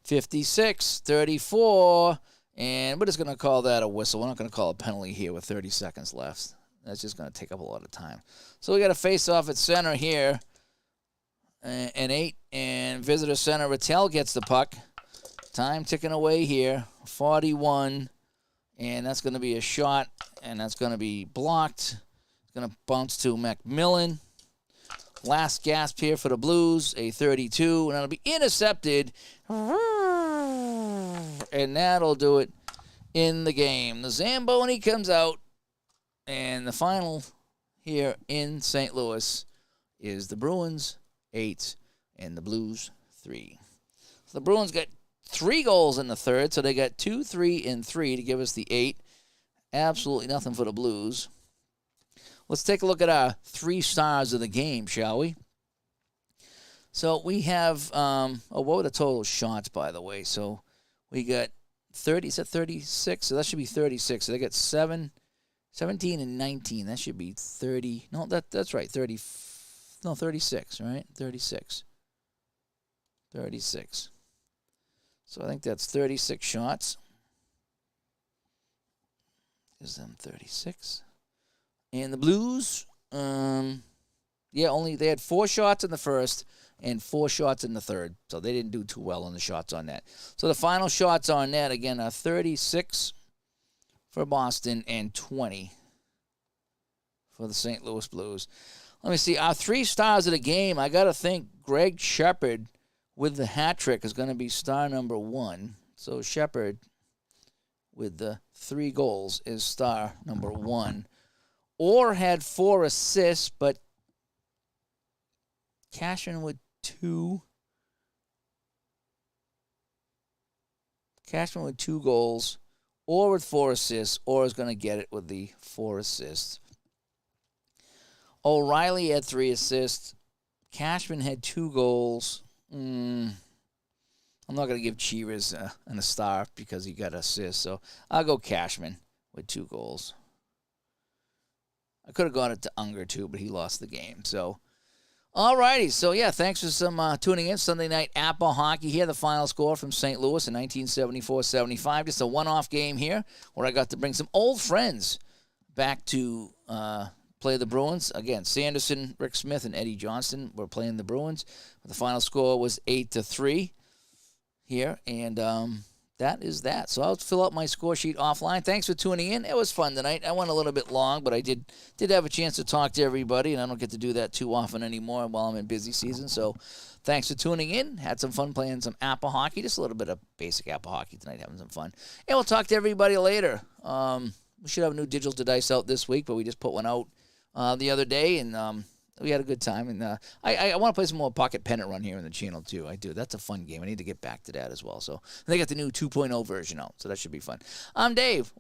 56-34. And we're just going to call that a whistle. We're not going to call a penalty here with 30 seconds left. That's just going to take up a lot of time. So we got a face-off at center here. An 8. And visitor center, Rattel gets the puck. Time ticking away here. 41. And that's going to be a shot. And that's going to be blocked. It's going to bounce to Macmillan. Last gasp here for the Blues. A 32. And that'll be intercepted. And that'll do it in the game. The Zamboni comes out, and the final here in St. Louis is the Bruins 8 and the Blues 3. So the Bruins got 3 goals in the third, so they got 2, 3, and 3 to give us the 8. Absolutely nothing for the Blues. Let's take a look at our 3 stars of the game, shall we? So we have, what were the total shots, by the way? So we got 30, is that 36? So that should be 36. So they got 17 and 19. That should be 30. No, that's right. 36, right? 36. So I think that's 36 shots. Is them 36. And the Blues, they had 4 shots in the first and 4 shots in the third. So they didn't do too well on the shots on net. So the final shots on net, again, are 36 for Boston and 20 for the St. Louis Blues. Let me see. Our 3 stars of the game, I got to think Greg Shepard with the hat trick is going to be star number 1. So Shepard with the 3 goals is star number 1. Orr had 4 assists, but Cashman with 2. Cashman with 2 goals. Orr with 4 assists. Orr is going to get it with the 4 assists. O'Reilly had 3 assists. Cashman had 2 goals. I'm not going to give Cheevers a star because he got an assist, so I'll go Cashman with 2 goals. I could have gone it to Unger, too, but he lost the game. So, all righty. So, yeah, thanks for some tuning in. Sunday night APBA Hockey here. The final score from St. Louis in 1974-75. Just a one-off game here where I got to bring some old friends back to play the Bruins. Again, Sanderson, Rick Smith, and Eddie Johnston were playing the Bruins. The final score was 8-3 here, and that is that. So I'll fill out my score sheet offline. Thanks for tuning in. It was fun tonight. I went a little bit long, but I did have a chance to talk to everybody, and I don't get to do that too often anymore while I'm in busy season. So thanks for tuning in. Had some fun playing some APBA hockey, just a little bit of basic APBA hockey tonight, having some fun. And we'll talk to everybody later. We should have a new Digital to Dice out this week, but we just put one out the other day, and we had a good time. And I want to play some more Pocket Pennant Run here in the channel, too. I do. That's a fun game. I need to get back to that as well. So they got the new 2.0 version out, so that should be fun. I'm Dave.